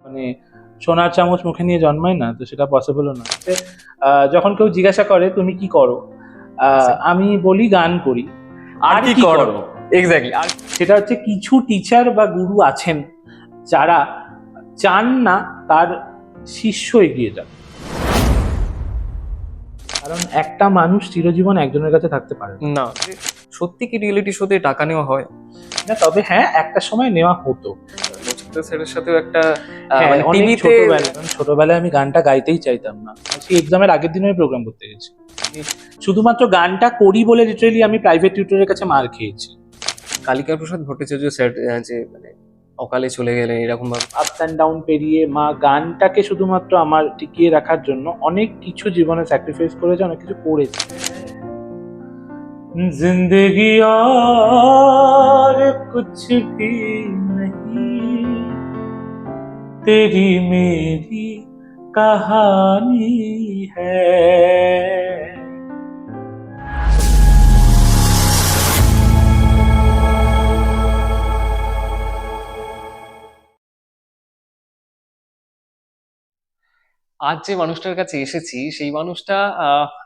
মানে সোনার চামচ মুখে নিয়ে জন্মায় না, তো সেটা পসিবলও না। যখন কেউ জিজ্ঞাসা করে তুমি কি করো, আমি বলি গান করি। আর কি করো এক্স্যাক্টলি। আর সেটা হচ্ছে কিছু টিচার বা গুরু আছেন যারা চান না তার শিষ্য এগিয়ে যাক, কারণ একটা মানুষ চিরজীবন একজনের কাছে থাকতে পারে না, সত্যি কি রিয়েলিটি শোতে টাকা নেওয়া হয় না। তবে হ্যাঁ, একটা সময় নেওয়া হতো। নচিকেতা স্যারের সাথেও একটা হ্যাঁ, মানে অনেক টিভিতে ছোটবেলায় আমি গানটা গাইতেই চাইতাম না। সেই এক্সামের আগের দিন আমি প্রোগ্রাম করতে গেছি, শুধুমাত্র গানটা করি বলে লিটারেলি আমি প্রাইভেট টিউটরের কাছে মার খেয়েছি। কালিকা প্রসাদ ভট্টাচার্য স্যার যে মানে অকালে চলে গেলেন এরকম ভাবে আপস অ্যান্ড ডাউন পেরিয়ে মা গানটাকে শুধুমাত্র আমার টিকিয়ে রাখার জন্য অনেক কিছু জীবনে স্যাক্রিফাইস করেছে, অনেক কিছু করেছে। जिंदगी और कुछ भी नहीं, तेरी मेरी कहानी है। আজ যে মানুষটার কাছে এসেছি সেই মানুষটা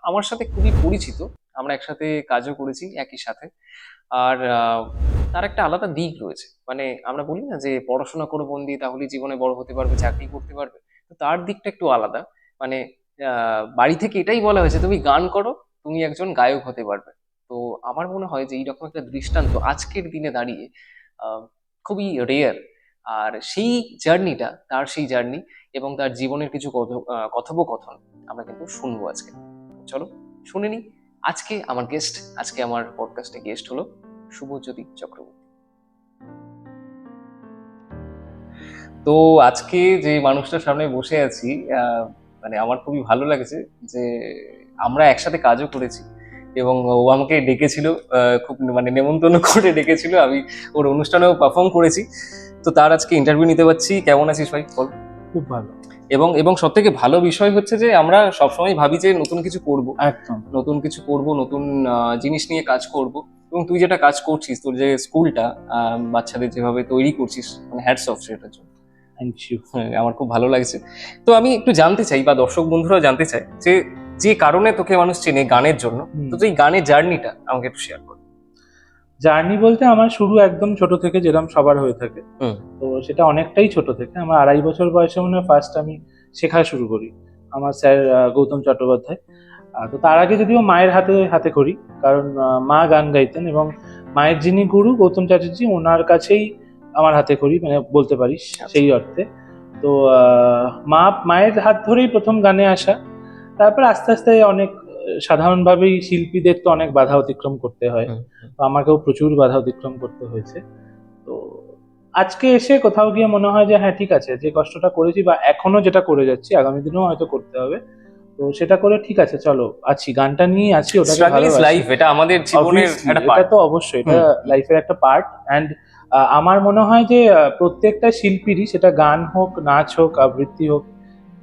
আমার সাথে খুবই পরিচিত। আমরা একসাথে কাজও করেছি একই সাথে। আর তার একটা আলাদা দিক রয়েছে, মানে আমরা বলি না যে পড়াশোনা করো মন দিয়ে তাহলে জীবনে বড় হতে পারবে, চাকরি করতে পারবে। তো তার দিকটা একটু আলাদা। মানে বাড়ি থেকে এটাই বলা হয়েছে তুমি গান করো, তুমি একজন গায়ক হতে পারবে। তো আমার মনে হয় যে এইরকম একটা দৃষ্টান্ত আজকের দিনে দাঁড়িয়ে আহ, খুবই রেয়ার। আর সেই জার্নিটা, তার সেই জার্নি এবং তার জীবনের কিছু কথোপকথন আমরা কিন্তু শুনবো আজকে। চলো শুনে নি। আজকে আমার পডকাস্টে গেস্ট হলো শুভজ্যোতি চক্রবর্তী। তো আজকে যে মানুষটার সামনে বসে আছি, মানে আমার খুবই ভালো লাগছে যে আমরা একসাথে কাজও করেছি এবং ও আমাকে ডেকেছিল, খুব মানে নেমন্তন্ন করে ডেকেছিল। আমি ওর অনুষ্ঠানেও পারফর্ম করেছি। তো তার আজকে ইন্টারভিউ নিতে পারছি। কেমন আছিস ভাই? বল। খুব ভালো। এবং সব থেকে ভালো বিষয় হচ্ছে যে আমরা সবসময় ভাবি যে নতুন কিছু করব, একদম নতুন জিনিস নিয়ে কাজ করব। এবং তুই যেটা কাজ করছিস, তোর যে স্কুলটা বাচ্চাদের যেভাবে তৈরি করছিস, মানে হ্যাটস অফ সেটার জন্য। Thank you. আমার খুব ভালো লাগছে। তো আমি একটু জানতে চাই, বা দর্শক বন্ধুরা জানতে চায় যে যে কারণে তোকে মানুষ চেনে গানের জন্য, তো তুই গানের জার্নিটা আমাকে একটু শেয়ার কর। জার্নি বলতে আমার শুরু একদম ছোট থেকে, যেরকম সবার হয়ে থাকে। তো সেটা অনেকটাই ছোট থেকে, আমার 2.5 বছর বয়সে মনে হয় ফার্স্ট আমি শেখা শুরু করি। আমার স্যার গৌতম চট্টোপাধ্যায়। তো তার আগে যদিও মায়ের হাতে হাতে করি, কারণ মা গান গাইতেন এবং মায়ের যিনি গুরু গৌতম চ্যাটার্জি, ওনার কাছেই আমার হাতে করি, মানে বলতে পারিস সেই অর্থে। তো মায়ের হাত ধরেই প্রথম গানে আসা। তারপর আস্তে আস্তে অনেক সাধারণভাবেই শিল্পীদের তো অনেক বাধা অতিক্রম করতে হয়, তো আমাকেও প্রচুর বাধা অতিক্রম করতে হয়েছে। তো আজকে এসে কোথাও গিয়ে মনে হয় যে হ্যাঁ ঠিক আছে, যে কষ্টটা করেছি বা এখনো যেটা করে যাচ্ছি আগামী দিনেও হয়তো করতে হবে, তো সেটা করে ঠিক আছে, চলো আছি, গানটা নিয়ে আছি, ওটাকে ভালোবাসি। এটা আমাদের জীবনের একটা এটা তো অবশ্যই, এটা লাইফের একটা পার্ট। অ্যান্ড আমার মনে হয় যে প্রত্যেকটা শিল্পীরই, সেটা গান হোক, নাচ হোক, আবৃত্তি হোক,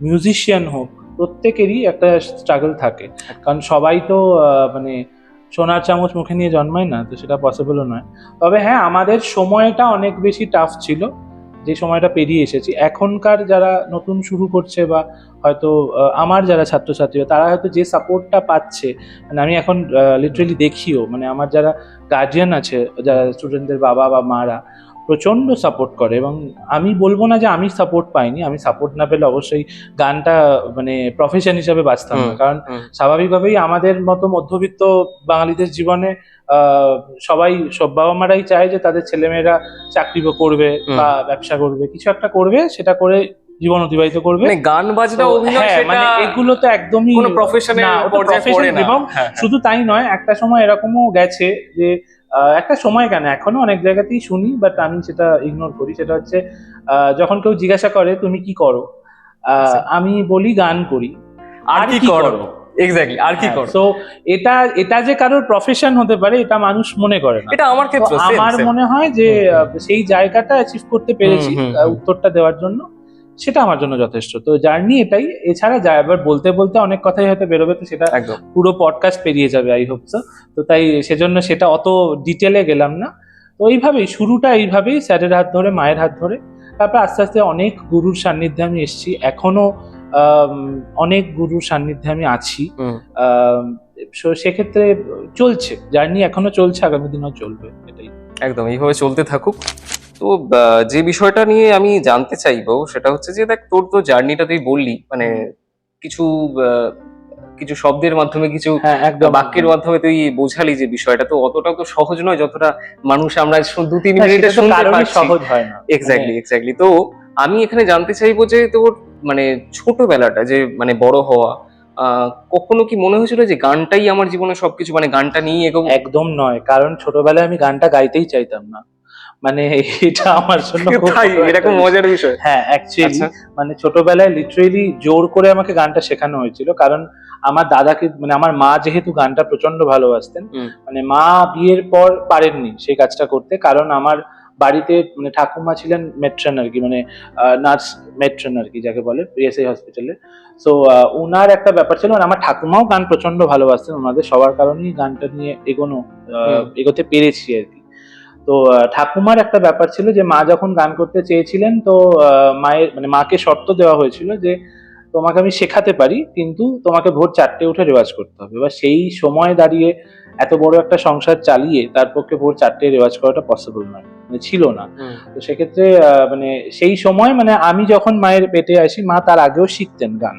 মিউজিশিয়ান হোক, প্রত্যেকেরই একটা স্ট্রাগল থাকে, কারণ সবাই তো মানে সোনার চামচ মুখে নিয়ে জন্মায় না, তো সেটা পসিবলও নয়। তবে হ্যাঁ, আমাদের সময়টা অনেক বেশি টাফ ছিল, যে সময়টা পেরিয়ে এসেছি। এখনকার যারা নতুন শুরু করছে বা হয়তো আমার যারা ছাত্রছাত্রীরা, তারা হয়তো যে সাপোর্টটা পাচ্ছে, মানে আমি এখন লিটারেলি দেখিও, মানে আমার যারা গার্জিয়ান আছে, যারা স্টুডেন্টদের বাবা বা মারা প্রচণ্ড সাপোর্ট করে। এবং আমি বলবো না যে আমি সাপোর্ট পাইনি, আমি সাপোর্ট না পেলে অবশ্যই গানটা মানে প্রফেশন হিসাবে বাঁচতাম না, কারণ স্বাভাবিকভাবেই আমাদের মতো মধ্যবিত্ত বাঙালিদের জীবনে সব বাবা মারাই চায় যে তাদের ছেলেমেয়েরা চাকরি করবে বা ব্যবসা করবে, কিছু একটা করবে, সেটা করে জীবন অতিবাহিত করবে। মানে গান বাজনা অভিনয়, হ্যাঁ, মানে এগুলো তো একদমই কোনো প্রফেশনের পর্যায়ে পড়ে না। এবং শুধু তাই নয়, একটা সময় এরকমও গেছে যে একটা সময় কেন, এখনো অনেক জায়গাতেই শুনি, বাট আমি সেটা ইগনোর করি। সেটা হচ্ছে যখন কেউ জিজ্ঞাসা করে তুমি কি করো, আমি বলি গান করি। আর কি করো এক্স্যাক্টলি, আর কি করো। সো এটা যে কারোর প্রফেশন হতে পারে, এটা মানুষ মনে করে না। এটা আমার ক্ষেত্রে আমার মনে হয় যে সেই জায়গাটা অ্যাচিভ করতে পেরেছি, উত্তরটা দেওয়ার জন্য, সেটা আমার জন্য যথেষ্ট। তো জার্নি এটাই। এছাড়া এবার বলতে বলতে অনেক কথাই হয়তো বেরোবে, তো সেটা পুরো পডকাস্ট পেরিয়ে যাবে, আই হোপ সো। তো তাই সেজন্য সেটা অত ডিটেলে গেলাম না। তো এইভাবেই শুরুটা, এইভাবেই স্যারের হাত ধরে, মায়ের হাত ধরে, তারপর আস্তে আস্তে অনেক গুরুর সান্নিধ্যে আমি এসেছি, এখনো অনেক গুরুর সান্নিধ্যে আমি আছি। সেক্ষেত্রে চলছে, জার্নি এখনো চলছে, আগামী দিনও চলবে, এটাই। একদম এইভাবে চলতে থাকুক। তো যে বিষয়টা নিয়ে আমি জানতে চাইবো সেটা হচ্ছে যে দেখ, তোর তো জার্নিটা তুই বললি, মানে কিছু কিছু শব্দের মাধ্যমে, কিছু হ্যাঁ, একদম বাক্যের মাধ্যমে তুই বোঝালি যে বিষয়টা তো অতটাও তো সহজ নয় যতটা মানুষ আমরা 2-3 হ্যাঁ, মিনিটে সেটা তো শুনতে কারোরই পারছি। সহজ হয় না। এক্স্যাক্টলি। তো আমি এখানে জানতে চাইবো যে তোর মানে ছোটবেলাটা যে মানে বড় হওয়া, কখনো কি মনে হয়েছিল যে গানটাই আমার জীবনে সবকিছু, মানে গানটা নিয়ে এগোবো? একদম নয়, কারণ ছোটবেলায় আমি গানটা গাইতেই চাইতাম না। মানে এটা আমার জন্য খুব তাই? বড় একটা এরকম বিষয়। মজার বিষয়? হ্যাঁ, অ্যাকচুয়ালি আচ্ছা। মানে ছোটবেলায় লিটারেলি জোর করে আমাকে গানটা শেখানো হয়েছিল, কারণ আমার দাদাকে, মানে আমার মা যেহেতু গানটা প্রচন্ড ভালোবাসতেন, মানে মা বিয়ের পর পারেননি সেই কাজটা করতে, কারণ আমার বাড়িতে মানে ঠাকুমা ছিলেন মেট্রন আর কি, মানে নার্স মেট্রন আর কি যাকে বলে, পিএসআই হসপিটালে। সো ওনার একটা ব্যাপার ছিল, মানে আমার ঠাকুমাও গান প্রচন্ড ভালোবাসতেন, ওনাদের সবার কারণেই গানটা নিয়ে এগোতে পেরেছি আর কি। তো ঠাকুমার একটা ব্যাপার ছিল যে মা যখন গান করতে চেয়েছিলেন, তো মায়ের মানে মাকে শর্ত দেওয়া হয়েছিল যে তোমাকে আমি শেখাতে পারি, কিন্তু তোমাকে ভোর 4টে উঠে রেওয়াজ করতে হবে। এবার সেই সময় দাঁড়িয়ে এত বড় একটা সংসার চালিয়ে তার পক্ষে ভোর 4টে রেওয়াজ করাটা পসিবল নয়, মানে ছিল না। তো সেক্ষেত্রে মানে সেই সময় মানে আমি যখন মায়ের পেটে আসি, মা তার আগেও শিখতেন গান।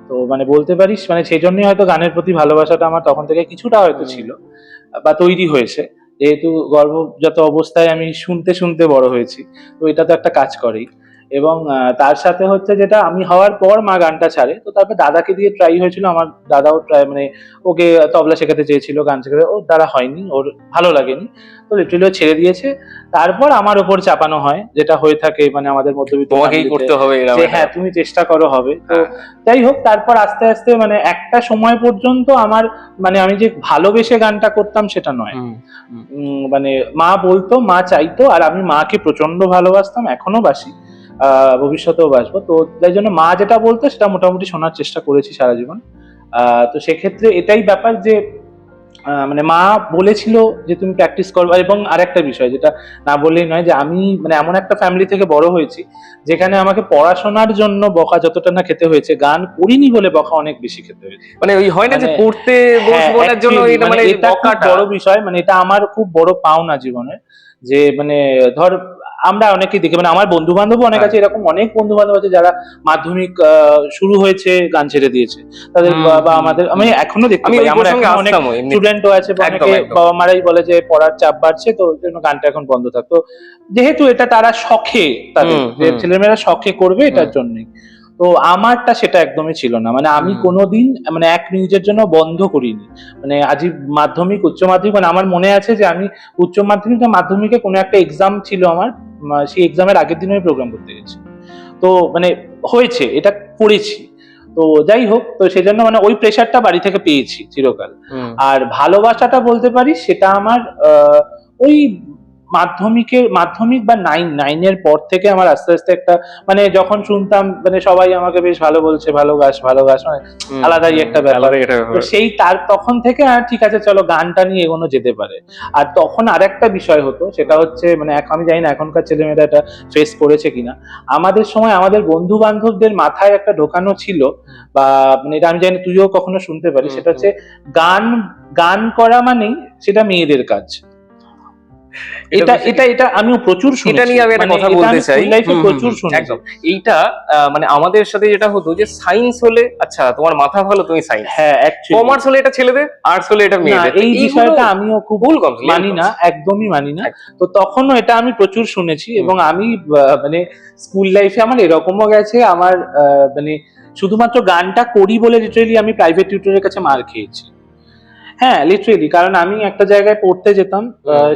তো মানে বলতে পারিস মানে সেই জন্যই হয়তো গানের প্রতি ভালোবাসাটা আমার তখন থেকে কিছুটা হয়তো ছিল বা তৈরি হয়েছে, যেহেতু গর্ভজাত অবস্থায় আমি শুনতে শুনতে বড় হয়েছি, তো এটা তো একটা কাজ করেই। এবং তার সাথে হচ্ছে যেটা, আমি হওয়ার পর মা গানটা ছাড়ে, তো তারপর দাদাকে দিয়ে ট্রাই হয়েছিল, আমার দাদাও ট্রাই মানে ওকে তবলা শেখাতে চেয়েছিল, গান শেখাতে, ওর দ্বারা হয়নি, ওর ভালো লাগেনি, তো লিটারালি ও ছেড়ে দিয়েছে। তারপর আমার ওপর চাপানো হয়, যেটা হয়ে থাকে মানে আমাদের মধ্যবিত্ত তোমাকেই ফ্যামিলিতে, করতে হবে যে হ্যাঁ তুমি চেষ্টা করো, হবে তো। যাই হোক, তারপর আস্তে আস্তে মানে একটা সময় পর্যন্ত আমার মানে আমি যে ভালোবেসে গানটা করতাম সেটা নয়, মানে মা বলতো, মা চাইতো, আর আমি মাকে প্রচন্ড ভালোবাসতাম, এখনো বাসি, ভবিষ্যতেও বাসবো। তো তাই জন্য মা যেটা বলতো সেটা মোটামুটি শোনার চেষ্টা করেছি সারা জীবন। তো সেক্ষেত্রে এটাই ব্যাপার যে মানে মা বলেছিল যে তুমি প্র্যাকটিস করবে। এবং আরেকটা বিষয় যেটা না বললেই নয়, যে আমি মানে এমন একটা ফ্যামিলি থেকে বড় হয়েছি যেখানে আমাকে পড়াশোনার জন্য বকা যতটা না খেতে হয়েছে, গান করিনি বলে বকা অনেক বেশি খেতে হয়েছে। মানে ওই হয় না যে পড়তে বসবো হ্যাঁ, ওটার জন্য actually, এটা মানে এটা খুব বকাটা। বড় বিষয়, মানে এটা আমার খুব বড় পাওনা জীবনে, যে মানে ধর আমরা অনেকেই দেখি, মানে আমার বন্ধু বান্ধব অনেক আছে, এরকম অনেক বন্ধু বান্ধব আছে যারা মাধ্যমিক শুরু হয়েছে গান ছেড়ে দিয়েছে তাদের, বা আমাদের আমি এখনো দেখতে আমি পাই, ওই আমার প্রসঙ্গে এখন অনেক আসতামও এমনি। স্টুডেন্টও আছে, বা একদম, অনেকে একদম। বাবা মারাই বলে যে পড়ার চাপ বাড়ছে, তো ওই জন্য গানটা এখন বন্ধ থাকতো, যেহেতু এটা তারা শখে, তাদের যে ছেলেমেয়েরা শখে করবে এটার জন্যই। তো আমারটা সেটা একদমই ছিল না, মানে আমি কোনোদিন মানে এক মিনিটের জন্য বন্ধ করিনি। মানে আজ মাধ্যমিক, উচ্চ মাধ্যমিক, মানে আমার মনে আছে যে আমি উচ্চ মাধ্যমিক বা মাধ্যমিকে কোনো একটা এক্সাম ছিল আমার, সেই এক্সামের আগের দিন আমি প্রোগ্রাম করতে গেছি। তো মানে হয়েছে, এটা করেছি। তো যাই হোক, তো সেই জন্য মানে ওই প্রেশারটা বাড়ি থেকে পেয়েছি চিরকাল। আর ভালোবাসাটা বলতে পারি সেটা আমার ওই মাধ্যমিক বা নাইনের পর থেকে আমার আস্তে আস্তে একটা, মানে যখন শুনতাম মানে সবাই আমাকে বেশ ভালো বলছে, ভালো গাছ মানে আলাদাই একটা ব্যাপার। তো সেই তখন থেকে ঠিক আছে চলো গানটা নিয়ে এগোনো যেতে পারে। আর তখন আরেকটা বিষয় হতো, সেটা হচ্ছে মানে আমি জানি না এখনকার ছেলেমেয়েরা এটা ফেস করেছে কিনা, আমাদের সময় আমাদের বন্ধু বান্ধবদের মাথায় একটা ঢোকানো ছিল, বা মানে এটা আমি জানি তুইও কখনো শুনতে পারিস, সেটা হচ্ছে গান করা মানেই সেটা মেয়েদের কাজ। এটা আমিও প্রচুর শুনেছি। এটা নিয়ে আমি একটা কথা বলতে চাই, প্রচুর শুনেছি। একদম এইটা মানে আমাদের সাথে যেটা হতো যে সায়েন্স হলে আচ্ছা তোমার মাথা ভালো তুমি সায়েন্স, হ্যাঁ, কমার্স হলে এটা ছেলেদের, আর্টস হলে এটা মেয়েদের। এই বিষয়টা আমিও খুব ভুল মানি না, একদমই মানি না। তো তখনও এটা আমি প্রচুর শুনেছি, এবং আমি মানে স্কুল লাইফে আমার এরকমও গেছে, আমার মানে শুধুমাত্র গানটা করি বলে লিটারেলি আমি প্রাইভেট টিউটরের কাছে মার খেয়েছি। হ্যাঁ, লিটারেলি, কারণ আমি একটা জায়গায় পড়তে যেতাম,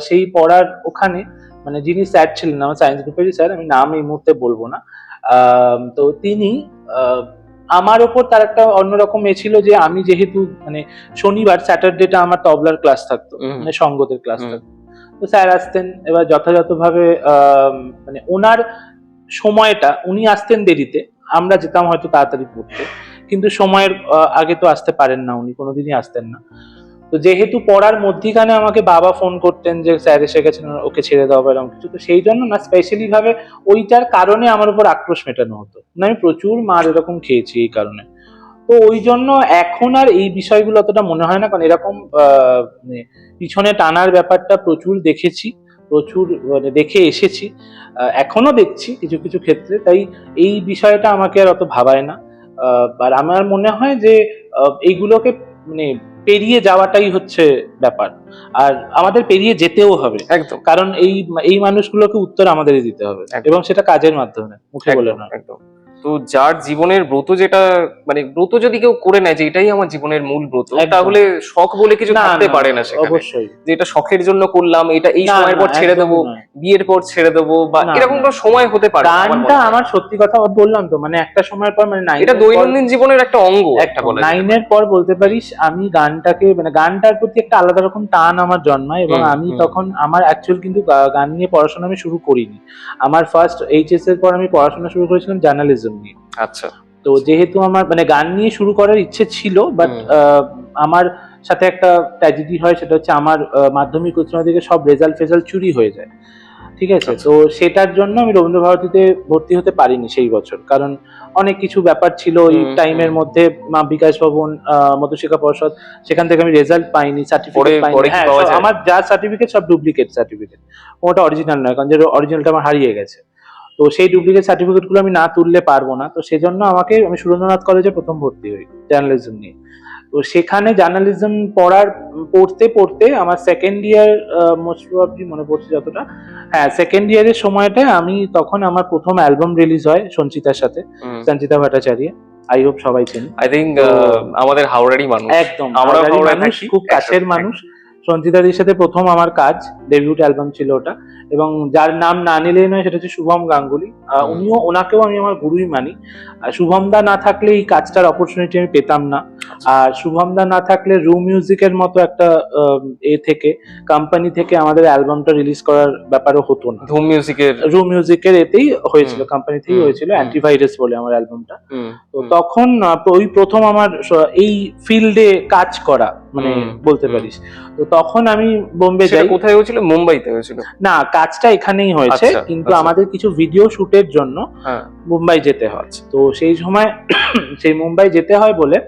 সেই পড়ার ওখানে মানে যিনি স্যার ছিলেন, আমার সায়েন্স গ্রুপেরই স্যার, আমি নাম এই মুহূর্তে বলবো না, তো তিনি আমার ওপর তার একটা অন্যরকম ছিল, যে আমি যেহেতু মানে শনিবার স্যাটারডেটা আমার তবলার ক্লাস থাকতো, মানে সঙ্গতের ক্লাস থাকতো, তো স্যার আসতেন, এবার যথাযথভাবে মানে ওনার সময়টা, উনি আসতেন দেরিতে, আমরা যেতাম হয়তো তাড়াতাড়ি পড়তে, কিন্তু সময়ের আগে তো আসতে পারেন না, উনি কোনোদিনই আসতেন না। তো যেহেতু পড়ার মধ্যিখানে আমাকে বাবা ফোন করতেন যে স্যার এসে গেছেন, ওকে ছেড়ে দাও বা এরকম কিছু, তো সেই জন্য না স্পেশালি ভাবে ওইটার কারণে আমার উপর আক্রোশ মেটানো হতো না, আমি প্রচুর মার এরকম খেয়েছি এই কারণে। তো ওই জন্য এখন আর এই বিষয়গুলো অতটা মনে হয় না, কারণ এরকম মানে পিছনে টানার ব্যাপারটা প্রচুর দেখেছি, প্রচুর মানে দেখে এসেছি, এখনো দেখছি কিছু কিছু ক্ষেত্রে, তাই এই বিষয়টা আমাকে আর অত ভাবায় না। আর আমার মনে হয় যে এইগুলোকে মানে পেরিয়ে যাওয়াটাই হচ্ছে ব্যাপার, আর আমাদের পেরিয়ে যেতেও হবে, একদম কারণ এই মানুষগুলোকে উত্তর আমাদেরই দিতে হবে, একদম। এবং সেটা কাজের মাধ্যমে, মুখে বলে একদম নয়। একদম। তো যার জীবনের ব্রত যেটা, মানে ব্রত যদি কেউ করে নেয় যে এটাই আমার জীবনের মূল ব্রত, একদম। তাহলে শখ বলে কিছু না, থাকতে না, পারে না সেখানে, অবশ্যই যে এটা শখের জন্য করলাম, এটা এই না, সময়ের না, পর ছেড়ে একদমই দেবো, নয়। বিয়ের পর ছেড়ে দেবো, বা না, এরকম না। কোনো সময় হতে পারে না, আমার মনে গানটা হয়। আমার সত্যি কথা বললাম তো, মানে একটা সময়ের পর, মানে এটা দৈনন্দিন জীবনের একটা অঙ্গ, একটা বলা যায়। নাইনের পর বলতে পারিস আমি গানটাকে, মানে গানটার প্রতি একটা আলাদা রকম টান আমার জন্মায়, এবং আমি তখন আমার অ্যাকচুয়াল কিন্তু গান নিয়ে পড়াশোনা আমি শুরু করিনি। আমার ফার্স্ট এইচএস এর পর আমি পড়াশোনা শুরু করেছিলাম জার্নালিজম নিয়ে। আচ্ছা। তো যেহেতু আমার মানে গান নিয়ে শুরু করার ইচ্ছে ছিল, বাট আমার সাথে একটা ট্র্যাজেডি হয়, সেটা হচ্ছে আমার মাধ্যমিক উচ্চ মাধ্যমিকের সব রেজাল্ট ফেজাল্ট চুরি হয়ে যায়, ঠিক আছে। তো সেটার জন্য আমি রবীন্দ্রভারতীতে ভর্তি হতে পারিনি সেই বছর, কারণ অনেক কিছু ব্যাপার ছিল ওই টাইমের মধ্যে, মা বিকাশ ভবন, মধুশিক্ষা পর্ষদ, সেখান থেকে আমি রেজাল্ট পাইনি, সার্টিফিকেট পাইনি। হ্যাঁ, আমার যা সার্টিফিকেট সব ডুপ্লিকেট সার্টিফিকেট, ওটা অরিজিনাল নয়, কারণ যে অরিজিনালটা আমার হারিয়ে গেছে। তো সেই ডুপ্লিকেট সার্টিফিকেট গুলো আমি না তুললে পারবো না, তো সেজন্য আমি সুরেন্দ্রনাথ কলেজে প্রথম ভর্তি হই জার্নালিজম নিয়ে। তো সেখানে জার্নালিজম পড়তে পড়তে আমার সেকেন্ড ইয়ার, মোস্ট প্রবাবলি মনে পড়ছে যতটা, হ্যাঁ সেকেন্ড ইয়ারের সময়টায় আমি তখন আমার প্রথম অ্যালবাম রিলিজ হয় সঞ্চিতার সাথে, সঞ্চিতা ভট্টাচার্য, আই হোপ সবাই চেন। আই থিঙ্ক আমাদের হাওড়ারই মানুষ, একদম আমরা হাওড়ায় মানুষ, থাকি, খুব কাছের মানুষ। সঞ্চিতাদির সাথে প্রথম আমার কাজ, ডেবিউট অ্যালবাম ছিল ওটা, এবং যার নাম না নিলেই নয় সেটা হচ্ছে শুভম গাঙ্গুলি। ওনাকেও আমি আমার গুরুই মানি। শুভম দা না থাকলে এই কাজটার অপরচুনিটি আমি পেতাম না, আর শুভম দা না থাকলে রু মিউজিকের মতো একটা কোম্পানি থেকে আমাদের অ্যালবামটা রিলিজ করার ব্যাপারও হতো না। রু মিউজিকের এতেই হয়েছিল, কোম্পানি থেকেই হয়েছিল, অ্যান্টিভাইরাস বলে আমার অ্যালবামটা। তো তখন ওই প্রথম আমার এই ফিল্ডে কাজ করা, মানে বলতে পারিস। তো তখন আমি বোম্বে যাই। কোথায় হয়েছিল? মুম্বাইতে হয়েছিল? না, কাজটা এখানেই হয়েছে, কিন্তু আমাদের কিছু ভিডিও শুটের জন্য মুম্বাই যেতে হয়। তো সেই সময় সেই মুম্বাই যেতে হয় বলে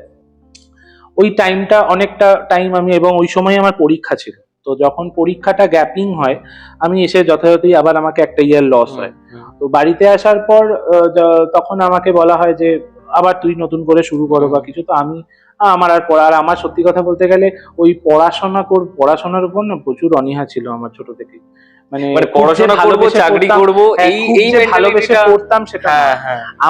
ওই টাইমটা অনেকটা টাইম আমি, এবং ওই সময় আমার পরীক্ষা ছিল, তো যখন পরীক্ষাটা গ্যাপিং হয় আমি এসে যথাযথই আবার আমাকে একটা ইয়ার লস হয়। তো বাড়িতে আসার পর তখন আমাকে বলা হয় যে আবার তুই নতুন করে শুরু করো বা কিছু। তো আমার আর পড়া, আর আমার সত্যি কথা বলতে গেলে ওই পড়াশোনার উপর না প্রচুর অনীহা ছিল আমার ছোট থেকে, মানে পড়াশোনা করব, চাকরি করব, এই ভালোবেসে পড়তাম সেটা।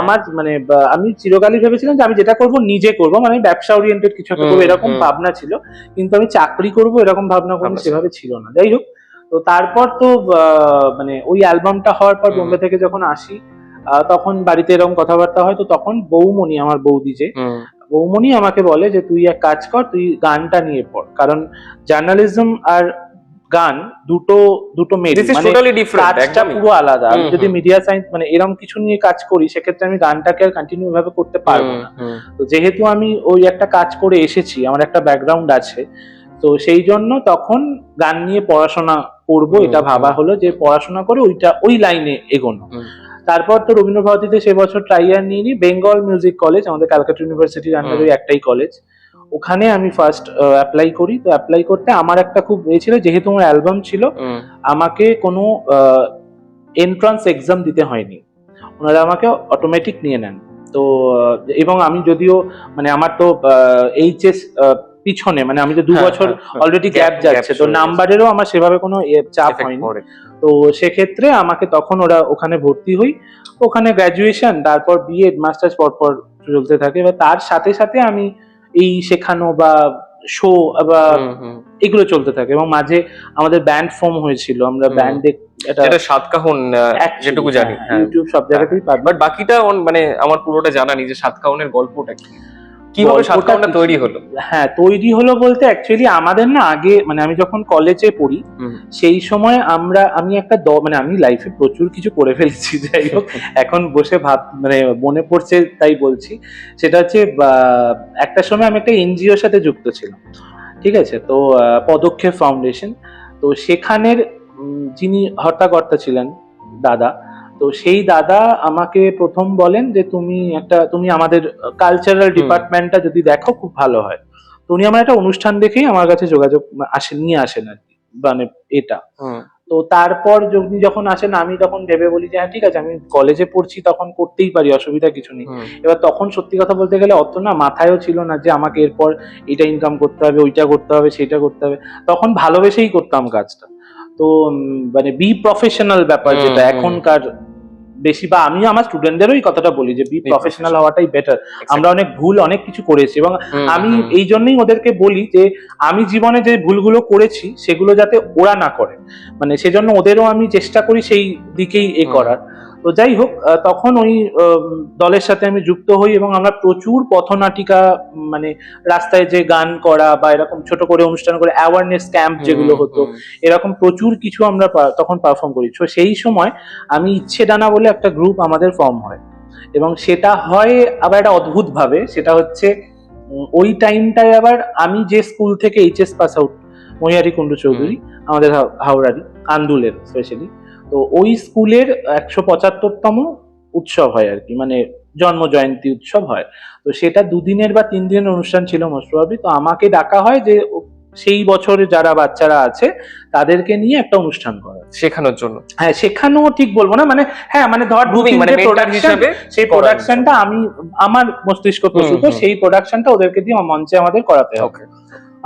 আমার মানে আমি চিরকালই ভেবেছিলাম যে আমি যেটা করব নিজে করব, মানে ব্যবসা ওরিয়েন্টেড কিছু একটা করবো, এরকম ভাবনা ছিল, কিন্তু আমি চাকরি করব এরকম ভাবনা কোনো সেভাবে ছিল না। যাই হোক, তো তারপর তো মানে ওই অ্যালবামটা হওয়ার পর বোম্বে থেকে যখন আসি, তখন বাড়িতে এরকম কথাবার্তা হয়। তো তখন বৌমনি, আমার বৌদি যে বৌমনি, আমাকে বলে যে তুই এক কাজ কর, তুই গানটা নিয়ে পড়, কারণ জার্নালিজম আর গান দুটো মেড, মানে কাজটা পুরো আলাদা। আমি যদি মিডিয়া সায়েন্স মানে এরকম কিছু নিয়ে কাজ করি, সেক্ষেত্রে আমি গানটাকে আর কন্টিনিউ ভাবে করতে পারবো না। তো যেহেতু আমি ওই একটা কাজ করে এসেছি, আমার একটা ব্যাকগ্রাউন্ড আছে, তো সেই জন্য তখন গান নিয়ে পড়াশোনা করবো, এটা ভাবা হলো যে পড়াশোনা করে ওই লাইনে এগোনো। তারপর তো রবীন্দ্রভারতীতে সে বছর ট্রাইয়ার নিয়ে নি, বেঙ্গল মিউজিক কলেজ, আমাদের ক্যালকাটা ইউনিভার্সিটির আন্ডারে একটাই কলেজ, ওখানে আমি ফার্স্ট অ্যাপ্লাই করি। তো অ্যাপ্লাই করতে আমার একটা খুব ছিল, যেহেতু আমার অ্যালবাম ছিল, আমাকে কোনো এন্ট্রান্স এক্সাম দিতে হয়নি, ওনারা আমাকে অটোমেটিক নিয়ে নেন। তো এবং আমি যদিও মানে আমার তো এইচএস পিছনে, মানে আমি তো 2 বছর অলরেডি গ্যাপ যাচ্ছে, তো নাম্বারেরও আমার সেভাবে কোনো চাপ হয়নি। তো সেক্ষেত্রে আমাকে তখন ওখানে ভর্তি হই, ওখানে গ্র্যাজুয়েশন, তারপর বিএড, মাস্টার্স পর চলতে থাকে। এবার তার সাথে সাথে আমি এই শেখানো বা শো বা এগুলো চলতে থাকে, এবং মাঝে আমাদের ব্যান্ড ফর্ম হয়েছিল, আমরা ব্যান্ডে, এটা সাতকাহন যেটুকু জানি, ইউটিউব সব জায়গাতেই পাবেন, বাট বাকিটা মানে আমার পুরোটা জানা নেই যে সাতকাহনের গল্পটা কি, কিভাবে সাতকাহনটা তৈরি হলো। হ্যাঁ, তৈরি হলো বলতে অ্যাকচুয়ালি আমাদের না আগে, মানে আমি যখন কলেজে পড়ি সেই সময় আমি একটা মানে আমি লাইফে প্রচুর কিছু করে ফেলেছি, যাই হোক এখন বসে মানে মনে পড়ছে তাই বলছি। সেটা হচ্ছে একটা সময় আমি একটা এনজিওর সাথে যুক্ত ছিলাম, ঠিক আছে, তো পদক্ষেপ ফাউন্ডেশন, তো সেখানের যিনি হর্তাকর্তা ছিলেন দাদা, তো সেই দাদা আমাকে প্রথম বলেন যে তুমি আমাদের কালচারাল ডিপার্টমেন্টটা যদি দেখো খুব ভালো হয়। তো উনি আমার একটা অনুষ্ঠান দেখেই আমার কাছে যোগাযোগ নিয়ে আসেন আর কি, মানে এটা। তো তারপর যখন আসেন আমি তখন ভেবে বলি যে হ্যাঁ ঠিক আছে, আমি কলেজে পড়ছি তখন করতেই পারি, অসুবিধা কিছু নেই। এবার তখন সত্যি কথা বলতে গেলে অত না মাথায়ও ছিল না যে আমাকে এরপর এটা ইনকাম করতে হবে, ওইটা করতে হবে, সেটা করতে হবে। তখন ভালোবেসেই করতাম কাজটা। তো মানে বি প্রফেশনাল ব্যাপার, যেটা এখনকার বেশি, বা আমি আমার স্টুডেন্টদেরও এই কথাটা বলি যে বি প্রফেশনাল হওয়াটাই বেটার। আমরা অনেক ভুল অনেক কিছু করেছি, এবং আমি এই জন্যই ওদেরকে বলি যে আমি জীবনে যে ভুলগুলো করেছি সেগুলো যাতে ওরা না করে, মানে সেজন্য ওদেরও আমি চেষ্টা করি সেই দিকেই করার। তো যাই হোক, তখন ওই দলের সাথে আমি যুক্ত হই, এবং আমরা প্রচুর পথনাটিকা, মানে রাস্তায় যে গান করা বা এরকম ছোট করে অনুষ্ঠান করে অ্যাওয়ারনেস ক্যাম্প যেগুলো হতো, এরকম প্রচুর কিছু আমরা তখন পারফর্ম করি। তো সেই সময় আমি ইচ্ছে ডানা বলে একটা গ্রুপ আমাদের ফর্ম হয়, এবং সেটা হয় আবার একটা অদ্ভুত ভাবে। সেটা হচ্ছে ওই টাইমটায় আবার আমি যে স্কুল থেকে HS pass out, Mahiari Kundu Chowdhury, আমাদের হাওড়ারই, আন্দুলের স্পেশালি, তো ওই স্কুলের 175তম উৎসব হয় আর কি, মানে জন্ম জয়ন্তী উৎসব হয়। তো সেটা 2 দিনের বা 3 দিনের অনুষ্ঠান ছিল মোস্ট প্রবাবলি। তো আমাকে ডাকা হয় যে সেই বছরে যারা বাচ্চারা আছে তাদেরকে নিয়ে একটা অনুষ্ঠান করা, শেখানোর জন্য। হ্যাঁ, শেখানো ঠিক বলবো না, মানে হ্যাঁ, মানে ধর মানে প্রোডাকশন, সেই প্রোডাকশনটা আমি আমার মস্তিষ্ক প্রস্তুত, সেই প্রোডাকশনটা ওদেরকে দিয়ে মঞ্চে আমাদের করাতে হবে,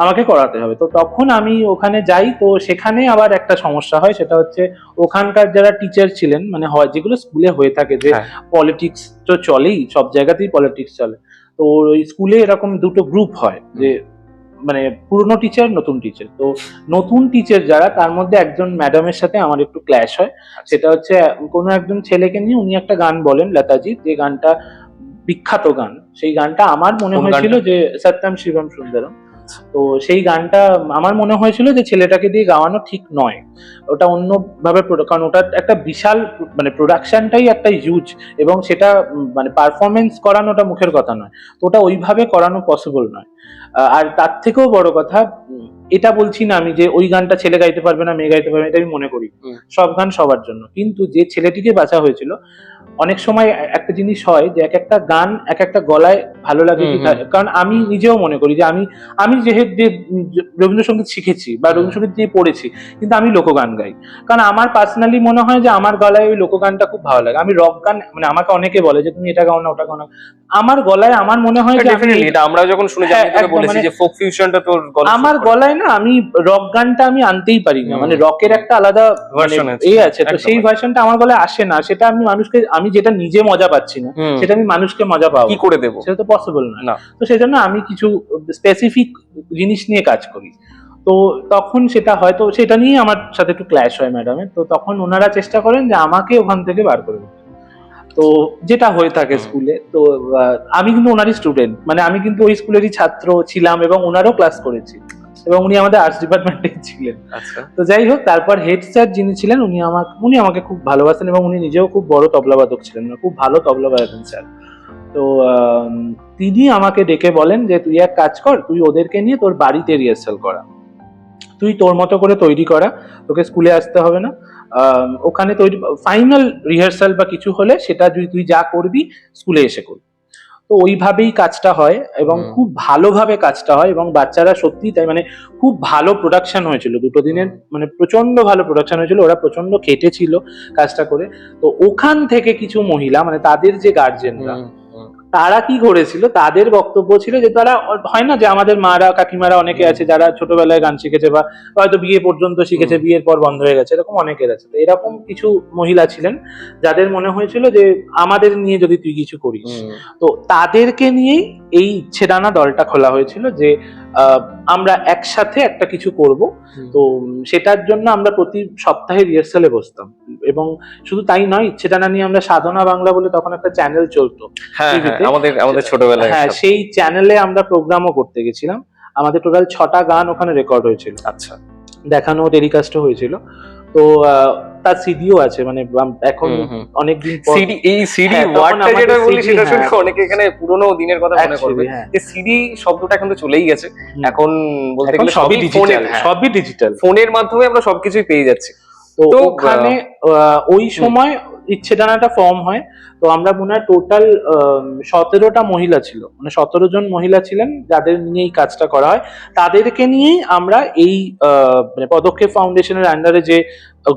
আমাকে করাতে হবে। তো তখন আমি ওখানে যাই। তো সেখানে আবার একটা সমস্যা হয়, সেটা হচ্ছে ওখানকার যারা টিচার ছিলেন, মানে হয় যেগুলো স্কুলে হয়ে থাকে যে পলিটিক্স তো চলেই, সব জায়গাতেই পলিটিক্স চলে। তো ওই স্কুলে এরকম দুটো গ্রুপ হয়, যে মানে পুরনো টিচার, নতুন টিচার। তো নতুন টিচার যারা, তার মধ্যে একজন ম্যাডামের সাথে আমার একটু ক্ল্যাশ হয়। সেটা হচ্ছে কোনো একজন ছেলেকে নিয়ে উনি একটা গান বলেন, লতাজি, যে গানটা বিখ্যাত গান। সেই গানটা আমার মনে হয়েছিল যে সত্যম শিবম সুন্দরম, তো সেই গানটা আমার মনে হয়েছিল যে ছেলেটাকে দিয়ে গাওয়ানো ঠিক নয়, ওটা অন্য ভাবে, কারণ ওটা একটা বিশাল, মানে প্রোডাকশনটাই একটা হিউজ, এবং সেটা মানে পারফরমেন্স করানোটা মুখের কথা নয়, তো ওটা ওইভাবে করানো পসিবল নয়। আর তার থেকেও বড় কথা, এটা বলছি না আমি যে ওই গানটা ছেলে গাইতে পারবে না, মেয়ে গাইতে পারবে না, এটা আমি মনে করি। সব গান সবার জন্য, কিন্তু যে ছেলেটিকে বাঁচা হয়েছিল, অনেক সময় একটা জিনিস হয় যে এক একটা গান এক একটা গলায় ভালো লাগে, কারণ আমি নিজেও মনে করি যে আমি যেহেতু রবীন্দ্রসঙ্গীত শিখেছি বা রবীন্দ্রসঙ্গীত নিয়ে পড়েছি, কিন্তু আমি লোকগান গাই, কারণ আমার পার্সোনালি মনে হয় যে আমার গলায় ওই লোকগানটা খুব ভালো লাগে। আমি রক গান, মানে আমাকে অনেকে বলে যে তুমি এটা গাও না, ওটা গাও না, আমার গলায় আমার মনে হয় যে আমরা যখন শুনেছি বলেছি যে ফোক ফিউশনটা তোর আমার গলায় না, আমি রক গানটা আমি আনতেই পারি না, মানে রকের একটা আলাদা ভার্সন আছে, তো সেই ভার্সনটা আমার গলায় আসে না। সেটা আমি মানুষকে, আমি যেটা নিজে মজা পাচ্ছি না, সেটা আমি মানুষকে মজা পাবো কি করে দেবো, সেটা তো পসিবল না। তো সেই জন্য আমি কিছু স্পেসিফিক জিনিস নিয়ে কাজ করি। তো তখন সেটা হয়তো সেটা নিয়ে আমার সাথে একটু ক্ল্যাশ হয় ম্যাডামের। তো তখন ওনারা চেষ্টা করেন যে আমাকে ওখান থেকে বার করে দিতে, তো যেটা হয়ে থাকে স্কুলে। তো আমি কিন্তু ওনারই স্টুডেন্ট, মানে আমি কিন্তু ওই স্কুলেরই ছাত্র ছিলাম, এবং ওনারও ক্লাস করেছি, এবং উনি আমাদের আর্টস ডিপার্টমেন্টে ছিলেন। তো যাই হোক, তারপর হেড স্যার যিনি ছিলেন, উনি আমাকে খুব ভালোবাসেন, এবং উনি নিজেও খুব বড় তবলাবাদক ছিলেন, খুব ভালো তবলা বাজাতেন স্যার। তো তিনি আমাকে ডেকে বলেন যে তুই এক কাজ কর, তুই ওদেরকে নিয়ে তোর বাড়িতে রিহার্সাল করা, তুই তোর মতো করে তৈরি করা, তোকে স্কুলে আসতে হবে না, ওখানে তৈরি, ফাইনাল রিহার্সাল বা কিছু হলে সেটা তুই যা করবি স্কুলে এসে করবি। তো ওইভাবেই কাজটা হয়, এবং খুব ভালোভাবে কাজটা হয়, এবং বাচ্চারা সত্যি তাই, মানে খুব ভালো প্রোডাকশন হয়েছিল 2 দিনের, মানে প্রচন্ড ভালো প্রোডাকশন হয়েছিল, ওরা প্রচন্ড খেটেছিল কাজটা করে। তো ওখান থেকে কিছু মহিলা, মানে তাদের যে গার্জেনরা, তারা কি করেছিল, তাদের বক্তব্য ছিল যে তারা, হয় না যে আমাদের মারা কাকিমারা অনেকে আছে যারা ছোটবেলায় গান শিখেছে, বা হয়তো বিয়ে পর্যন্ত শিখেছে, বিয়ের পর বন্ধ হয়ে গেছে, এরকম অনেকের আছে। তো এরকম কিছু মহিলা ছিলেন যাদের মনে হয়েছিল যে আমাদের নিয়ে যদি তুই কিছু করিস, তো তাদেরকে নিয়েই এই ছেড়ানা দলটা খোলা হয়েছিল, যে আমরা একসাথে একটা কিছু করব। তো সেটার জন্য আমরা প্রতি সপ্তাহে রিহার্সালে বসতাম, এবং শুধু তাই নয়, ইচ্ছেটানা নিয়ে আমরা সাধনা বাংলা বলে তখন একটা চ্যানেল চলতো আমাদের ছোটবেলায়, হ্যাঁ, সেই চ্যানেলে আমরা প্রোগ্রামও করতে গেছিলাম। আমাদের টোটাল 6টা গান ওখানে রেকর্ড হয়েছিল, আচ্ছা, দেখানো টেলিকাস্টও হয়েছিল। তো তার সিডিও আছে, মানে এখন অনেকদিন পর সিডি, এই সিডি হ্যাঁ, তখন ওয়ার্ডটা আমাদের যেটা বললি CD সেটা শুনে হ্যাঁ। অনেকে এখানে পুরোনো দিনের কথা মনে করবে। Actually, হ্যাঁ। যে সিডি শব্দটা এখন তো চলেই গেছে, হুম। এখন বলতে এখন গেলে সবই সবই ডিজিটাল, ফোনের, হ্যাঁ, সবই ডিজিটাল। ফোনের মাধ্যমে আমরা সবকিছুই পেয়ে যাচ্ছি। তো তো ওখানে ওই সময় ইচ্ছে টানাটা ফর্ম হয়। তো আমরা মনে হয় টোটাল 17টা মহিলা ছিল, মানে 17 জন মহিলা ছিলেন যাদের নিয়ে এই কাজটা করা হয়। তাদেরকে নিয়েই আমরা এই মানে পদক্ষেপ ফাউন্ডেশনের আন্ডারে যে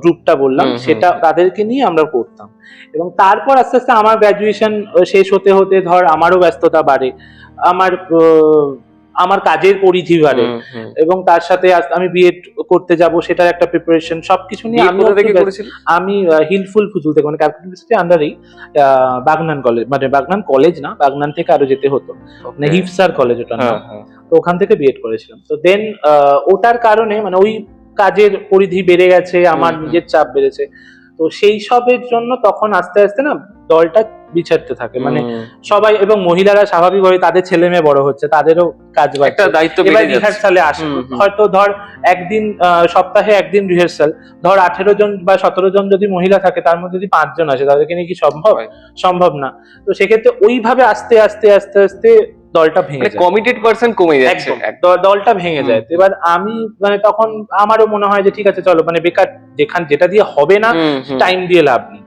গ্রুপটা বললাম সেটা তাদেরকে নিয়ে আমরা করতাম। এবং তারপর আস্তে আস্তে আমার গ্র্যাজুয়েশন শেষ হতে হতে ধর আমারও ব্যস্ততা বাড়ে, আমার আমার কাজের পরিধি বাড়ে, এবং তার সাথে আমি বিএড করতে যাব, সেটার একটা প্রিপারেশন, সবকিছু নিয়ে আমি কোথা থেকে করেছিলি? আমি হিলফুল ফুজুল থেকে, মানে ক্যালকাটা ইউনিভার্সিটি আন্ডারেই বাগনান কলেজ, মানে বাগনান কলেজ না, বাগনান থেকে আরো যেতে হতো, মানে হিফসার কলেজ ওটার নাম। তো ওখান থেকে বিএড করেছিলাম। তো দেন ওটার কারণে মানে ওই কাজের পরিধি বেড়ে গেছে, আমার নিজের চাপ বেড়েছে। তো সেই সবের জন্য তখন আস্তে আস্তে না দলটা বিছাড়তে থাকে, মানে সবাই, এবং মহিলারা স্বাভাবিকভাবে তাদের ছেলে মেয়ে বড় হচ্ছে, তাদেরও কাজ একটা দায়িত্ব এবার বেড়ে যাচ্ছে। রিহার্সালে আসে, হয়তো ধর একদিন সপ্তাহে একদিন রিহার্সাল, ধর 18 জন বা 17 জন যদি মহিলা থাকে, তার মধ্যে যদি 5 জন আসে, তাদেরকে নিয়ে কি সম্ভব? সম্ভব না। তো সেক্ষেত্রে ওইভাবে আস্তে আস্তে আস্তে আস্তে দলটা ভেঙে যায়, কমিটেড পারসন কমে যাচ্ছে, দলটা ভেঙে যায়। এবার আমি মানে তখন আমারও মনে হয় যে ঠিক আছে চলো, মানে বেকার যেটা দিয়ে হবে না, টাইম দিয়ে লাভ নেই।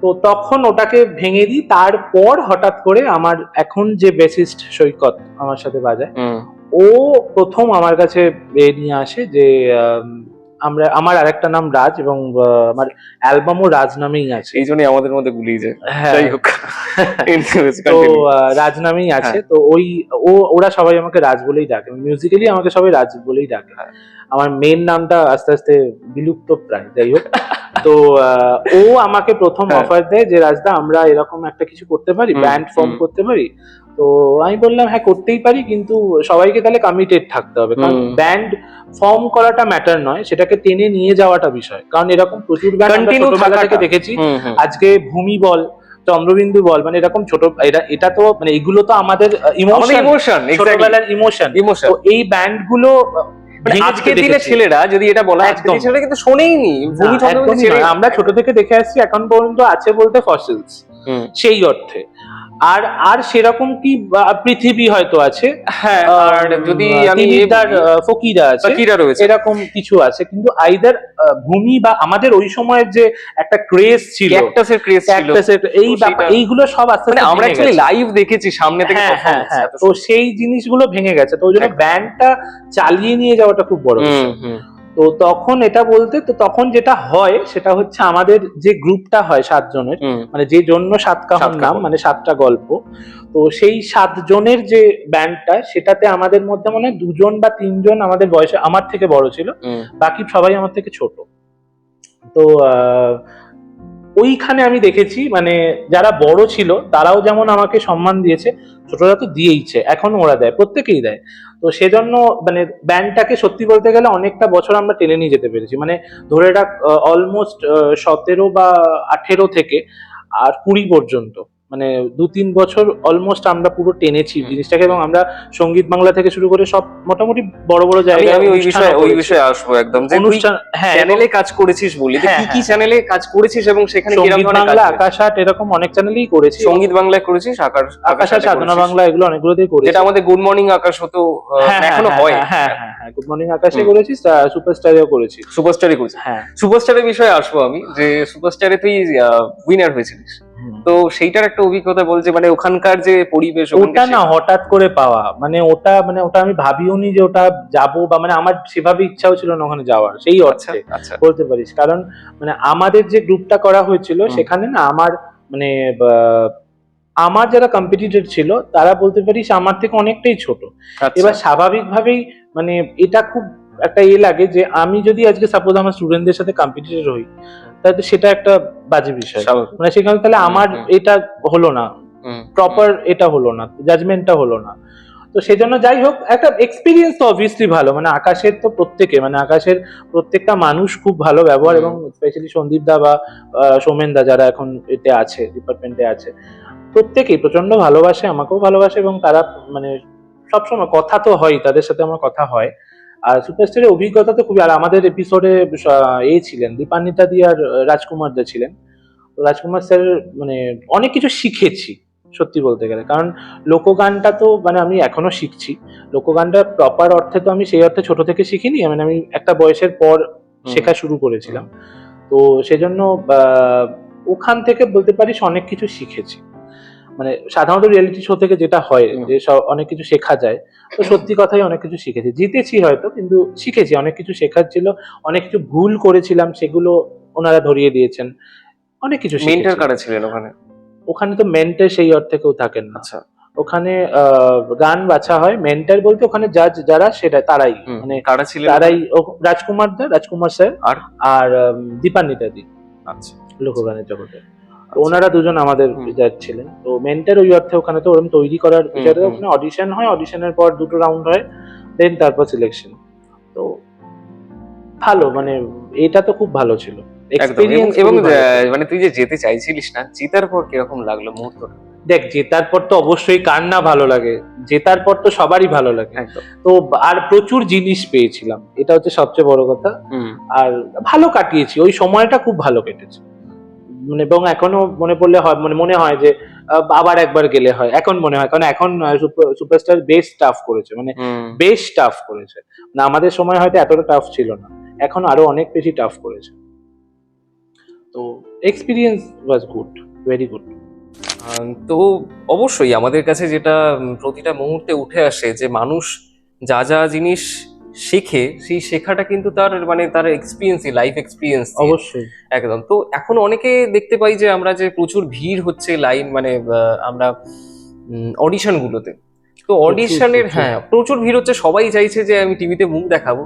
তো তখন ওটাকে ভেঙে দিই। তারপর হঠাৎ করে আমার এখন যে বেসিস্ট সৈকত আমার সাথে বাজায়, ও প্রথম আমার কাছে নিয়ে আসে যে আমার আরেকটা নাম রাজ, এবং আমার অ্যালবামও রাজ নামেই আছে, এই জন্যই আমাদের মধ্যে গুলিয়ে যায়। যাই হোক, তো রাজ নামেই আছে। তো ওরা সবাই আমাকে রাজ বলেই ডাকে, মিউজিক্যালি আমাকে সবাই রাজ বলেই ডাকে। আমার মেন নামটা আস্তে আস্তে বিলুপ্ত প্রায়, যাই হোক। তো ও আমাকে প্রথম অফার দেয় যে রাজদা আমরা এরকম একটা কিছু করতে পারি, ব্যান্ড ফর্ম করতে পারি। তো আমি বললাম হ্যাঁ করতেই পারি, কিন্তু সবাইকে তাহলে কমিটেড থাকতে হবে, কারণ ব্যান্ড ফর্ম করাটা ম্যাটার নয়, সেটাকে টেনে নিয়ে যাওয়াটা বিষয়। কারণ এরকম প্রচুর ব্যান্ড আমরা ছোটবেলা থেকে দেখেছি, আজকে ভূমি বল, চন্দ্রবিন্দু বল, মানে এরকম ছোট, এটা তো মানে এগুলো তো আমাদের ইমোশন, ছোটবেলার ইমোশন। তো এই ব্যান্ড গুলো আজকের দিনে ছেলেরা যদি এটা বলা, আজকের ছেলেরা কিন্তু শোনেইনি। ভূমি চন্দ্রবিন্দু আমরা ছোট থেকে দেখে আসছি, এখন পর্যন্ত আছে বলতে ফসিলস, সেই অর্থে। আর সেরকম কি পৃথিবী হয়তো আছে, হ্যাঁ, আর যদি আমি ফকিরা আছে, এরকম কিছু আছে, কিন্তু আইদার ভূমি বা আমাদের ওই সময়ের যে একটা ক্রেজ ছিল, ক্যাকটাসের ক্রেজ ছিল, এইগুলো সব আস্তে আস্তে আমরা অ্যাকচুয়ালি লাইভ দেখেছি সামনে থেকে। হ্যাঁ, তো সেই জিনিসগুলো ভেঙে গেছে। তো ওই জন্য ব্যান্ডটা চালিয়ে নিয়ে যাওয়াটা খুব বড় বিষয়। তো তখন এটা বলতে, তো তখন যেটা হয় সেটা হচ্ছে আমাদের যে গ্রুপটা হয় 7 জনের, মানে যে জন্য 7 কাহন নাম, মানে 7টা গল্প। তো সেই 7 জনের যে ব্যান্ডটা, সেটাতে আমাদের মধ্যে মনে হয় 2 জন বা 3 জন আমাদের বয়সে আমার থেকে বড় ছিল, বাকি সবাই আমার থেকে ছোট। তো ওইখানে আমি দেখেছি মানে যারা বড় ছিল তারাও যেমন আমাকে সম্মান দিয়েছে, ছোটরা তো দিয়েইছে, এখনো ওরা দেয়, প্রত্যেকেই দেয়। তো সেজন্য মানে ব্যান্ডটাকে সত্যি বলতে গেলে অনেকটা বছর আমরা টেনে নিয়ে যেতে পেরেছি, মানে ধরে রাখ অলমোস্ট 17 বা 18 থেকে আর 20 পর্যন্ত, মানে 2-3 বছর অলমোস্ট আমরা পুরো টেনেছি জিনিসটাকে। এবং আমরা সঙ্গীত বাংলা থেকে শুরু করে সব মোটামুটি বড় বড় জায়গায়, আমি ওই বিষয়ে আসবো একদম, যে অনুষ্ঠান, হ্যাঁ, চ্যানেলে কাজ করেছিস বলি, কি কি চ্যানেলে কাজ করেছিস এবং সেখানে কিরকম সঙ্গীত বাংলা, আকাশ আট, এরকম অনেক চ্যানেলেই করেছি। সঙ্গীত বাংলায় করেছিস, আকাশ আট, সাধনা বাংলা, এগুলো অনেকগুলোতেই করেছি। যেটা আমাদের গুড মর্নিং আকাশ হতো, এখনো হয়। হ্যাঁ, গুড মর্নিং আকাশে করেছি, সুপারস্টারেও করেছি। সুপারস্টারে করেছি, হ্যাঁ। সুপারস্টারের বিষয়ে আসবো আমি, যে সুপারস্টারে তুই উইনার হয়েছিলিস। তো সেইটার একটা অভিজ্ঞতা বলছে, মানে ওখানকার যে পরিবেশ, ওটা না হঠাৎ করে পাওয়া, মানে ওটা আমি ভাবিও নি যে ওটা যাবো, বা মানে আমার সেভাবে ইচ্ছাও ছিল না ওখানে যাওয়ার, সেই অর্থে বলতে পারিস। কারণ মানে আমাদের যে গ্রুপটা করা হয়েছিল সেখানে না আমার মানে আমার যারা কম্পিটিটর ছিল তারা বলতে পারিস আমার থেকে অনেকটাই ছোট। এবার স্বাভাবিকভাবেই মানে এটা খুব একটা লাগে যে আমি যদি আজকে সাপোজ আমার স্টুডেন্টদের সাথে কম্পিটিটর হই, তাহলে সেটা একটা বাজে বিষয়, মানে সেখানে তাহলে আমার এটা হলো না, প্রপার এটা হলো না, জাজমেন্টটা হলো না। তো সেই জন্য যাই হোক, একটা এক্সপিরিয়েন্স তো অবভিয়াসলি ভালো, মানে আকাশের তো মানে আকাশের প্রত্যেকটা মানুষ খুব ভালো ব্যবহার, এবং স্পেশালি সন্দীপ দা বা সৌমেন দা যারা এখন এতে আছে, ডিপার্টমেন্টে আছে, প্রত্যেকেই প্রচন্ড ভালোবাসে, আমাকেও ভালোবাসে, এবং তারা মানে সবসময় কথা তো হয়, তাদের সাথে আমার কথা হয়। আর সুপারস্টারের অভিজ্ঞতা তো খুবই, আর আমাদের এপিসোডে এই ছিলেন দীপান্বিতা দি আর রাজকুমার দা ছিলেন। তো রাজকুমার স্যার মানে অনেক কিছু শিখেছি সত্যি বলতে গেলে, কারণ লোকগানটা তো মানে আমি এখনো শিখছি। লোকগানটা প্রপার অর্থে তো আমি সেই অর্থে ছোট থেকে শিখিনি, মানে আমি একটা বয়সের পর শেখা শুরু করেছিলাম। তো সেজন্য ওখান থেকে বলতে পারিস অনেক কিছু শিখেছি। মানে সাধারণত রিয়েলিটি শো থেকে যেটা হয় যে অনেক কিছু শেখা যায়, তো সত্যি কথাই অনেক কিছু শিখেছি। জিতেছি হয়তো, কিন্তু শিখেছি, অনেক কিছু শেখার ছিল। অনেক কিছু ভুল করেছিলাম, সেগুলো ওনারা ধরিয়ে দিয়েছেন। অনেক কিছু মেন্টর কারা ছিলেন ওখানে? ওখানে তো মেন্টর সেই অর্থে কেউ থাকেন না। আচ্ছা, ওখানে গান বাছা হয়। মেন্টর বলতে ওখানে জাজ যারা সেটা তারাই, মানে কারা ছিলেন? তারাই রাজকুমার স্যার আর আর দীপান্বিতা দি। আচ্ছা, লোকগানের জগতে তো ওনারা দুজন আমাদের জাজ ছিলেন। তো মেন্টর ওই অর্থে ওখানে তো ওরকম তৈরি করার বিষয়টা, ওখানে অডিশন হয়, অডিশনের পর 2টো রাউন্ড হয়, দেন তারপর সিলেকশন। তো ভালো, মানে এটা তো খুব ভালো ছিল এক্সপেরিয়েন্স। এবং মানে তুই যে যেতে চাইছিলিস না, জেতার পর কিরকম লাগলো মুহূর্তটা? দেখ, জেতার পর তো অবশ্যই কার না ভালো লাগে, জেতার পর তো সবারই ভালো লাগে। তো আর প্রচুর জিনিস পেয়েছিলাম, এটা হচ্ছে সবচেয়ে বড় কথা। আর ভালো কাটিয়েছি, ওই সময়টা খুব ভালো কেটেছে। মানে এবং এখনো মনে পড়লে হয়, মানে মনে হয় যে আবার একবার গেলে হয়, এখন মনে হয়, কারণ এখন সুপারস্টার বেশ টাফ করেছে, মানে বেশ টাফ করেছে। না আমাদের সময় হয়তো এতটা টাফ ছিল না, এখন আরো অনেক বেশি টাফ করেছে। তো experience was good, very good. তো অবশ্যই আমাদের কাছে যেটা প্রতিটা মুহূর্তে উঠে আসে, যে মানুষ যা যা জিনিস শেখে, সেই শেখাটা কিন্তু তার মানে তার এক্সপিরিয়েন্সই, লাইফ এক্সপিরিয়েন্স। অবশ্যই একদম। তো এখন অনেকে দেখতে পাই যে আমরা যে প্রচুর ভিড় হচ্ছে লাইন, মানে আমরা অডিশন গুলোতে, তো অডিশনের প্রচুর ভিড় হচ্ছে, সবাই চাইছে যে আমি টিভিতে মুখ দেখাবো।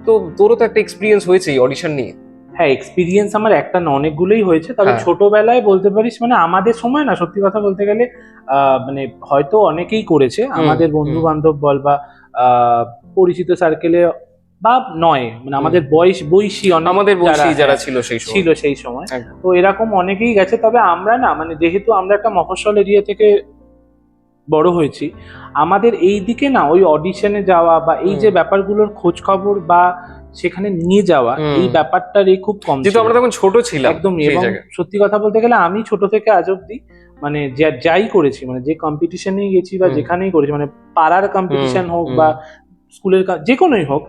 তো তোরও তো একটা এক্সপিরিয়েন্স হয়েছে এই অডিশন নিয়ে। হ্যাঁ, এক্সপিরিয়েন্স আমার একটা না অনেকগুলোই হয়েছে, তবে ছোটবেলায় বলতে পারিস, মানে আমাদের সময় না, সত্যি কথা বলতে গেলে মানে হয়তো অনেকেই করেছে, আমাদের বন্ধু বান্ধব বল বা পরিচিত সার্কেলে বা নয়, মানে আমাদের বয়সী আমাদের যারা ছিল সেই সময়, তো এরকম অনেকেই গেছে। তবে আমরা না, মানে যেহেতু আমরা একটা মফস্বল এরিয়া থেকে বড় হয়েছি, আমাদের এই দিকে না ওই অডিশনে যাওয়া বা এই যে ব্যাপারগুলোর খোঁজ খবর বা সেখানে নিয়ে যাওয়া, এই ব্যাপারটার খুব কম, যেহেতু আমরা তখন ছোট ছিলাম একদমই। এবং সত্যি কথা বলতে গেলে আমি ছোট থেকে আজ অব্দি মানে যাই করেছি, মানে যে কম্পিটিশনেই গেছি বা যেখানেই করেছি, মানে পাড়ার কম্পিটিশন হোক বা স্কুলের যে কোনোই হোক,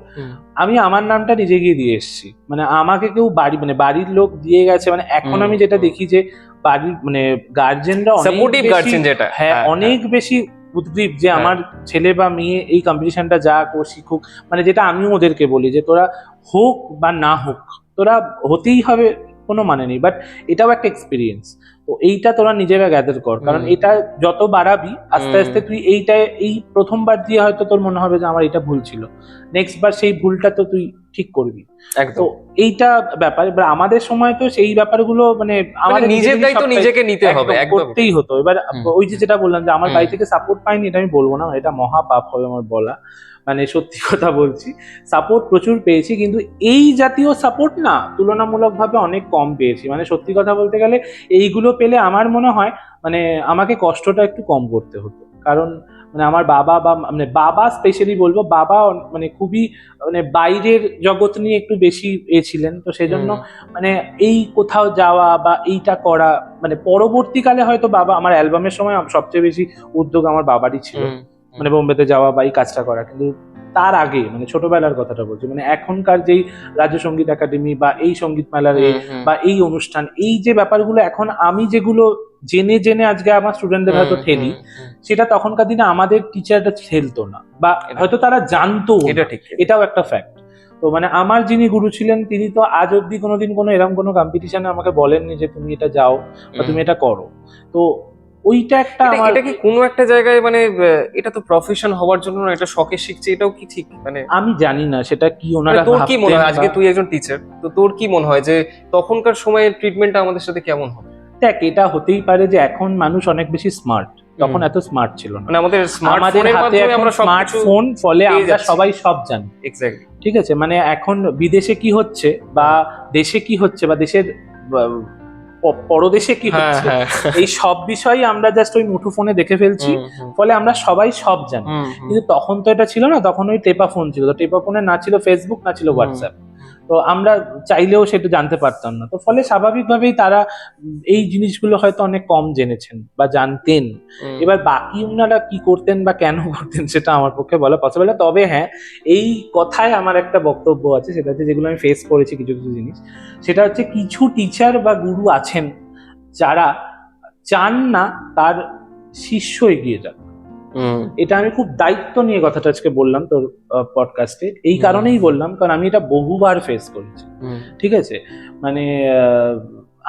আমি আমার নামটা নিজে গিয়ে দিয়ে এসেছি। মানে আমাকে কেউ মানে বাড়ির লোক দিয়ে গেছে। মানে এখন আমি যেটা দেখি যে বাড়ির মানে গার্জেনরা অনেক বেশি উদ্গ্রীব যে আমার ছেলে বা মেয়ে এই কম্পিটিশনটা যাক, ও শিখুক। মানে যেটা আমিও ওদেরকে বলি যে তোরা হোক বা না হোক, তোরা হতেই হবে, কোনো মানে নেই, বাট এটাও একটা এক্সপিরিয়েন্স। তো এইটা তোরা নিজেরা গ্যাদার কর, কারণ এটা যত বাড়াবি আস্তে আস্তে তুই এই প্রথমবার দিয়ে হয়তো তোর মনে হবে যে আমার এটা ভুল ছিল, নেক্সট বার সেই ভুলটা তো তুই ঠিক করবি। তো এইটা ব্যাপার। এবার আমাদের সময় তো সেই ব্যাপারগুলো মানে আমাদের নিজের দায়িত্ব নিজেকে নিতে হবে, করতেই হতো। এবার ওই যেটা বললাম যে আমার বাড়ি থেকে সাপোর্ট পাইনি, এটা আমি বলবো না, এটা মহা পাপ হবে আমার বলা, মানে সত্যি কথা বলছি। সাপোর্ট প্রচুর পেয়েছি, কিন্তু এই জাতীয় সাপোর্ট না তুলনামূলকভাবে অনেক কম পেয়েছি। মানে সত্যি কথা বলতে গেলে এইগুলো পেলে আমার মনে হয় মানে আমাকে কষ্টটা একটু কম করতে হতো, কারণ মানে আমার বাবা স্পেশালি বলবো, বাবা মানে খুবই মানে বাইরের জগৎ নিয়ে একটু বেশি ছিলেন। তো সেজন্য মানে এই কোথাও যাওয়া বা এইটা করা, মানে পরবর্তীকালে হয়তো বাবা, আমার অ্যালবামের সময় সবচেয়ে বেশি উদ্যোগ আমার বাবারই ছিল, মানে বোম্বেতে যাওয়া বা এই কাজটা করা। কিন্তু তার আগে মানে ছোটবেলার কথাটা বলছি, মানে এখনকার যেই রাজ্য সঙ্গীত একাডেমি বা এই সঙ্গীত মেলার বা এই অনুষ্ঠান, এই যে ব্যাপারগুলো এখন আমি যেগুলো জেনে জেনে আজকে আমার স্টুডেন্টদের হয়তো ঠেলি, সেটা তখনকার দিনে আমাদের টিচাররা ঠেলতো না, বা হয়তো তারা জানতো, এটাও একটা ফ্যাক্ট। তো মানে আমার যিনি গুরু ছিলেন, তিনি তো আজ অব্দি কোনোদিন কোনো এরকম কোনো কম্পিটিশনে আমাকে বলেননি যে তুমি এটা যাও বা তুমি এটা করো। তো ওইটা একটা এটা কি কোনো একটা জায়গায় মানে এটা তো প্রফেশন হওয়ার জন্য না, এটা শখে শিখছে, এটাও কি ঠিক? মানে আমি জানি না সেটা কি ওনারা তোর কি মনে হয়, আজকে তুই একজন টিচার, তো তোর কি মনে হয় যে তখনকার সময়ের ট্রিটমেন্টটা আমাদের সাথে কেমন হবে? দেখ, এটা হতেই পারে যে এখন মানুষ অনেক বেশি স্মার্ট, তখন এত স্মার্ট ছিল না। মানে আমাদের হাতে এখন স্মার্টফোন, ফলে আমরা সবাই সব জানি। এক্স্যাক্টলি, ঠিক আছে। মানে এখন বিদেশে কি হচ্ছে বা দেশে কি হচ্ছে বা দেশের পরদেশে কি হ্যাঁ হচ্ছে, হ্যাঁ এই সব বিষয়ই আমরা জাস্ট ওই মুঠোফোনে দেখে ফেলছি। ফলে আমরা সবাই সব জানি। কিন্তু তখন তো এটা ছিল না, তখন ওই টেপা ফোন ছিল, তো টেপা ফোনে না ছিল ফেসবুক, না ছিল হোয়াটসঅ্যাপ, তো আমরা চাইলেও সেটা জানতে পারতাম না। তো ফলে স্বাভাবিকভাবেই তারা এই জিনিসগুলো হয়তো অনেক কম জেনেছেন বা জানতেন। এবার বাকি ওনারা কি করতেন বা কেন করতেন সেটা আমার পক্ষে বলা পসিবল না। তবে হ্যাঁ, এই কথায় আমার একটা বক্তব্য আছে, সেটা হচ্ছে যেগুলো আমি ফেস করেছি কিছু কিছু জিনিস, সেটা হচ্ছে কিছু টিচার বা গুরু আছেন যারা চান না তার শিষ্য এগিয়ে যাক। এটা আমি খুব দায়িত্ব নিয়ে কথাটা আজকে বললাম তোর পডকাস্টে, এই কারণেই বললাম কারণ আমি এটা বহুবার ফেস করেছি। ঠিক আছে, মানে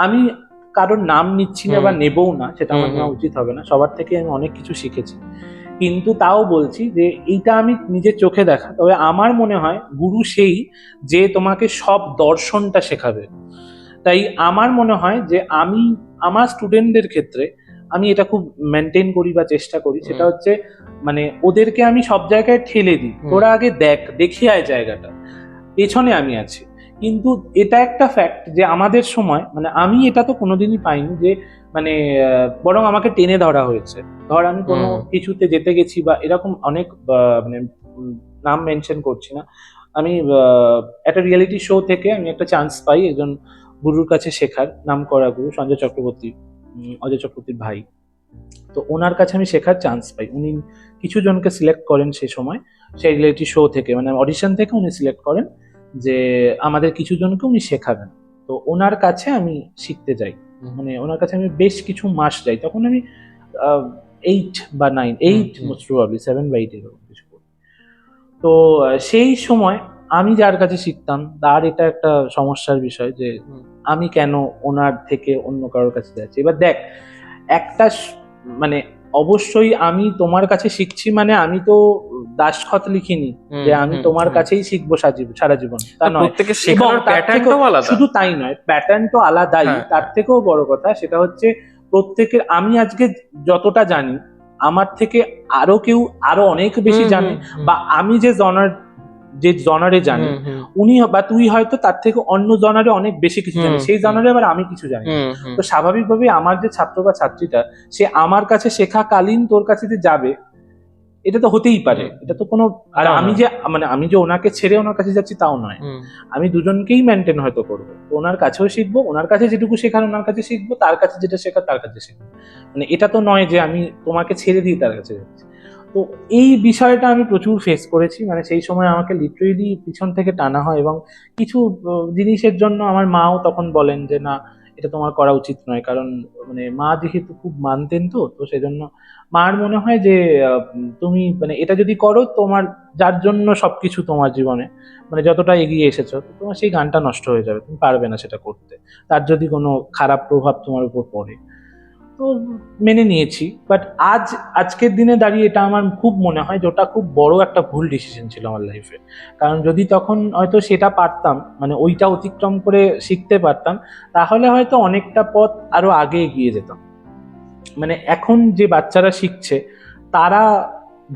আমি কারোর নাম নিচ্ছি না বা নেবও না, সেটা আমার নেওয়া উচিত হবে না, সবার থেকে আমি অনেক কিছু শিখেছি। কিন্তু তাও বলছি যে এইটা আমি নিজের চোখে দেখা। তবে আমার মনে হয় গুরু সেই যে তোমাকে সব দর্শনটা শেখাবে। তাই আমার মনে হয় যে আমি আমার স্টুডেন্টদের ক্ষেত্রে আমি এটা খুব মেনটেন করি বা চেষ্টা করি, সেটা হচ্ছে মানে ওদেরকে আমি সব জায়গায় ঠেলে দিই, তোরা আগে দেখে আয় জায়গাটা, পেছনে আমি আছি। কিন্তু এটা একটা ফ্যাক্ট যে আমাদের সময় মানে আমি এটা তো কোনোদিনই পাইনি যে মানে বরং আমাকে টেনে ধরা হয়েছে। ধর আমি কোনো কিছুতে যেতে গেছি বা এরকম অনেক মানে নাম মেনশন করছি না, আমি একটা রিয়েলিটি শো থেকে আমি একটা চান্স পাই একজন গুরুর কাছে শেখার, নাম করা গুরু সঞ্জয় চক্রবর্তী, অজয় চক্রবর্তীর ভাই। তো ওনার কাছে আমি শেখার চান্স পাই। উনি কিছু জনকে সিলেক্ট করেন সেই সময়, সেই রিয়েলিটি শো থেকে মানে অডিশন থেকে উনি সিলেক্ট করেন যে আমাদের কিছু জনকে উনি শেখাবেন। তো ওনার কাছে আমি শিখতে যাই, মানে ওনার কাছে আমি বেশ কিছু মাস যাই। তখন আমি 8 বা 9, 8 মোস্ট প্রবাবলি 7 বা 8 এরকম কিছু। তো সেই সময় আমি যার কাছে শিখতাম তার এটা একটা সমস্যার বিষয় যে আমি কেন ওনার থেকে অন্য কারোর কাছে যাচ্ছি। এবার দেখ, একটা মানে অবশ্যই আমি তোমার কাছে শিখছি মানে আমি তো দাসখত লিখিনি যে আমি তোমার কাছেই শিখবো সারা জীবন, তা নয়। এবং তার থেকেও শুধু তাই নয়, প্যাটার্ন তো আলাদাই, তার থেকেও বড় কথা সেটা হচ্ছে প্রত্যেকের, আমি আজকে যতটা জানি আমার থেকে আরো কেউ আরো অনেক বেশি জানে, বা আমি যে জনারে জানি উনি বা তুই হয়তো তার থেকে অন্য জনারে অনেক বেশি কিছু জানে, সেই জনারে আবার আমি কিছু জানি। তো স্বাভাবিকভাবে আমার যে ছাত্র বা ছাত্রীটা সে আমার কাছে শেখাকালীন তোর কাছে যে যাবে, এটা তো হতেই পারে, এটা তো কোনো, আর আমি যে মানে আমি যে ওনাকে ছেড়ে ওনার কাছে যাচ্ছি তাও নয়, আমি দুজনকেই মেনটেন হয়তো করবো, তো ওনার কাছেও শিখবো, ওনার কাছে যেটুকু শেখার ওনার কাছে শিখবো, তার কাছে যেটা শেখার তার কাছে শিখবো। মানে এটা তো নয় যে আমি তোমাকে ছেড়ে দিয়ে তার কাছে যাচ্ছি। তো এই বিষয়টা আমি প্রচুর ফেস করেছি, মানে সেই সময় আমাকে লিটারেলি পিছন থেকে টানা হয়, এবং কিছু জিনিসের জন্য আমার মাও তখন বলেন যে না এটা তোমার করা উচিত নয়, কারণ মানে মা যেহেতু খুব মানতেন, তো তো সেজন্য মার মনে হয় যে তুমি মানে এটা যদি করো তোমার যার জন্য সবকিছু তোমার জীবনে মানে যতটা এগিয়ে এসেছো তোমার সেই গানটা নষ্ট হয়ে যাবে, তুমি পারবে না সেটা করতে, তার যদি কোনো খারাপ প্রভাব তোমার উপর পড়ে। তো মেনে নিয়েছি, বাট আজকের দিনে দাঁড়িয়ে এটা আমার খুব মনে হয় যে ওটা খুব বড় একটা ভুল ডিসিশন ছিল আমার লাইফে। কারণ যদি তখন হয়তো সেটা পারতাম মানে ওইটা অতিক্রম করে শিখতে পারতাম, তাহলে হয়তো অনেকটা পথ আরো আগে এগিয়ে যেতাম। মানে এখন যে বাচ্চারা শিখছে তারা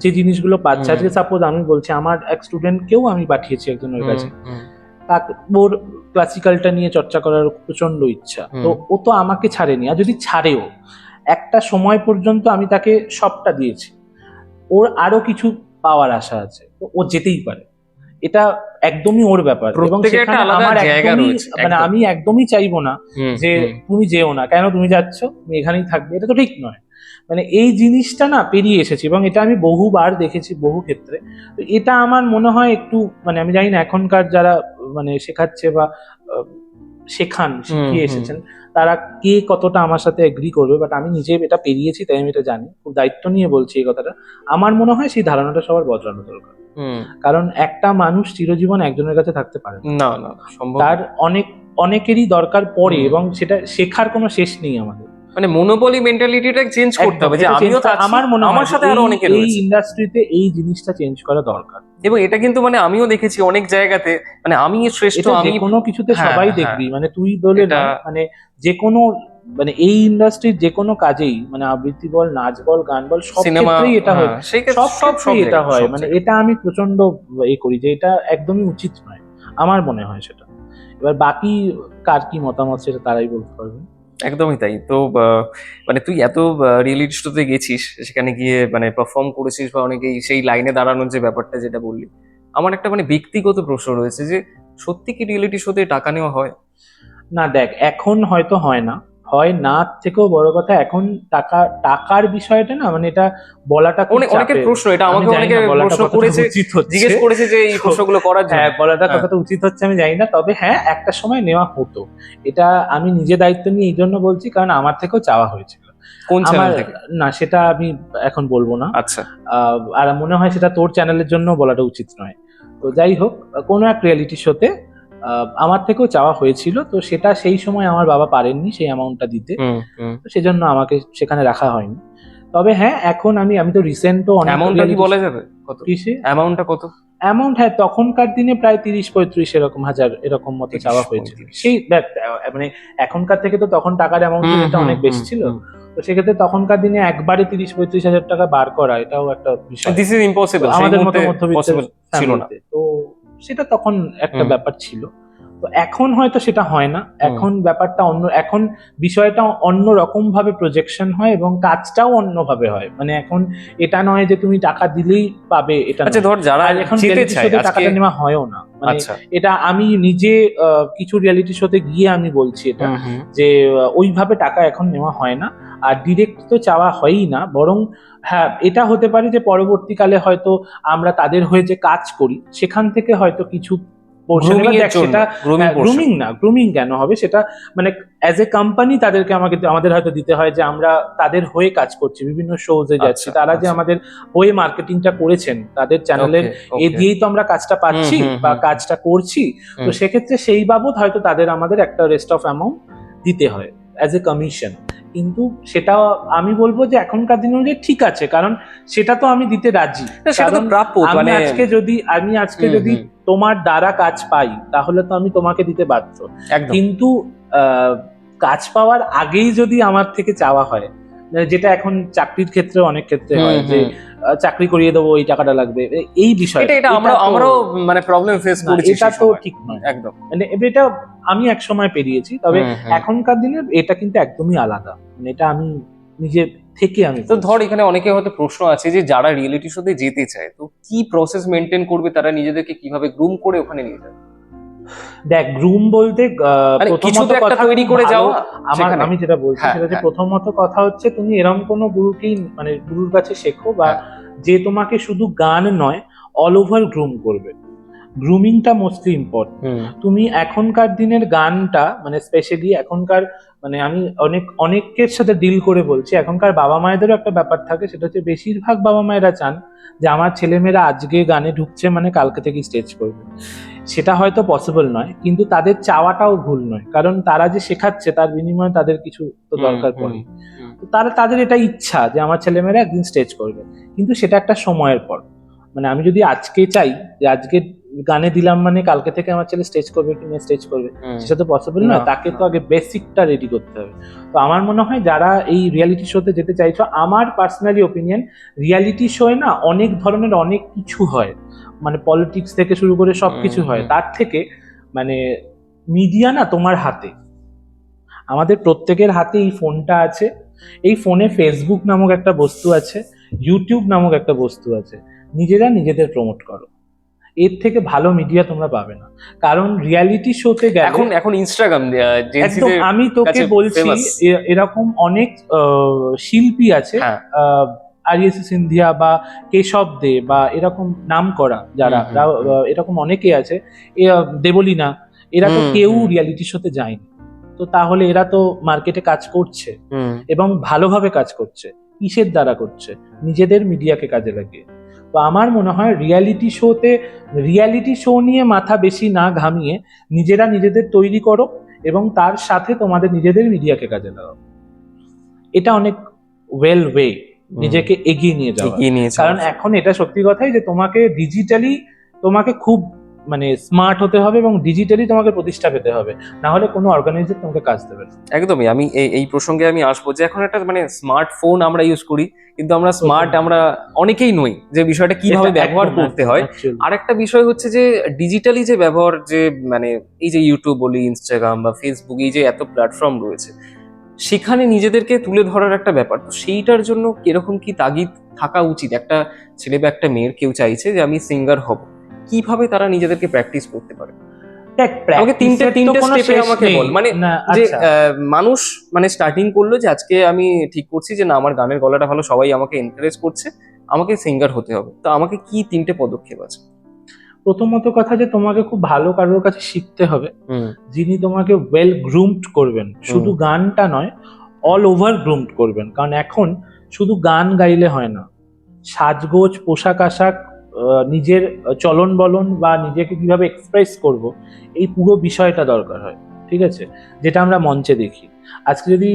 যে জিনিসগুলো পাচ্ছে, আজকে সাপোজ আমি বলছি আমার এক স্টুডেন্টকেও আমি পাঠিয়েছি একজনের কাছে, তাকে ওর ক্লাসিক্যালটা নিয়ে চর্চা করার প্রচন্ড ইচ্ছা, তো ও তো আমাকে ছাড়েনি, আর যদি ছাড়েও একটা সময় পর্যন্ত আমি তাকে সবটা দিয়েছি, ওর আরো কিছু পাওয়ার আশা আছে, তো ও যেতেই পারে, এটা একদমই ওর ব্যাপার। এবং সেখানে আমার একদমই মানে আমি একদমই চাইবো না যে তুমি যেও না, কেন তুমি যাচ্ছ, তুমি এখানেই থাকবে, এটা তো ঠিক নয়। মানে এই জিনিসটা না পেরিয়ে এসেছি, এবং এটা আমি বহুবার দেখেছি বহু ক্ষেত্রে। তো এটা আমার মনে হয় একটু মানে আমি জানি না এখনকার যারা মানে শেখাচ্ছে বা শিখিয়ে এসেছেন তারা কে কতটা আমার সাথে এগ্রি করবে, বাট আমি নিজে এটা পেরিয়েছি তাই আমি এটা জানি, খুব দায়িত্ব নিয়ে বলছি এই কথাটা। আমার মনে হয় সেই ধারণাটা সবার বদলানো দরকার, কারণ একটা মানুষ চিরজীবন একজনের কাছে থাকতে পারে না, তার অনেকেরই দরকার পড়ে, এবং সেটা শেখার কোনো শেষ নেই আমাদের। মানে মনোপলি মেন্টালিটিটা চেঞ্জ করতে হবে যে আমিও আমার মনে হয় আমার সাথে আরো অনেকে এই ইন্ডাস্ট্রিতে এই জিনিসটা চেঞ্জ করা দরকার। এবং এটা কিন্তু মানে আমিও দেখেছি অনেক জায়গাতে, মানে আমি শ্রেষ্ঠ, আমি কোনো কিছুতে সবাই দেখবি, মানে তুই বলে না মানে যে কোনো মানে এই ইন্ডাস্ট্রির যে কোনো কাজেই মানে আবৃত্তি বল, নাচ বল, গান বল, সব ক্ষেত্রেই এটা হয়, সব এটা হয়। মানে এটা আমি প্রচন্ড করি যে এটা একদমই উচিত নয়, আমার মনে হয় সেটা। এবার বাকি কার কি মতামত সেটা তারাই বলতে পারবেন। একদমই তাই। তো মানে তুই এত রিয়েলিটি শোতে গেছিস, সেখানে গিয়ে মানে পারফর্ম করেছিস বা অনেকেই সেই লাইনে দাঁড়ানোর যে ব্যাপারটা যেটা বললি, আমার একটা মানে ব্যক্তিগত প্রশ্ন রয়েছে যে সত্যি কি রিয়েলিটি শোতে টাকা নেওয়া হয়? না দেখ, এখন হয়তো হয় না, হয় না, থেকেও বড় কথা এখন টাকার বিষয়টা না, মানে এটা বলাটা খুব অনেকের চাপের। প্রশ্ন এটা, আমি আমাকে জানি অনেকে না বলাটা প্রশ্ন কতটা করেছে, উচিত হচ্ছে। জিজ্ঞেস করেছে যে এই তো প্রশ্নগুলো করার জন্য। হ্যাঁ, বলাটা হ্যাঁ, কতটা উচিত হচ্ছে আমি জানি না, তবে হ্যাঁ একটা সময় নেওয়া হতো। এটা আমি নিজে দায়িত্ব নিয়ে এই জন্য বলছি কারণ আমার থেকেও চাওয়া হয়েছিল। কোন আমার চ্যানেল থেকে? না, সেটা আমি এখন বলবো না। আচ্ছা। আর মনে হয় সেটা তোর চ্যানেলের জন্য বলাটা উচিত নয়। তো যাই হোক, কোনো এক রিয়েলিটি শোতে আমার থেকেও চাওয়া হয়েছিল, তো সেটা সেই সময় আমার বাবা পারেননি সেই অ্যামাউন্টটা দিতে, হুম হুম। তো সেজন্য আমাকে সেখানে রাখা হয়নি। তবে হ্যাঁ, এখন আমি তো রিসেন্টও অনেক অ্যামাউন্টটা কি বলা যাবে কত? কিসে অ্যামাউন্টটা কত? অ্যামাউন্ট, হ্যাঁ তখনকার দিনে প্রায় 30-35 এরকম হাজার এরকম মতো চাওয়া হয়েছিল। 30-35। সেই দেখ, মানে এখনকার থেকে তো তখন টাকার অ্যামাউন্টের হুম রেটটা হুম অনেক হুম বেশি ছিল। হুম। তো সেক্ষেত্রে তখনকার দিনে একবারে 30-35 হাজার টাকা বার করা এটাও একটা বিষয়। দিস ইজ তো ইম্পসিবল, সেই আমাদের মতো মুহূর্তে মধ্যবিত্ত পসিবল ছিল না। ফ্যামিলিতে তো সেটা তখন একটা হুম ব্যাপার ছিল। তো এখন হয়তো সেটা হয় না, হুম। এখন ব্যাপারটা অন্য, এখন বিষয়টা অন্য রকম ভাবে প্রজেকশন হয় এবং কাজটাও অন্যভাবে হয়। মানে এখন এটা নয় যে তুমি টাকা দিলেই পাবে, এটা আচ্ছা নয়। ধর যারা আর এখন যেতে রিয়েলিটি চায় শোতে আজকে। টাকাটা নেওয়া হয়ও না, মানে আচ্ছা। এটা আমি নিজে কিছু রিয়েলিটি শোতে গিয়ে আমি বলছি এটা, হুম হুম। যে ওইভাবে টাকা এখন নেওয়া হয় না। আর ডিরেক্ট তো চাওয়া হয়ই না, বরং হ্যাঁ এটা হতে পারে যে পরবর্তীকালে হয়তো আমরা তাদের হয়ে যে কাজ করি সেখান থেকে হয়তো কিছু পোর্শন, গ্রুমিং এবার এর দেখ জন্য, সেটা গ্রুমিং পোর্শন। গ্রুমিং না, গ্রুমিং কেন হবে সেটা, মানে অ্যাজ এ কোম্পানি তাদেরকে আমাদের হয়তো দিতে হয় যে আমরা তাদের হয়ে কাজ করছি, বিভিন্ন শোজে যাচ্ছি, আচ্ছা তারা যে আচ্ছা। আমাদের হয়ে মার্কেটিংটা করেছেন তাদের চ্যানেলের, ওকে এ ওকে। দিয়েই তো আমরা কাজটা হুম পাচ্ছি হুম বা হুম কাজটা করছি। তো হুম। সেক্ষেত্রে সেই বাবদ হয়তো তাদের আমাদের একটা রেস্ট অফ অ্যামাউন্ট দিতে হয় অ্যাজ এ কমিশন। কিন্তু সেটা আমি বলবো যে এখনকার দিনে অনুযায়ী ঠিক আছে, কারণ সেটা তো আমি দিতে রাজি। না, সেটা তো কারণ প্রাপ্য মানে। আমি আজকে হুম যদি হুম। তোমার দ্বারা কাজ পাই তাহলে তো আমি তোমাকে দিতে বাধ্য। একদম। কিন্তু কাজ পাওয়ার আগেই যদি আমার থেকে চাওয়া হয়, মানে যেটা এখন চাকরির ক্ষেত্রে অনেক ক্ষেত্রে হুম হয় যে হুম। চাকরি করিয়ে দেবো, এই টাকাটা লাগবে, এই এটা বিষয়টা, এটা এটা তো আমরাও মানে প্রবলেম ফেস না, করেছি এটা সেই তো সময়। ঠিক নয়। একদম। মানে এটা আমি এক সময় পেরিয়েছি, তবে হুম হুম। এখনকার দিনে এটা কিন্তু একদমই আলাদা। মানে এটা আমি নিজে থেকে আমি তো বলছি। ধর এখানে অনেকে হয়তো প্রশ্ন আছে যে যারা রিয়েলিটি শোতে যেতে চায় তো কি প্রসেস মেনটেন করবে, তারা নিজেদেরকে কিভাবে গ্রুম করে ওখানে নিয়ে যাবে? দেখ, গ্রুম বলতে মানে কিছু প্রথমত তো একটা কথা তৈরি খুব করে ভালো। যাওয়া সেখানে। আমি যেটা বলছি হ্যাঁ সেটা হচ্ছে হ্যাঁ প্রথমত কথা হচ্ছে তুমি এরকম কোনো গুরুকেই, মানে গুরুর কাছে শেখো, বা হ্যাঁ। যে তোমাকে শুধু গান নয় অল ওভার গ্রুম করবে। গ্রুমিংটা মোস্টলি ইম্পর্টেন্ট। হুম তুমি এখনকার দিনের গানটা, মানে স্পেশালি এখনকার, মানে আমি অনেকের সাথে ডিল করে বলছি, এখনকার বাবা মায়েদেরও একটা ব্যাপার থাকে, সেটা হচ্ছে বেশিরভাগ বাবা মায়েরা চান যে আমার ছেলেমেয়েরা আজকে গানে ঢুকছে মানে কালকে থেকে স্টেজ করবে। সেটা হয়তো পসিবল নয়, কিন্তু তাদের চাওয়াটাও ভুল নয়, কারণ তারা যে শেখাচ্ছে তার বিনিময়ে তাদের কিছু তো হুম দরকার হুম পড়ে। হুম। তো তাদের এটা ইচ্ছা যে আমার ছেলেমেয়েরা একদিন স্টেজ করবে, কিন্তু সেটা একটা সময়ের পর। মানে আমি যদি আজকে চাই যে আজকে গানে দিলাম মানে কালকে থেকে আমার ছেলে স্টেজ করবে কি না স্টেজ করবে, হুম। সেটা তো পসিবল না নয়। তাকে না। তো আগে বেসিকটা রেডি করতে হবে। তো আমার মনে হয় যারা এই রিয়ালিটি শোতে যেতে চাইছো, আমার পার্সোনালি ওপিনিয়ন, রিয়ালিটি শোয়ে না অনেক ধরনের অনেক কিছু হয়, মানে পলিটিক্স থেকে শুরু করে হুম সবকিছু হয়, হুম। তার থেকে মানে মিডিয়া না তোমার হাতে, আমাদের প্রত্যেকের হাতে এই ফোনটা আছে। এই ফোনে ফেসবুক নামক একটা বস্তু আছে, ইউটিউব নামক একটা বস্তু আছে। নিজেরা নিজেদের প্রমোট করো, এর থেকে ভালো মিডিয়া তোমরা পাবে না। কারণ রিয়ালিটি শোতে গেলে এখন এখন ইনস্টাগ্রাম একদম, জেনসিদের আমি তোকে কাছে বলছি ফেমাস। এরকম অনেক শিল্পী আছে, হ্যাঁ। আরিয়াসি সিন্ধিয়া বা কেশব দে বা এরকম নাম করা যারা, হুম হুম হুম এরকম অনেকে আছে, দেবলীনা, এরা তো হুম কেউ হুম রিয়ালিটি শোতে যায়নি। তো তাহলে এরা তো মার্কেটে কাজ করছে হুম। এবং ভালোভাবে কাজ করছে, কিসের দ্বারা করছে? নিজেদের মিডিয়াকে কাজে লাগিয়ে। তো আমার মনে হয় রিয়ালিটি শো নিয়ে মাথা বেশি না ঘামিয়ে নিজেরা নিজেদের তৈরি করো এবং তার সাথে তোমাদের নিজেদের মিডিয়াকে কাজে লাগাও। এটা অনেক ওয়ে হুম। নিজেকে এগিয়ে নিয়ে যাওয়া। এগিয়ে নিয়ে কারণ যাওয়ার। এখন এটা সত্যি কথাই যে তোমাকে ডিজিটালি, তোমাকে খুব মানে স্মার্ট হতে হবে এবং ডিজিটালি তোমাকে প্রতিষ্ঠা পেতে হবে, না হলে কোনো অর্গানাইজার তোমাকে কাজ দেবে না। একদমই, আমি এই এই প্রসঙ্গে আমি আসবো যে এখন একটা মানে স্মার্টফোন আমরা ইউজ করি, কিন্তু আমরা স্মার্ট প্রথম আমরা অনেকেই নই যে বিষয়টা কিভাবে এটা ব্যবহার একদম করতে একদম হয়। actually। আর একটা বিষয় হচ্ছে যে ডিজিটালি যে ব্যবহার, যে মানে এই যে ইউটিউব বলি, ইনস্টাগ্রাম বা ফেসবুক, এই যে এত প্ল্যাটফর্ম রয়েছে, সেখানে নিজেদেরকে তুলে ধরার একটা ব্যাপার, তো সেইটার জন্য কিরকম কি তাগিদ থাকা উচিত? একটা ছেলে বা একটা মেয়ের কেউ চাইছে যে আমি সিঙ্গার হব, কিভাবে তারা নিজেদেরকে প্র্যাকটিস করতে পারে? দেখ, আমাকে তিনটে প্র্যাকটিসের তো তিনটে কোনো স্টেপে শেষ আমাকে নেই বল, মানে না। যে আচ্ছা, মানুষ মানে স্টার্টিং করলো যে আজকে আমি ঠিক করছি যে না আমার গানের গলাটা ভালো, সবাই আমাকে এনকারেজ করছে, আমাকে সিঙ্গার হতে হবে, তো আমাকে কি তিনটে পদক্ষেপ আছে? প্রথমত কথা যে তোমাকে খুব ভালো কারোর কাছে শিখতে হবে, হুম যিনি তোমাকে ওয়েল গ্রুমড করবেন, শুধু গানটা নয়, অল ওভার গ্রুমড করবেন। কারণ এখন শুধু গান গাইলে হয় না, সাজগোজ, পোশাক আশাক, নিজের চলন বলন বা নিজেকে কিভাবে এক্সপ্রেস করব, এই পুরো বিষয়টা দরকার হয়। ঠিক আছে, যেটা আমরা মঞ্চে দেখি আজকে যদি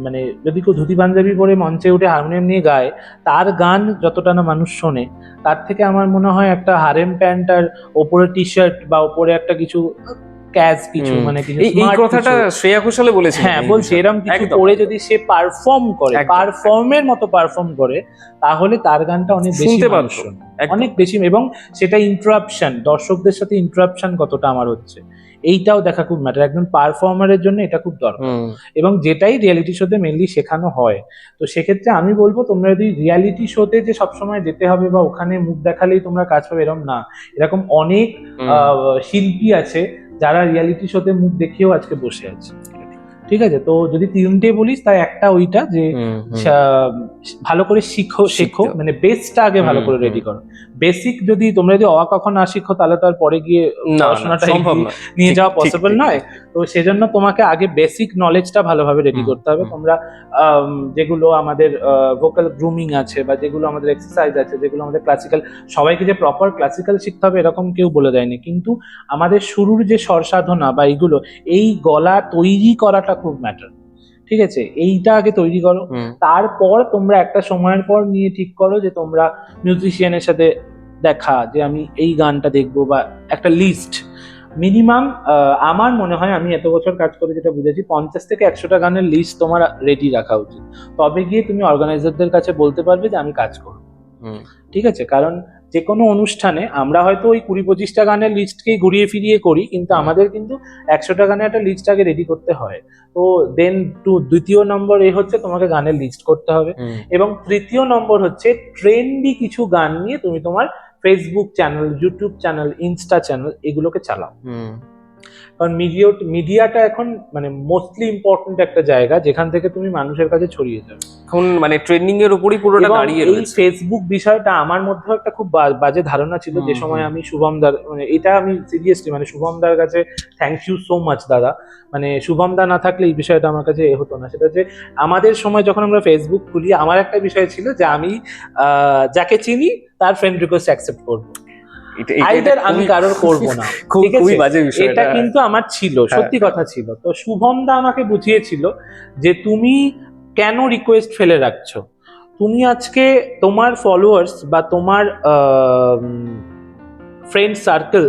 মানে যদি কেউ ধুতি পাঞ্জাবি পরে মঞ্চে উঠে হারমোনিয়াম নিয়ে গায়, তার গান যতটা না মানুষ শোনে, তার থেকে আমার মনে হয় একটা হারেম প্যান্ট আর ওপরে টি শার্ট বা ওপরে একটা কিছু ক্যাজ কিছু, হুম। মানে কিছু এই স্মার্ট কথাটা কিছু, শ্রেয়া ঘোষালে বলেছেন হ্যাঁ এই বলছি, বিষয়ে। এরকম কিছু একদম, করে যদি সে পারফর্ম করে, একদম, পারফর্মের মতো পারফর্ম করে, তাহলে তার গানটা অনেক বেশি শুনতে মানুষ পারতো শোনে, একদম। অনেক বেশি। এবং সেটা ইন্টারাপশন, দর্শকদের সাথে ইন্টারাপশন কতটা আমার হচ্ছে, এইটাও দেখা খুব ম্যাটার। একজন পারফর্মারের জন্য এটা খুব দরকার, হুম এবং যেটাই রিয়েলিটি শোতে মেনলি শেখানো হয়। তো সেক্ষেত্রে আমি বলবো, তোমরা যদি রিয়ালিটি শোতে যে সবসময় যেতে হবে বা ওখানে মুখ দেখালেই তোমরা কাজ পাবে এরকম না। এরকম অনেক হুম শিল্পী আছে যারা রিয়ালিটি শোতে মুখ দেখিয়েও আজকে বসে আছে। ঠিক আছে, তো যদি তিনটে বলিস, তাই একটা ওইটা যে হুম হুম। ভালো করে শেখো, শিখতে হবে। মানে বেসটা আগে ভালো হুম করে হুম। রেডি করো। বেসিক যদি তোমরা যদি কখন না শিখো, তাহলে তো আর পরে গিয়ে না না, পড়াশোনাটা সম্ভব এগিয়ে নয়। নিয়ে ঠিক যাওয়া ঠিক পসিবল ঠিক নয়। ঠিক। তো সেজন্য তোমাকে আগে বেসিক নলেজটা ভালোভাবে রেডি হুম করতে হবে। হুম তোমরা যেগুলো আমাদের ভোকাল গ্রুমিং আছে, বা যেগুলো আমাদের এক্সারসাইজ আছে, যেগুলো আমাদের ক্লাসিক্যাল, সবাইকে যে প্রপার ক্লাসিক্যাল শিখতে হবে এরকম কেউ বলে দেয়নি, কিন্তু আমাদের শুরুর যে স্বর সাধনা বা এইগুলো, এই গলা তৈরি করাটা খুব ম্যাটার। ঠিক আছে, এইটা আগে তৈরি করো। হুম তারপর তোমরা একটা সময়ের পর নিয়ে ঠিক করো যে তোমরা মিউজিশিয়ানের সাথে দেখা, যে আমি এই গানটা দেখবো, বা একটা লিস্ট মিনিমাম। আমার মনে হয়, আমি এত বছর কাজ করে যেটা বুঝেছি, 50 থেকে 100টা গানের লিস্ট তোমার রেডি রাখা উচিত। তবে গিয়ে তুমি অর্গানাইজারদের কাছে বলতে পারবে যে আমি কাজ করবো। হুম ঠিক আছে, কারণ যে কোনো অনুষ্ঠানে আমরা হয়তো ওই 20-25টা গানের লিস্টকেই ঘুরিয়ে ফিরিয়ে করি, কিন্তু আমাদের কিন্তু 100টা গানের একটা লিস্ট আগে রেডি করতে হয়। তো দেন দ্বিতীয় নম্বর হচ্ছে তোমাকে গানের লিস্ট করতে হবে। হুম এবং তৃতীয় নম্বর হচ্ছে ট্রেন্ডি কিছু গান নিয়ে তুমি তোমার Facebook channel, YouTube channel, Insta channel এগুলোকে চালাও। হুম। কারণ মিডিয়াটা এখন মানে মোস্টলি ইম্পর্টেন্ট একটা জায়গা, যেখান থেকে তুমি মানুষের কাছে ছড়িয়ে যাবে। এখন মানে ট্রেন্ডিং এর উপরই পুরোটা এবং দাঁড়িয়ে এই রয়েছে। ফেসবুক বিষয়টা আমার মধ্যেও একটা খুব বাজে ধারণা ছিল, যে হুম সময় হুম আমি শুভম দার, মানে এটা আমি সিরিয়াসলি, মানে শুভম দার কাছে থ্যাংক ইউ সো মাচ দাদা। মানে শুভম দা না থাকলে এই বিষয়টা আমার কাছে হতো না। সেটা যে আমাদের সময় যখন আমরা ফেসবুক খুলি, আমার একটা বিষয় ছিল যে আমি যাকে চিনি তার ফ্রেন্ড রিকোয়েস্ট অ্যাকসেপ্ট করবো, আইদার আমি কারোর করবো না। ঠিক খুবই আছে, বাজে বিষয় এটা কিন্তু আমার ছিল, হ্যাঁ, সত্যি কথা ছিল। তো শুভম দা আমাকে বুঝিয়েছিল যে তুমি কেন রিকোয়েস্ট ফেলে রাখছো। তুমি আজকে তোমার ফলোয়ার্স বা তোমার ফ্রেন্ড সার্কেল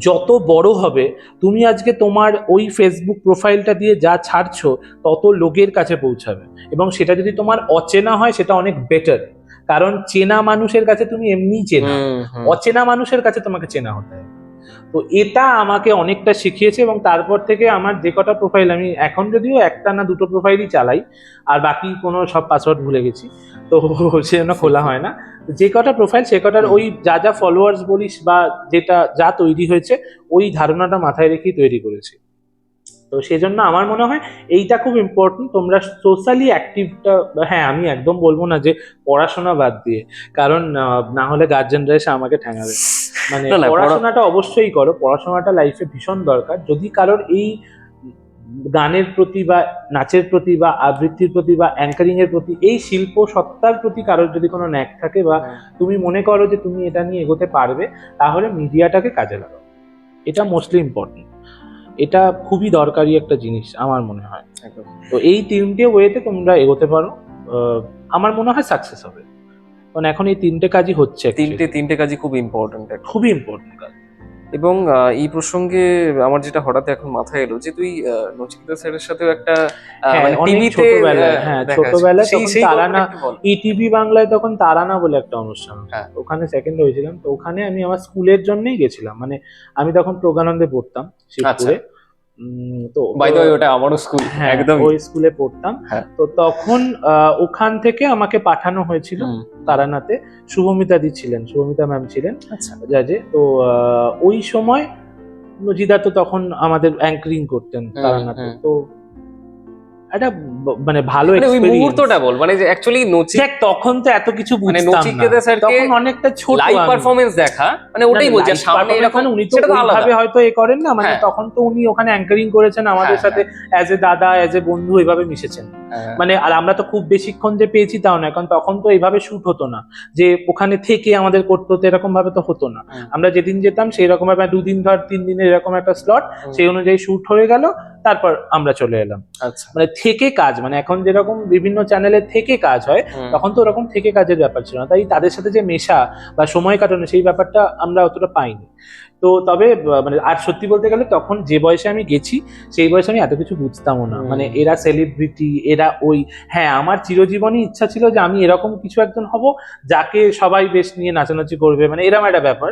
যত বড় হবে, তুমি আজকে তোমার ওই ফেসবুক প্রোফাইলটা দিয়ে যা ছাড়ছো, তত লোকের কাছে পৌঁছাবে। এবং সেটা যদি তোমার অচেনা হয়, সেটা অনেক বেটার। কারণ চেনা মানুষের কাছে তুমি এমনিই চেনা, হুম হুম অচেনা মানুষের কাছে তোমাকে চেনা হতে হবে। তো এটা আমাকে অনেকটা শিখিয়েছে, এবং তারপর থেকে আমার যে কটা প্রোফাইল, আমি এখন যদিও একটা না দুটো প্রোফাইলই চালাই, আর বাকি কোনো সব পাসওয়ার্ড ভুলে গেছি, তো সেজন্য খোলা হয় না। যে কটা প্রোফাইল, সে কটার ওই যা যা ফলোয়ার্স বলিস বা যেটা যা তৈরি হয়েছে, ওই ধারণাটা মাথায় রেখেই তৈরি করেছি। তো সেজন্য আমার মনে হয় এইটা খুব ইম্পর্টেন্ট, তোমরা সোশ্যালি অ্যাক্টিভটা। হ্যাঁ, আমি একদম বলবো না যে পড়াশোনা বাদ দিয়ে, কারণ না হলে গার্জেনরা এসে আমাকে ঠ্যাঙাবে। মানে না না পড়াশোনাটা অবশ্যই করো, পড়াশোনাটা লাইফে ভীষণ দরকার। যদি কারোর এই গানের প্রতি বা নাচের প্রতি বা আবৃত্তির প্রতি বা অ্যাঙ্কারিং এর প্রতি, এই শিল্প সত্তার প্রতি কারোর যদি কোনো ন্যাক থাকে, বা তুমি মনে করো যে তুমি এটা নিয়ে এগোতে পারবে, তাহলে মিডিয়াটাকে কাজে লাগাও। এটা মোস্টলি ইম্পর্টেন্ট, এটা খুবই দরকারি একটা জিনিস আমার মনে হয়। একদম। তো এই তিনটে ওয়েতে তোমরা এগোতে পারো, আমার মনে হয় সাকসেস হবে। কারণ এখন এই তিনটে কাজই হচ্ছে actually। তিনটে কাজই খুব ইম্পর্টেন্ট। খুবই ইম্পর্টেন্ট কাজ। এবং এই প্রসঙ্গে আমার যেটা হঠাৎ এখন মাথায় এলো যে তুই নচিকেতা স্যারের সাথেও একটা হ্যাঁ, মানে অনেক টিভিতে ছোটবেলায়, হ্যাঁ ছোটবেলায় সেই তখন সেই গল্পটা তারানা, একটু বল। ইটিভি বাংলায় তখন তারানা বলে একটা অনুষ্ঠান হতো। হ্যাঁ। ওখানে সেকেন্ড হয়েছিলাম। তো ওখানে আমি আমার স্কুলের জন্যই গেছিলাম, মানে আমি তখন প্রজ্ঞানন্দে পড়তাম আচ্ছা। শিবপুরে। তো বাই দ্য ওয়ে ওটা আমারও স্কুল, হ্যাঁ, একদম। ওই স্কুলে পড়তাম। হ্যাঁ। তো তখন ওখান থেকে আমাকে পাঠানো হয়েছিল তারানাতে। শুভমিতা দি ছিলেন, শুভমিতা ম্যাম ছিলেন আচ্ছা। জাজে। তো ওই সময় নজিদা তো তখন আমাদের অ্যাঙ্করিং করতেন তারানাতে। তো একটা মানে ভালো মানে ওই এক্সপেরিয়েন্স। মুহূর্তটা বল, মানে যে অ্যাকচুয়ালি দেখ তখন তো এত কিছু মানে বুঝতাম না, নচিকেতা স্যারকে তখন অনেকটা ছোট লাইভ আমি। পারফরমেন্স দেখা, মানে ওটাই বলছি, আর সামনে এরকম উনি তো সেটা তো আলাদা। ওইভাবে হয়তো এ করেন না, মানে হ্যাঁ। তখন তো উনি ওখানে অ্যাঙ্কারিং করেছেন আমাদের হ্যাঁ, সাথে অ্যাজ এ দাদা, অ্যাজ এ বন্ধু এভাবে মিশেছেন। হ্যাঁ। মানে আর আমরা তো খুব বেশিক্ষণ যে পেয়েছি তাও না, কারণ তখন তো এইভাবে শুট হতো না যে ওখানে থেকে আমাদের করতে হতো, এরকম ভাবে তো হতো না। আমরা যেদিন যেতাম সেই রকম ভাবে 2 দিন ধর 3 দিনের এরকম একটা স্লট, সেই অনুযায়ী শুট হয়ে গেল, তারপর আমরা চলে এলাম। আচ্ছা। মানে থেকে কাজ, মানে এখন যেরকম বিভিন্ন চ্যানেলে থেকে কাজ হয়, তখন তো ওরকম থেকে কাজের ব্যাপার ছিল না। তাই তাদের সাথে যে মেশা বা সময় কাটানো সেই ব্যাপারটা আমরা অতটা পাইনি। তো তবে মানে আর সত্যি বলতে গেলে তখন যে বয়সে আমি গেছি সেই বয়সে আমি এত কিছু বুঝতামও না। মানে এরা সেলিব্রিটি, এরা ওই, হ্যাঁ আমার চিরজীবনই ইচ্ছা ছিল যে আমি এরকম কিছু একজন হব যাকে সবাই বেশ নিয়ে নাচানাচি করবে, মানে এরকম একটা ব্যাপার।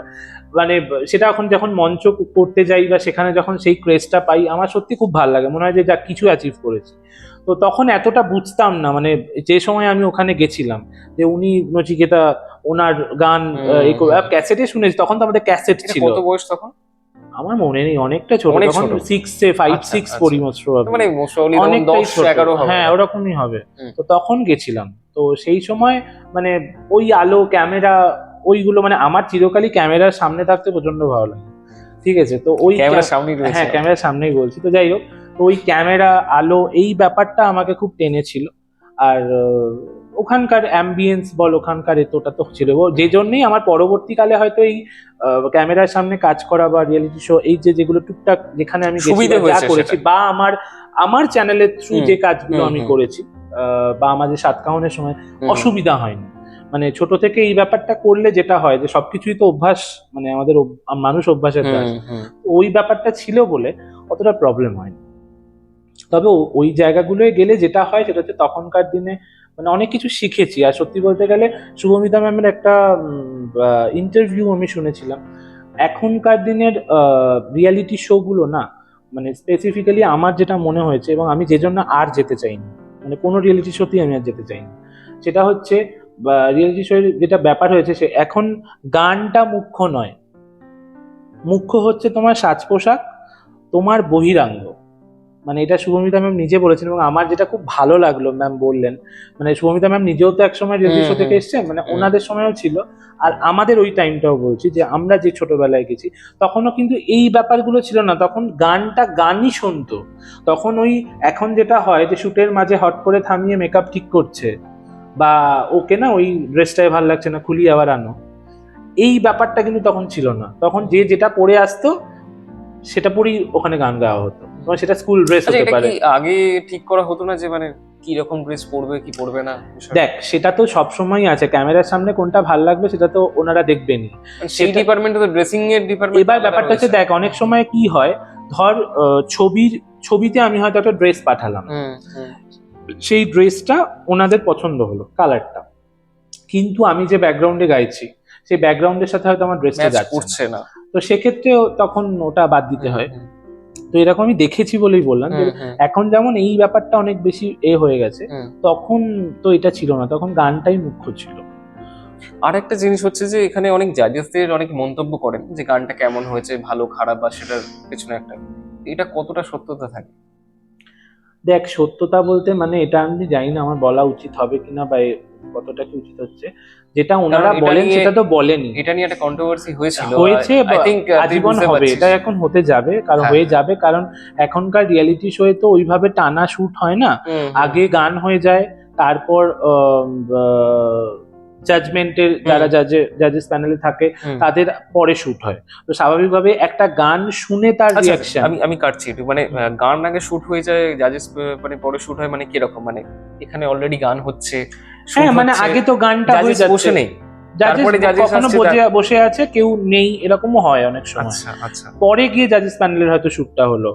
মানে সেটা এখন যখন মঞ্চ করতে যাই বা সেখানে যখন সেই ক্রেজটা পাই, আমার সত্যি খুব ভালো লাগে, মনে হয় যে যা কিছু অ্যাচিভ করেছি। তো তখন এতটা বুঝতাম না, মানে যে সময় আমি ওখানে গেছিলাম যে উনি নচিকেতা, ওনার গান ক্যাসেটে শুনেছি, তখন তো আমাদের ক্যাসেট ছিল। কত বয়স তখন? আমার মনে নেই, অনেকটা ছোট, অনেক তখন ছোট। 5-6 পড়ি মোস্ট প্রবাবলি, মানে মোস্টলি অনেকটাই 10-11 হবে। হ্যাঁ ওরকমই হবে। তো তখন গেছিলাম, তো সেই সময় মানে ওই আলো ক্যামেরা ওইগুলো, মানে আমার চিরকালই ক্যামেরার সামনে থাকতে প্রচন্ড ভালো লাগে, ঠিক আছে? তো ওই ক্যামেরার সামনেই রয়েছে। হ্যাঁ ক্যামেরার সামনেই বলছি। তো যাই হোক, তো ওই ক্যামেরা আলো এই ব্যাপারটা আমাকে খুব টেনেছিল। আর ওখানকার অ্যাম্বিয়েন্স বল, ওখানকার এতটা তো ছিল, যে জন্যই আমার পরবর্তীকালে হয়তো এই ক্যামেরার সামনে কাজ করা বা রিয়েলিটি শো, এই যে যেগুলো টুকটাক যেখানে আমি সুবিধে যা হয়েছে করেছি, সেটা। বা আমার চ্যানেলের থ্রু যে কাজগুলো আমি করেছি, বা আমাদের সাতকাহনের সময় অসুবিধা হয়নি। মানে ছোট থেকে এই ব্যাপারটা করলে যেটা হয় যে সবকিছুই তো অভ্যাস, মানে আমাদের মানুষ অভ্যাসের দাস, ওই ব্যাপারটা ছিল বলে অতটা প্রবলেম হয়নি। তবে ওই জায়গাগুলোয় গেলে যেটা হয় সেটা হচ্ছে তখনকার দিনে মানে অনেক কিছু শিখেছি। আর সত্যি বলতে গেলে শুভমিতা ম্যামের একটা ইন্টারভিউ আমি শুনেছিলাম, এখনকার দিনের রিয়ালিটি শো গুলো না, মানে স্পেসিফিক্যালি আমার যেটা মনে হয়েছে এবং আমি যে জন্য আর যেতে চাইনি, মানে কোনো রিয়েলিটি শোতেই আমি আর যেতে চাইনি, সেটা হচ্ছে রিয়েলিটি শো যেটা ব্যাপার হয়েছে, সে এখন গানটা মুখ্য নয়, মুখ্য হচ্ছে তোমার সাজ পোশাক, তোমার বহিরাঙ্গ। মানে এটা শুভমিতা ম্যাম নিজে বলেছেন এবং আমার যেটা খুব ভালো লাগলো, ম্যাম বললেন, মানে শুভমিতা ম্যাম নিজেও তো একসময় রিয়েলিটি শো থেকে এসছেন, মানে ওনাদের সময়ও ছিল, আর আমাদের ওই টাইমটাও বলছি যে আমরা যে ছোটবেলায় গেছি তখনও কিন্তু এই ব্যাপারগুলো ছিল না, তখন গানটা গানই শুনতো। তখন ওই এখন যেটা হয় যে শুটের মাঝে হট করে থামিয়ে মেকআপ ঠিক করছে, বা ওকে না ওই ড্রেসটাই ভালো লাগছে না খুলিয়ে আবার আনো, এই ব্যাপারটা কিন্তু তখন ছিল না। তখন যে যেটা পরে আসতো সেটা পরেই ওখানে গান গাওয়া হতো, এবং সেটা স্কুল ড্রেস হতে পারে। আগে ঠিক করা হতো না যে মানে কি রকম ড্রেস পরবে কি পরবে না? দেখ সেটা তো সবসময় আছে, ক্যামেরার সামনে কোনটা ভাল লাগবে সেটা তো ওনারা দেখবেনই, সেই ডিপার্টমেন্টে তো ড্রেসিং এর ডিপার্টমেন্ট। এবার ব্যাপারটা হচ্ছে দেখ অনেক সময় কি হয়, ধর ছবিতে আমি হয়তো একটা ড্রেস পাঠালাম, সেই ড্রেসটা ওনাদের পছন্দ হলো কালারটা, কিন্তু আমি যে ব্যাকগ্রাউন্ডে গাইছি সেই ব্যাকগ্রাউন্ডের সাথে হয়তো আমার ড্রেসটা যাচ্ছে না, তো সেক্ষেত্রে তখন ওটা বাদ দিতে হয়। তো এরকম আমি দেখেছি বলেই বললাম যে এখন যেমন এই ব্যাপারটা অনেক বেশি হয়ে গেছে, তখন তো এটা ছিল না, তখন গানটাই মুখ্য ছিল। আর একটা জিনিস হচ্ছে যে এখানে অনেক জাজেসদের অনেক মন্তব্য করেন যে গানটা কেমন হয়েছে, ভালো খারাপ বা সেটার পেছনে একটা, এটা কতটা সত্যতা থাকে? দেখ সত্যতা বলতে মানে এটা আমি জানি না আমার বলা উচিত হবে কিনা বা কতটা কি উচিত হচ্ছে, যেটা ওনারা বলেন সেটা তো বলেনি। এটা নিয়ে একটা কন্ট্রোভার্সি হয়েছে, আজীবন হবে, এটা এখন হতে যাবে, কারণ হয়ে যাবে, কারণ এখনকার রিয়েলিটি শোয়ে তো ওইভাবে টানা শুট হয় না, আগে গান হয়ে যায়, তারপর জাজমেন্টের যারা জাজেস প্যানেলে থাকে তাদের পরে শুট হয়, তো স্বাভাবিকভাবে একটা গান শুনে তার রিঅ্যাকশন। আমি কাটছি একটু, মানে গান আগে শুট হয়ে যায়, জাজেস মানে পরে শুট হয়, মানে কিরকম? মানে এখানে অলরেডি গান হচ্ছে, হ্যাঁ মানে আগে তো গানটা হয়ে যাচ্ছে, বসে নেই, তারপরে কখনো বসে আছে, কেউ নেই, এরকমও হয় অনেক সময়। আচ্ছা, পরে গিয়ে জাজেস প্যানেলের হয়তো শুটটা হলো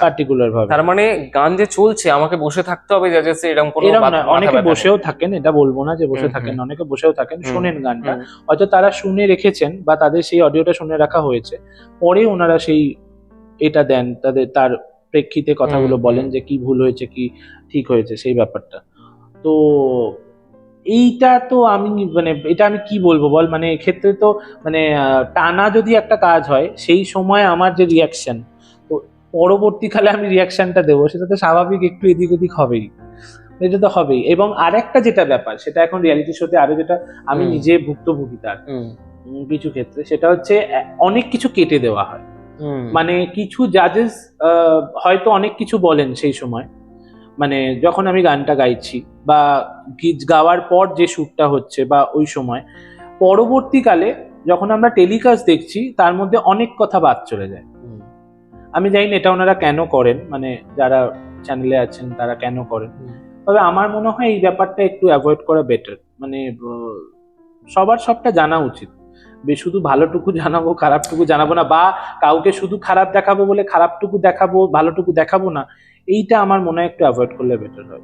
পার্টিকুলার ভাবে। তার মানে গান যে চলছে আমাকে বসে থাকতে হবে জাজেস, এরকম কোনো না, অনেকে বসেও থাকেন, এটা বলবো না যে বসে থাকেন, অনেকে বসেও থাকেন, শোনেন গানটা, হয়তো তারা শুনে রেখেছেন বা তাদের সেই অডিওটা শুনে রাখা হয়েছে, পরে ওনারা সেই এটা দেন তার প্রেক্ষিতে কথাগুলো বলেন যে কি ভুল হয়েছে কি ঠিক হয়েছে সেই ব্যাপারটা। তো এইটা তো আমি মানে এটা আমি কি বলবো বল, মানে এক্ষেত্রে তো মানে টানা যদি একটা কাজ হয় সেই সময় আমার যে রিয়াকশন, তো পরবর্তীকালে আমি রিয়াকশনটা দেবো সেটা তো স্বাভাবিক একটু এদিক ওদিক হবেই, এটা তো হবেই। এবং আরেকটা যেটা ব্যাপার সেটা এখন রিয়ালিটি শোতে আরো যেটা আমি নিজে ভুক্তভোগী তার কিছু ক্ষেত্রে, সেটা হচ্ছে অনেক কিছু কেটে দেওয়া হয়। মানে কিছু জাজেস হয়তো অনেক কিছু বলেন সেই সময়, মানে যখন আমি গানটা গাইছি বা গাওয়ার পর যে শ্যুটটা হচ্ছে বা ওই সময়, পরবর্তীকালে যখন আমরা টেলিকাস্ট দেখছি তার মধ্যে অনেক কথা বাদ চলে যায়। আমি জানি না এটা ওনারা কেন করেন, মানে যারা চ্যানেলে আছেন তারা কেন করেন, তবে আমার মনে হয় এই ব্যাপারটা একটু অ্যাভয়েড করা বেটার। মানে সবার সবটা জানা উচিত, শুধু ভালোটুকু জানাবো খারাপটুকু জানাবো না, বা কাউকে শুধু খারাপ দেখাবো বলে খারাপটুকু দেখাবো ভালোটুকু দেখাবো না, এইটা আমার মনে হয় একটু অ্যাভয়েড করলে বেটার হয়।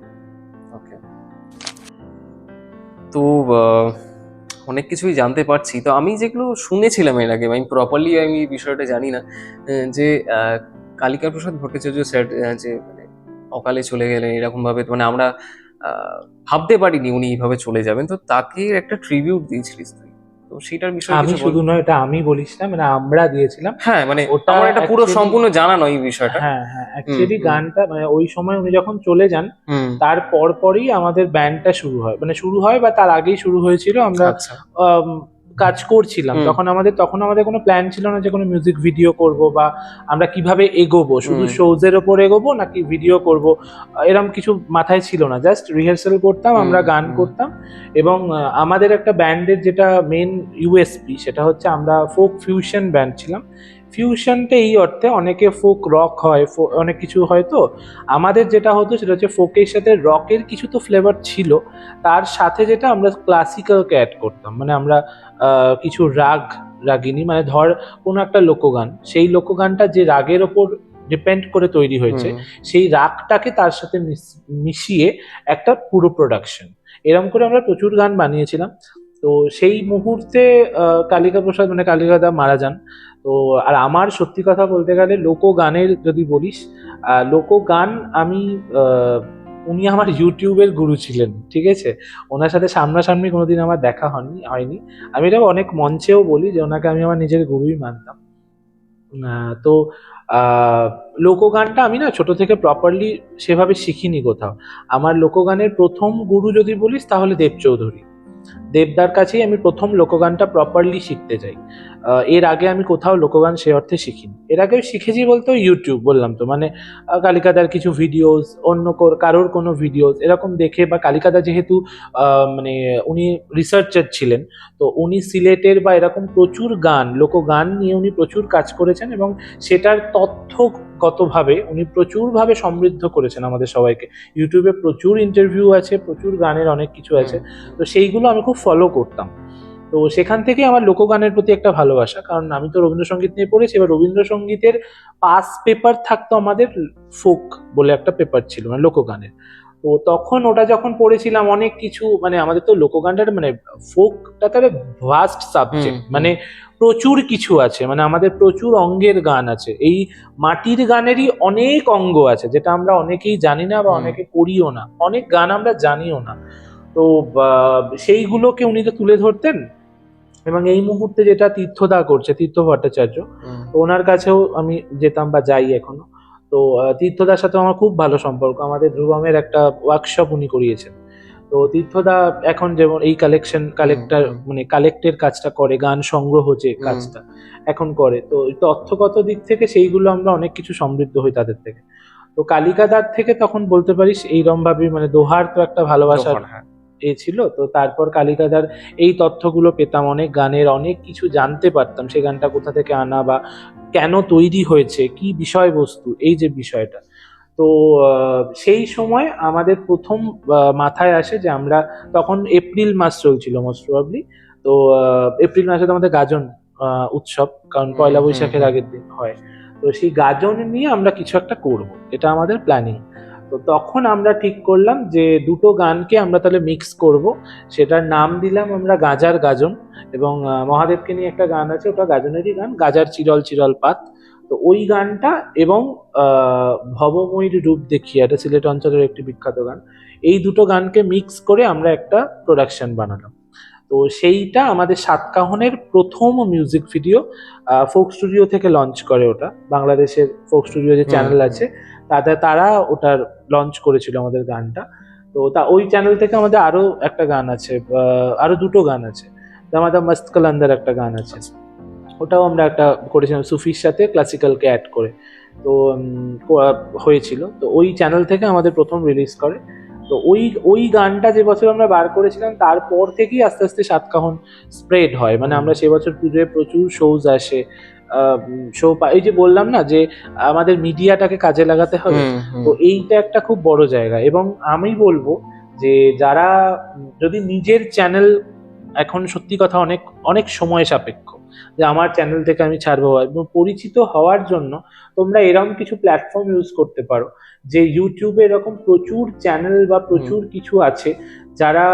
ওকে, তো অনেক কিছুই জানতে পারছি। তো আমি যেগুলো শুনেছিলাম এর আগে, আমি প্রপারলি আমি বিষয়টা জানি না, যে কালিকা প্রসাদ ভট্টাচার্য স্যার যে মানে অকালে চলে গেলেন এরকম ভাবে, মানে আমরা ভাবতে পারিনি উনি এইভাবে চলে যাবেন। তো তাকে একটা ট্রিবিউট দিয়েছিলিস তুই, তো সেটার বিষয়ে আমি কিছু বল। শুধু নয়, এটা আমি বলিস না, মানে আমরা দিয়েছিলাম। হ্যাঁ, মানে ওটা আমার এটা পুরো actually- সম্পূর্ণ জানা নয় এই বিষয়টা। হ্যাঁ হ্যাঁ, হুম অ্যাকচুয়ালি হুম গানটা মানে ওই সময় উনি যখন চলে যান হুম। তার পরপরই আমাদের ব্যান্ডটা শুরু হয়, মানে শুরু হয় বা তার আগেই শুরু হয়েছিল। আমরা আচ্ছা। আম, কাজ করছিলাম হুম তখন আমাদের কোনো প্ল্যান ছিল না যে কোনো মিউজিক ভিডিও করব বা আমরা কিভাবে এগোবো, শুধু হুম শোজের ওপর এগোবো নাকি ভিডিও করব, এরকম কিছু মাথায় ছিল না। জাস্ট রিহার্সাল করতাম, হুম আমরা গান হুম করতাম। এবং আমাদের একটা ব্যান্ডের যেটা মেন ইউএসপি সেটা হচ্ছে আমরা ফোক ফিউশন ব্যান্ড ছিলাম। ফিউশনটা এই অর্থে অনেকে ফোক রক হয়, অনেক কিছু হয়। তো আমাদের যেটা হতো সেটা হচ্ছে ফোকের সাথে রকের কিছু তো ফ্লেভার ছিল, তার সাথে যেটা আমরা ক্লাসিক্যালকে অ্যাড করতাম। মানে আমরা কিছু রাগিনী, মানে ধর কোনো একটা লোকগান, সেই লোকগানটা যে রাগের ওপর ডিপেন্ড করে তৈরি হয়েছে, হুম সেই রাগটাকে তার সাথে মিশিয়ে একটা পুরো প্রোডাকশন, এরকম করে আমরা প্রচুর গান বানিয়েছিলাম। তো সেই মুহূর্তে কালিকা প্রসাদ মানে কালিকাদা মারা যান। তো আর আমার সত্যি কথা বলতে গেলে লোকগানের যদি বলিস, লোকগান আমি উনি আমার ইউটিউবের গুরু ছিলেন, ঠিক আছে। ওনার সাথে সামনাসামনি কোনোদিন আমার দেখা হয়নি। আমি এটা অনেক মঞ্চেও বলি যে ওনাকে আমি আমার নিজের গুরুই মানতাম। তো আহ, লোকগানটা আমি না ছোট থেকে প্রপারলি সেভাবে শিখিনি কোথাও। আমার লোকগানের প্রথম গুরু যদি বলিস তাহলে দেব চৌধুরী, দেবদার কাছেই আমি প্রথম লোকগানটা প্রপারলি শিখতে যাই। এর আগে আমি কোথাও লোকগান সে অর্থে শিখিনি। এর আগে শিখেছি বলতে ইউটিউব, বললাম তো, মানে কালিকাদার কিছু ভিডিওস, অন্য কারোর কোনো ভিডিওস এরকম দেখে, বা কালিকাদা যেহেতু মানে উনি রিসার্চার ছিলেন, তো উনি সিলেটের বা এরকম প্রচুর গান লোকগান নিয়ে উনি প্রচুর কাজ করেছেন এবং সেটার তথ্যগতভাবে উনি প্রচুরভাবে সমৃদ্ধ করেছেন আমাদের সবাইকে। ইউটিউবে প্রচুর ইন্টারভিউ আছে, প্রচুর গানের অনেক কিছু আছে, তো সেইগুলো আমি খুব ফলো করতাম। তো সেখান থেকে আমার লোকগানের প্রতি একটা ভালোবাসা, কারণ আমি তো রবীন্দ্রসঙ্গীত নিয়ে পড়েছি। এবার রবীন্দ্রসঙ্গীতের পাস পেপার থাকতো আমাদের, ফোক বলে একটা পেপার ছিল মানে লোকগানের। তো তখন ওটা যখন পড়েছিলাম অনেক কিছু, মানে আমাদের তো লোকগানটা মানে ফোকটা তার ভাস্ট সাবজেক্ট, মানে প্রচুর কিছু আছে, মানে আমাদের প্রচুর অঙ্গের গান আছে। এই মাটির গানেরই অনেক অঙ্গ আছে যেটা আমরা অনেকেই জানি না বা অনেকে করিও না, অনেক গান আমরা জানিও না। তো সেইগুলোকে উনি তো তুলে ধরতেন। এবং এই মুহূর্তে যেটা তীর্থদা করছে, তীর্থ ভট্টাচার্য, তো ওনার কাছেও আমি যেতাম বা যাই এখনো। তো তীর্থদার সাথে আমার খুব ভালো সম্পর্ক, আমাদের ধ্রুবমের একটা ওয়ার্কশপ উনি করিয়েছেন। তো তীর্থদা এখন যেমন এই কালেক্টর মানে কালেক্টের কাজটা করে, গান সংগ্রহ যে কাজটা এখন করে, তো ওই তথ্যগত দিক থেকে সেইগুলো আমরা অনেক কিছু সমৃদ্ধ হই তাদের থেকে। তো কালিকাদার থেকে তখন বলতে পারিস এইরম ভাবে, মানে দোহার তো একটা ভালোবাসার ছিল। তো তারপর কালিকাদার এই তথ্যগুলো পেতাম, অনেক গানের অনেক কিছু জানতে পারতাম, সে গানটা কোথা থেকে আনা বা কেন তৈরি হয়েছে, কি বিষয়বস্তু, এই যে বিষয়টা। তো সেই সময় আমাদের প্রথম মাথায় আসে যে আমরা তখন এপ্রিল মাস চলছিল মোস্ট প্রবাবলি। তো এপ্রিল মাসে তো আমাদের গাজন উৎসব, কারণ পয়লা বৈশাখের আগের দিন হয়। তো সেই গাজন নিয়ে আমরা কিছু একটা করব, এটা আমাদের প্ল্যানিং। তো তখন আমরা ঠিক করলাম যে দুটো গানকে আমরা তাহলে মিক্স করব, সেটার নাম দিলাম আমরা গাজার গাজন। এবং মহাদেবকে নিয়ে একটা গান আছে, ওটা গাজনেরই গান, গাজার চিরল চিরল পাত। তো ওই গানটা এবং ভবময়ীর রূপ দেখিয়ে, এটা সিলেট অঞ্চলের একটি বিখ্যাত গান, এই দুটো গানকে মিক্স করে আমরা একটা প্রোডাকশন বানালাম। তো সেইটা আমাদের সাতকাহনের প্রথম মিউজিক ভিডিও ফোক স্টুডিও থেকে লঞ্চ করে। ওটা বাংলাদেশের ফোক স্টুডিও যে চ্যানেল আছে তারা ওটার লঞ্চ করেছিল আমাদের গানটা। তো ওই চ্যানেল থেকে আমাদের আরো একটা গান আছে, আরো দুটো গান আছে। আমাদের মস্ত কালান্দার একটা গান আছে, ওটাও আমরা একটা করেছিলাম সুফির সাথে ক্লাসিক্যালকে অ্যাড করে। তো হয়েছিল, তো ওই চ্যানেল থেকে আমাদের প্রথম রিলিজ করে। তো ওই গানটা যে বছর আমরা বার করেছিলাম তারপর থেকেই আস্তে আস্তে সাতকাহন স্প্রেড হয়। মানে আমরা সে বছর পুজোয় প্রচুর শোজ আসে, শো এই যে বললাম না যে আমাদের মিডিয়াটাকে কাজে লাগাতে হবে, তো এইটা একটা খুব বড় জায়গা। এবং আমি বলবো যে যারা যদি নিজের চ্যানেল, এখন সত্যি কথা অনেক অনেক সময় সাপেক্ষ যে আমার চ্যানেল থেকে আমি ছাড়বো, এবং পরিচিত হওয়ার জন্য তোমরা এরকম কিছু প্ল্যাটফর্ম ইউজ করতে পারো। যে ইউটিউবে এরকম প্রচুর চ্যানেল বা প্রচুর কিছু আছে যারা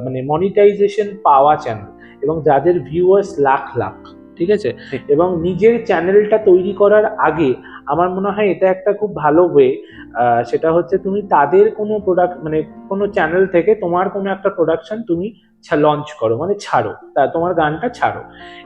মানে মনিটাইজেশন পাওয়া চ্যানেল, এবং যাদের ভিউয়ার্স লাখ লাখ, ঠিক আছে। এবং নিজের চ্যানেলটা তৈরি করার আগে আমার মনে হয় এটা একটা খুব ভালো ওয়ে, সেটা হচ্ছে তুমি তাদের কোনো প্রোডাক্ট, মানে কোনো চ্যানেল থেকে তোমার কোনো একটা প্রোডাকশন তুমি লঞ্চ করো, মানে ছাড়ো, তা তোমার গানটা ছাড়ো।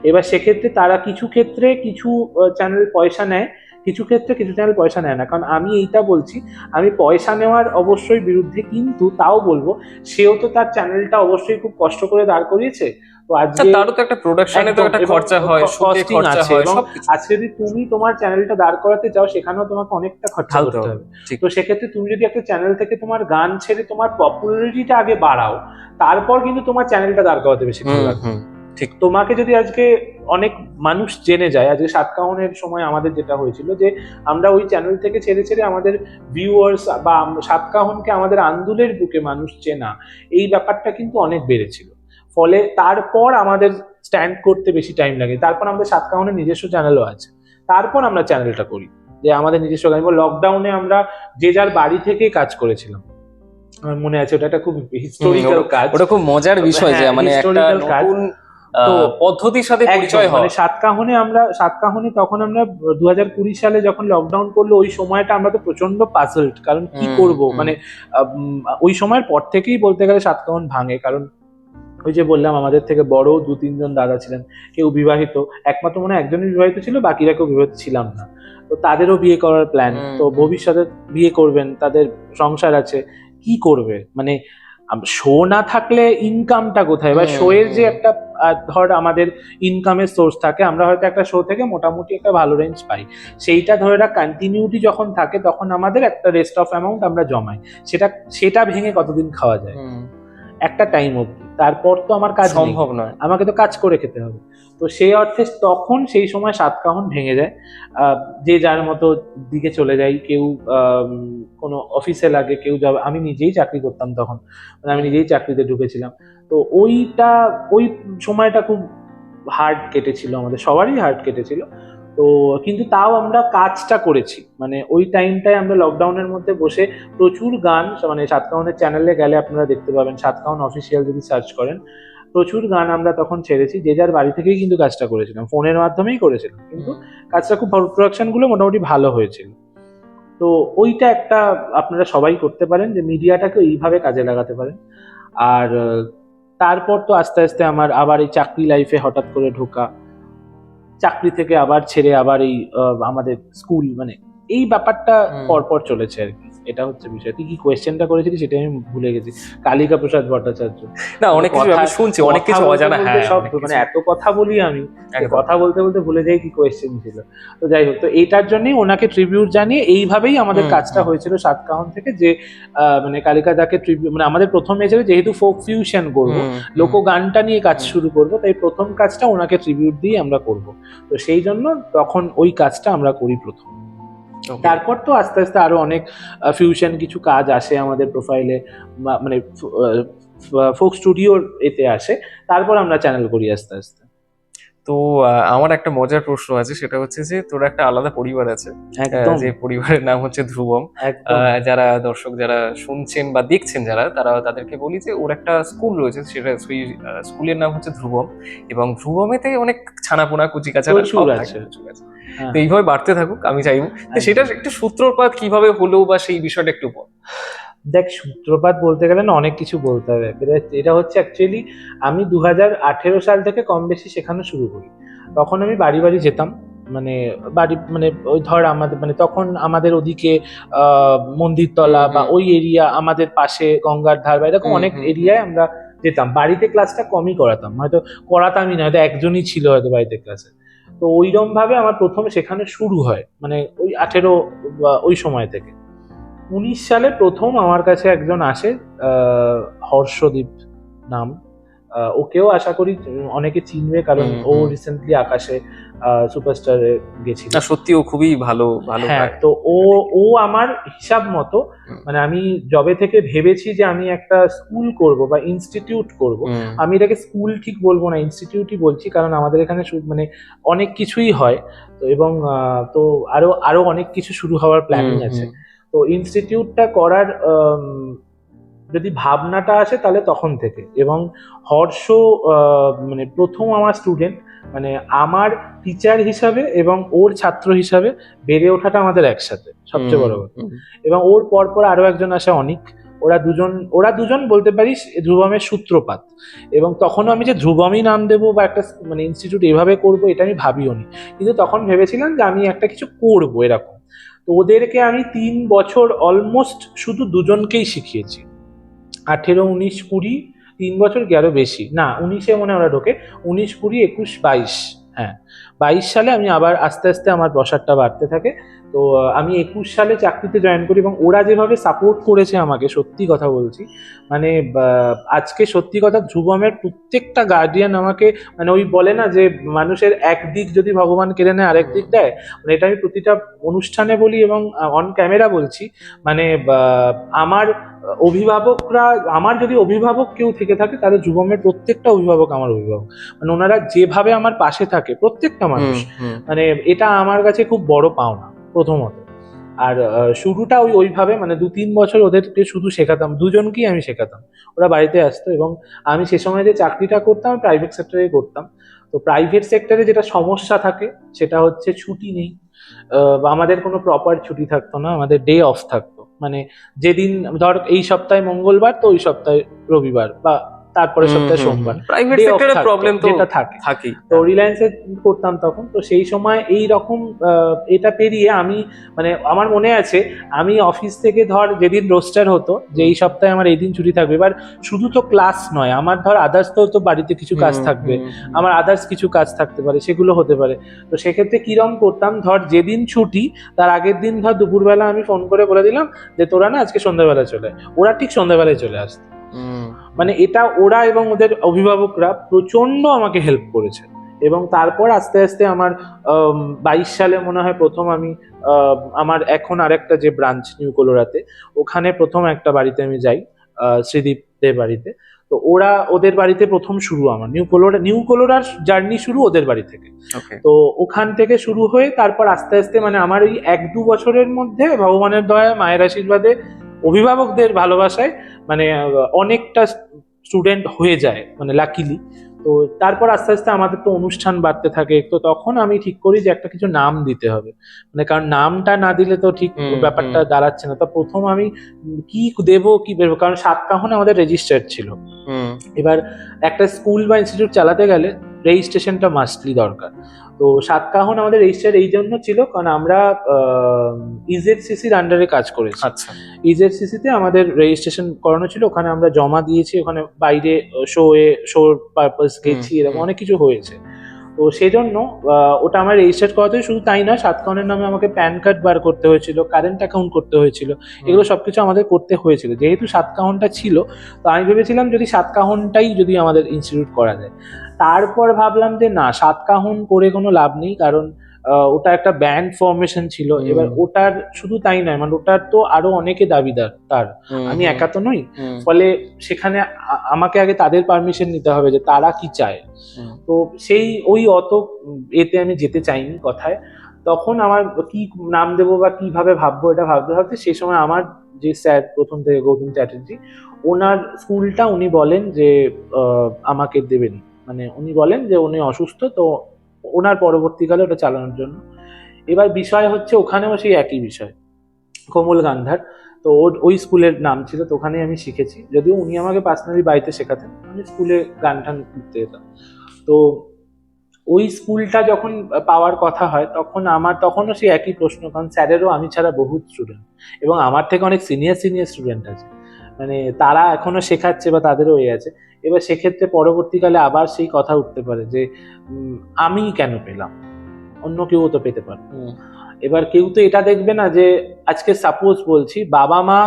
এবার সেক্ষেত্রে তারা কিছু ক্ষেত্রে কিছু চ্যানেল পয়সা নেয়, কিছু ক্ষেত্রে কিছু চ্যানেল পয়সা নেয় না। কারণ আমি এইটা বলছি, আমি পয়সা নেওয়ার অবশ্যই বিরুদ্ধে, কিন্তু তাও বলবো সেও তো তার চ্যানেলটা অবশ্যই খুব কষ্ট করে দাঁড় করিয়েছে। তো আজকে তারও তো একটা প্রোডাকশনে তো একটা খরচা হয়, শুটে খরচা হয়, সবকিছু। আজকে যদি তুমি তোমার চ্যানেলটা দাঁড় করাতে চাও সেখানেও তোমাকে অনেকটা খরচা করতে হবে। তো সেক্ষেত্রে তুমি যদি একটা চ্যানেল থেকে তোমার গান ছেড়ে তোমার পপুলারিটিটা আগে বাড়াও, তারপর কিন্তু তোমার চ্যানেলটা দাঁড় করাতে বেশি ভালো লাগবে। ঠিক, তোমাকে যদি আজকে অনেক মানুষ জেনে যায়, আজকে সাতকাহনের সময় আমাদের যেটা হয়েছিল যে আমরা ওই চ্যানেল থেকে ছেড়ে ছেড়ে আমাদের ভিউয়ার্স বা সাতকাহনকে আমাদের আন্দুলের বুকে মানুষ চেনা, এই ব্যাপারটা কিন্তু অনেক বেড়েছিল। ফলে তারপর আমাদের স্ট্যান্ড করতে বেশি টাইম লাগে। তারপর আমাদের সাতকাহনের নিজস্ব চ্যানেলও আছে, তারপর আমরা চ্যানেলটা করি যে আমাদের নিজস্ব গান। লকডাউনে আমরা যে যার বাড়ি থেকেই কাজ করেছিলাম, আমার মনে আছে ওটা একটা খুব হিস্টোরিক্যাল কাজ, ওটা খুব মজার বিষয় যে মানে একটা নতুন পদ্ধতির সাথে পরিচয় হয়। মানে সাতকাহনে তখন আমরা 2020 সালে যখন লকডাউন করলো, ওই সময়টা আমরা তো প্রচন্ড পাজলড, কারণ কি করব। মানে ওই সময়ের পর থেকেই বলতে গেলে সাতকাহন ভাঙে। কারণ ওই যে বললাম আমাদের থেকে বড় 2-3 জন দাদা ছিলেন, কেউ বিবাহিত, একমাত্র মনে হয় একজনই বিবাহিত ছিল, বাকিরা কেউ বিবাহিত ছিলাম না। তো তাদেরও বিয়ে করার প্ল্যান, তো ভবিষ্যতে বিয়ে করবেন, তাদের সংসার আছে, কি করবে। মানে শো না থাকলে ইনকামটা কোথায়? বা শো এর যে একটা ধর আমাদের ইনকামের সোর্স থাকে, আমরা হয়তো একটা শো থেকে মোটামুটি একটা ভালো রেঞ্জ পাই, সেইটা ধরে রাখ কন্টিনিউটি যখন থাকে তখন আমাদের একটা রেস্ট অফ অ্যামাউন্ট আমরা জমাই, সেটা ভেঙে কতদিন খাওয়া যায়? একটা টাইম অবধি, তারপর তো আমার কাজ সম্ভব নয়, আমাকে তো কাজ করে খেতে হবে। তো সেই অর্থে তখন সেই সময় সাতকাহন ভেঙে যায়, যে যার মতো দিকে চলে যায়। কেউ কোনো অফিসে লাগে, কেউ যাবে। আমি নিজেই চাকরি করতাম তখন, মানে আমি নিজেই চাকরিতে ঢুকেছিলাম। তো ওই সময়টা খুব হার্ড কেটেছিল, আমাদের সবারই হার্ড কেটেছিল। তো কিন্তু তাও আমরা কাজটা করেছি, মানে ওই টাইমটায় আমরা লকডাউনের মধ্যে বসে প্রচুর গান, মানে সাতকাহনের চ্যানেলে গেলে আপনারা দেখতে পাবেন, সাতকাহন অফিসিয়াল যদি সার্চ করেন, প্রচুর গান আমরা তখন ছেড়েছি। যে যার বাড়ি থেকেই কিন্তু কাজটা করেছিলাম, ফোনের মাধ্যমেই করেছিলাম, কিন্তু কাজটা খুব প্রোডাকশন গুলো মোটামুটি ভালো হয়েছিল। তো ওইটা একটা আপনারা সবাই করতে পারেন, যে মিডিয়াটাকে এইভাবে কাজে লাগাতে পারেন। আর তারপর তো আস্তে আস্তে আমার আবার এই চাকরি লাইফে হঠাৎ করে ঢোকা, চাকরি থেকে আবার ছেড়ে আবার এই আমাদের স্কুল, মানে এই ব্যাপারটা পরপর চলেছে আর কি। এটা হচ্ছে বিষয়। তুই কি কোয়েশ্চেনটা করেছিলি সেটা আমি ভুলে গেছি। কালিকা প্রসাদ ভট্টাচার্য, না অনেক কিছু আমি শুনছি, অনেক কিছু অজানা। হ্যাঁ, সব মানে এত কথা বলি আমি, কথা বলতে বলতে ভুলে যাই কি কোয়েশ্চেন ছিল। তো যাই হোক, তো এইটার জন্যই ওনাকে ট্রিবিউট জানিয়ে এইভাবেই আমাদের কাজটা হয়েছিল সাতকাহন থেকে, যে মানে কালিকা দাকে ট্রিবিউট, মানে আমাদের প্রথম এসেছিল যেহেতু ফোক ফিউশন করবো, লোক গানটা নিয়ে কাজ শুরু করবো, তাই প্রথম কাজটা ওনাকে ট্রিবিউট দিয়ে আমরা করব। তো সেই জন্য তখন ওই কাজটা আমরা করি প্রথম। তারপর তো আস্তে আস্তে আরো অনেক ফিউশন কিছু কাজ আসে আমাদের প্রোফাইলে, মানে ফোক স্টুডিওর এতে আসে, তারপর আমরা চ্যানেল করি আস্তে আস্তে। তো আমার একটা মজার প্রশ্ন আছে, সেটা হচ্ছে যে তোর একটা আলাদা পরিবার আছে, একদম যে পরিবারের নাম হচ্ছে ধ্রুবম। একদম যারা দর্শক যারা শুনছেন বা দেখছেন যারা, তারা তাদেরকে বলি যে ওর একটা স্কুল রয়েছে, সেটা সেই স্কুলের নাম হচ্ছে ধ্রুবম। এবং ধ্রুবমেতে অনেক ছানাপোনা কুচিকাচারা প্রচুর সব আছে। থাকে, প্রচুর আছে। হ্যাঁ, তো এইভাবে বাড়তে থাকুক আমি চাইবো। তো একদম। সেটা একটু সূত্রপাত কিভাবে হলো বা সেই বিষয়টা একটু বল। দেখ, সূত্রপাত বলতে গেলে না অনেক কিছু বলতে হবে। এটা হচ্ছে অ্যাকচুয়ালি আমি 2018 সাল থেকে কম বেশি শেখানো শুরু করি। তখন আমি বাড়ি বাড়ি যেতাম, মানে বাড়ি মানে ওই ধর আমাদের মানে তখন আমাদের ওদিকে মন্দিরতলা বা ওই এরিয়া, আমাদের পাশে গঙ্গার ধার বা এরকম অনেক এরিয়ায় আমরা যেতাম। বাড়িতে ক্লাসটা কমই করাতাম, হয়তো করাতামই না, হয়তো একজনই ছিল হয়তো বাড়িতে ক্লাসে। তো ওইরকম ভাবে আমার প্রথম শেখানো শুরু হয়, মানে ওই 18 বা ওই সময় থেকে। 19 সালে প্রথম আমার কাছে একজন আসে, হর্ষদীপ নাম। ওকেও আশা করি অনেকে চিনবে, কারণ ও রিসেন্টলি আকাশে সুপারস্টারে গেছিল। না সত্যি ও খুবই ভালো ভালো হ্যাঁ, গায়। তো ও আমার হিসাব মতো, মানে আমি যবে থেকে ভেবেছি যে আমি একটা স্কুল করব বা ইনস্টিটিউট করব, আমি এটাকে স্কুল ঠিক বলবো না, ইনস্টিটিউটই বলছি, কারণ আমাদের এখানে মানে অনেক কিছুই হয়। তো এবং তো আরো আরো অনেক কিছু শুরু হওয়ার প্ল্যানিং আছে। তো ইনস্টিটিউটটা করার যদি ভাবনাটা আসে তাহলে তখন থেকে। এবং হর্ষ মানে প্রথম আমার স্টুডেন্ট, মানে আমার টিচার হিসাবে এবং ওর ছাত্র হিসাবে বেড়ে ওঠাটা আমাদের একসাথে, সবচেয়ে বড় কথা। এবং ওর পর পর আরো একজন আসে, অনিক। ওরা দুজন বলতে পারিস ধ্রুবমের সূত্রপাত। এবং তখনও আমি যে ধ্রুবমই নাম দেবো বা একটা মানে ইনস্টিটিউট এভাবে করবো, এটা আমি ভাবিও নি। কিন্তু তখন ভেবেছিলাম যে আমি একটা কিছু করবো এরকম। তো ওদেরকে আমি 3 বছর অলমোস্ট শুধু দুজনকেই শিখিয়েছি। 18, 19, 20, 3 বছর কি আরো বেশি, না 19-এ মনে হয় ওরা ঢোকে। 19, 20, 21, 22, হ্যাঁ 22 সালে আমি আবার আস্তে আস্তে আমার প্রসারটা বাড়তে থাকে। তো আমি 21 সালে চাকরিতে জয়েন করি, এবং ওরা যেভাবে সাপোর্ট করেছে আমাকে, সত্যি কথা বলছি, মানে আজকে সত্যি কথা, ধ্রুবমের প্রত্যেকটা গার্ডিয়ান আমাকে, মানে ওই বলে না যে মানুষের একদিক যদি ভগবান কেড়ে নেয় আরেক দিক দেয়, মানে এটা আমি প্রতিটা অনুষ্ঠানে বলি এবং অন ক্যামেরা বলছি। মানে আমার অভিভাবকরা, আমার যদি অভিভাবক কেউ থেকে থাকে তাহলে ধ্রুবমের প্রত্যেকটা অভিভাবক আমার অভিভাবক। মানে ওনারা যেভাবে আমার পাশে থাকে প্রত্যেকটা মানুষ, মানে এটা আমার কাছে খুব বড় পাওনা প্রথমত। আর শুরুটা ওইভাবে, মানে 2-3 বছর ওদেরকে শুধু শেখাতাম, দুজনকেই আমি শেখাতাম। ওরা বাড়িতে আসতো, এবং আমি সে সময় যে চাকরিটা করতাম প্রাইভেট সেক্টরে করতাম। তো প্রাইভেট সেক্টরে যেটা সমস্যা থাকে সেটা হচ্ছে ছুটি নেই, বা আমাদের কোনো প্রপার ছুটি থাকতো না, আমাদের ডে অফ থাকতো। মানে যেদিন ধর এই সপ্তাহে মঙ্গলবার, তো ওই সপ্তাহে রবিবার, বা তারপরে সপ্তাহে সোমবার প্রাইভেট ডে অফ সেক্টরে থাকতো, প্রবলেম তো যেটা থাকে। থাকেই। তো রিলায়েন্সে করতাম তখন, তো সেই সময় এই রকম এটা পেরিয়ে আমি, মানে আমার মনে আছে আমি অফিস থেকে ধর যেদিন রোস্টার হতো যে এই সপ্তাহে আমার এই দিন ছুটি থাকবে, এবার শুধু তো ক্লাস নয়, আমার ধর আদার্স তো বাড়িতে কিছু কাজ থাকবে, আমার আদার্স কিছু কাজ থাকতে পারে, সেগুলো হতে পারে। তো সেক্ষেত্রে কিরম করতাম, ধর যেদিন ছুটি তার আগের দিন ধর দুপুরবেলা আমি ফোন করে বলে দিলাম যে তোরা না আজকে সন্ধ্যাবেলা চলে, ওরা ঠিক সন্ধ্যাবেলায় চলে আসতো। মানে এটা ওরা এবং ওদের অভিভাবকরা প্রচন্ড আমাকে হেল্প করেছে। এবং তারপর আস্তে আস্তে আমার 22 সালে মনে হয় প্রথম আমি আমার এখন আরেকটা যে ব্রাঞ্চ নিউ কলোরাতে, ওখানে প্রথম একটা বাড়িতে আমি যাই, শ্রীদীপদের বাড়িতে। তো ওদের বাড়িতে প্রথম শুরু আমার নিউ কলোরার জার্নি শুরু ওদের বাড়ি থেকে। তো ওখান থেকে শুরু হয়ে তারপর আস্তে আস্তে, মানে আমার এই 1-2 বছরের মধ্যে ভগবানের দয়ায়, মায়ের আশীর্বাদে, অভিভাবকদের ভালোবাসায়, মানে অনেকটা স্টুডেন্ট হয়ে যায়, মানে লাকিলি। তো তারপর আস্তে আস্তে আমাদের তো অনুষ্ঠান বাড়তে থাকে, তো তখন আমি ঠিক করি যে একটা কিছু নাম দিতে হবে, মানে কারণ নামটা না দিলে তো ঠিক ব্যাপারটা দাঁড়াচ্ছে না। তো প্রথম আমি কি দেবো কি বেরবো, কারণ সাতকাহনে আমাদের রেজিস্টার্ড ছিল। এবার একটা স্কুল বা ইনস্টিটিউট চালাতে গেলে রেজিস্ট্রেশনটা মাস্টলি দরকার। তো সাতকাহন আমাদের রেজিস্টার এই জন্য ছিল কারণ আমরা ইজেডসিসির আন্ডারে কাজ করেছি। আচ্ছা, ইজেডসিসিতে আমাদের রেজিস্ট্রেশন করানো ছিল, ওখানে আমরা জমা দিয়েছি, ওখানে বাইরে শোর পারপাস গেছি, এরকম অনেক কিছু হয়েছে। তো সেই জন্য ওটা আমার রেজিস্টার করাতে, শুধু তাই না, সাতকাহনের নামে আমাকে প্যান কার্ড বার করতে হয়েছিল, কারেন্ট অ্যাকাউন্ট করতে হয়েছিল, এগুলো সবকিছু আমাদের করতে হয়েছিল। যেহেতু সাতকাহনটা ছিল, তো আমি ভেবেছিলাম যদি সাতকাহনটাই যদি আমাদের ইনস্টিটিউট করা যায়। তারপর ভাবলাম যে না, সাতকাহন করে কোনো লাভ নেই, কারণ ওটা একটা ব্যান্ড ফরমেশন ছিল। এবার ওটার শুধু তাই নয়, মানে ওটার তো আরো অনেকে দাবিদার তার, আমি একা তো নই। ফলে সেখানে আমাকে আগে তাদের পারমিশন নিতে হবে যে তারা কি চায়। তো সেই ওই অত এতে আমি যেতে চাইনি কথায়। তখন আমার কি নাম দেবো বা কিভাবে ভাববো এটা ভাবতে ভাবতে সেই সময় আমার যে স্যার প্রথম থেকে গৌতম চ্যাটার্জি, ওনার স্কুলটা উনি বলেন যে আমাকে দেবেন, মানে উনি বলেন যে উনি অসুস্থ, তো ওনার পরবর্তীকালে ওটা চালানোর জন্য। এবার বিষয় হচ্ছে ওখানেও সেই একই বিষয়, কোমল গান্ধার। তো ওই স্কুলের নাম ছিল, তো ওখানে আমি শিখেছি, যদিও উনি আমাকে পার্সোনালি বাড়িতে শেখাতেন, আমি স্কুলে গান টান করতে যেতাম। তো ওই স্কুলটা যখন পাওয়ার কথা হয় তখনও সেই একই প্রশ্ন, কারণ স্যারেরও আমি ছাড়া বহু স্টুডেন্ট, এবং আমার থেকে অনেক সিনিয়র স্টুডেন্ট আছে, মানে তারা এখনো শেখাচ্ছে বা তাদেরও হয়ে আছে। এবার সেক্ষেত্রে পরবর্তীকালে আবার সেই কথা উঠতে পারে যে আমি কেন পেলাম, অন্য কেউ তো পেতে পারে। এবার কেউ তো এটা দেখবে না যে আজকে সাপোজ বলছি, বাবা মা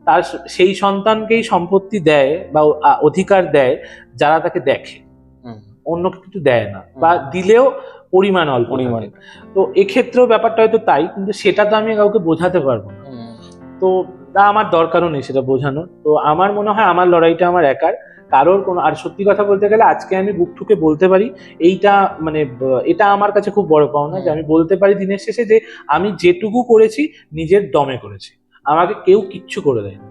তার সেই সন্তানকেই সম্পত্তি দেয় বা অধিকার দেয় যারা তাকে দেখে, অন্য কিছু দেয় না, বা দিলেও পরিমাণ অল্প পরিমাণ। তো এক্ষেত্রেও ব্যাপারটা হয়তো তাই, কিন্তু সেটা তো আমি কাউকে বোঝাতে পারবো না, তো তা আমার দরকারও নেই সেটা বোঝানোর। তো আমার মনে হয় আমার লড়াইটা আমার একার, কারোর কোনো, আর সত্যি কথা বলতে গেলে আজকে আমি বুক ঠুকে বলতে পারি এইটা, মানে এটা আমার কাছে খুব বড় পাওনা যে আমি বলতে পারি দিনের শেষে যে আমি যেটুকু করেছি নিজের দমে করেছি, আমাকে কেউ কিচ্ছু করে দেয়নি,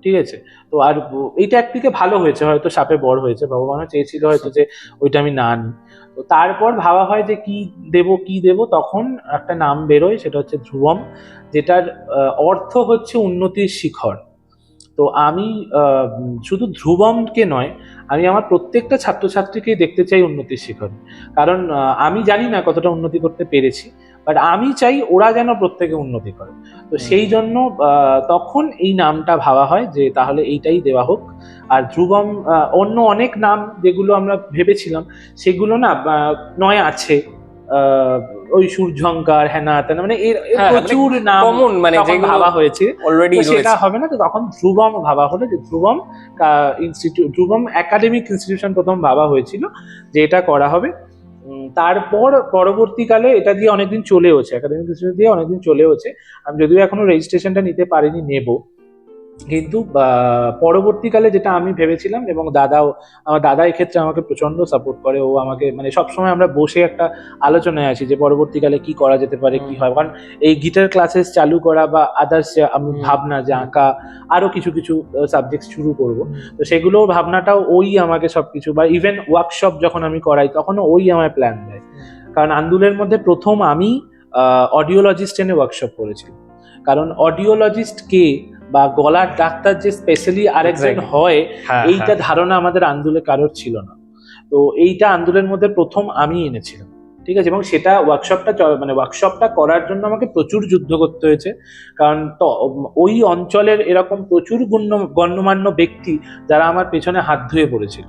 ঠিক আছে। তো আর এইটা একদিকে ভালো হয়েছে, হয়তো সাপে বড় হয়েছে, ভগবানও চেয়েছিল হয়তো যে ওইটা আমি না নিই। তো তারপর ভাবা হয় যে কি দেব, তখন একটা নাম বেরোয়, সেটা হচ্ছে ধ্রুবম, যেটার অর্থ হচ্ছে উন্নতির শিখর। তো আমি শুধু ধ্রুবমকে নয়, আমি আমার প্রত্যেকটা ছাত্রছাত্রীকেই দেখতে চাই উন্নতির শিখরে, কারণ আমি জানি না কতটা উন্নতি করতে পেরেছি, বাট আমি চাই ওরা যেন প্রত্যেকে উন্নতি করে। তো সেই জন্য তখন এই নামটা ভাবা হয় যে তাহলে এইটাই দেওয়া হোক। আর ধ্রুবম, অন্য অনেক নাম যেগুলো আমরা ভেবেছিলাম সেগুলো না নয় আছে, ওই সূর্যঙ্কার, হ্যানা তেনা, মানে এর প্রচুর নাম কমন, মানে যেগুলো ভাবা হয়েছে অলরেডি, সেটা হবে না। তো তখন ধ্রুবম ভাবা হলো, যে ধ্রুবম ইনস্টিটিউট, ধ্রুবম একাডেমিক ইনস্টিটিউশন প্রথম ভাবা হয়েছিল যে এটা করা হবে। তারপর পরবর্তীকালে এটা দিয়ে অনেকদিন চলেওছে, একাডেমিক ইনস্টিটিউট দিয়ে অনেকদিন চলেওছে, আমি যদিও এখনো রেজিস্ট্রেশনটা নিতে পারিনি, নেব। কিন্তু পরবর্তীকালে যেটা আমি ভেবেছিলাম, এবং আমার দাদা এক্ষেত্রে আমাকে প্রচন্ড সাপোর্ট করে, ও আমাকে, মানে সবসময় আমরা বসে একটা আলোচনায় আছি যে পরবর্তীকালে কি করা যেতে পারে, কি হয়, কারণ এই গিটার ক্লাসেস চালু করা বা আদার্স আমি ভাবনা যে আঁকা আরো কিছু কিছু সাবজেক্ট শুরু করব, তো সেগুলোর ভাবনাটাও ওই আমাকে সবকিছু, বা ইভেন ওয়ার্কশপ যখন আমি করাই তখনও ওই আমায় প্ল্যান দেয়, কারণ আন্দুলের মধ্যে প্রথম আমি অডিওলজিস্ট এনে ওয়ার্কশপ করেছি, কারণ অডিওলজিস্ট কে বা গলার ডাক্তার যে স্পেশালি আরেকজন হয়, এইটা ধারণা আমাদের আন্দুলে কারোর ছিল না। তো এইটা আন্দুলের মধ্যে প্রথম আমি এনেছিলাম, ঠিক আছে। এবং সেটা ওয়ার্কশপটা করার জন্য আমাকে প্রচুর যুদ্ধ করতে হয়েছে, কারণ তো ওই অঞ্চলের এরকম প্রচুর গণ্যমান্য ব্যক্তি যারা আমার পেছনে হাত ধুয়ে পড়েছিল,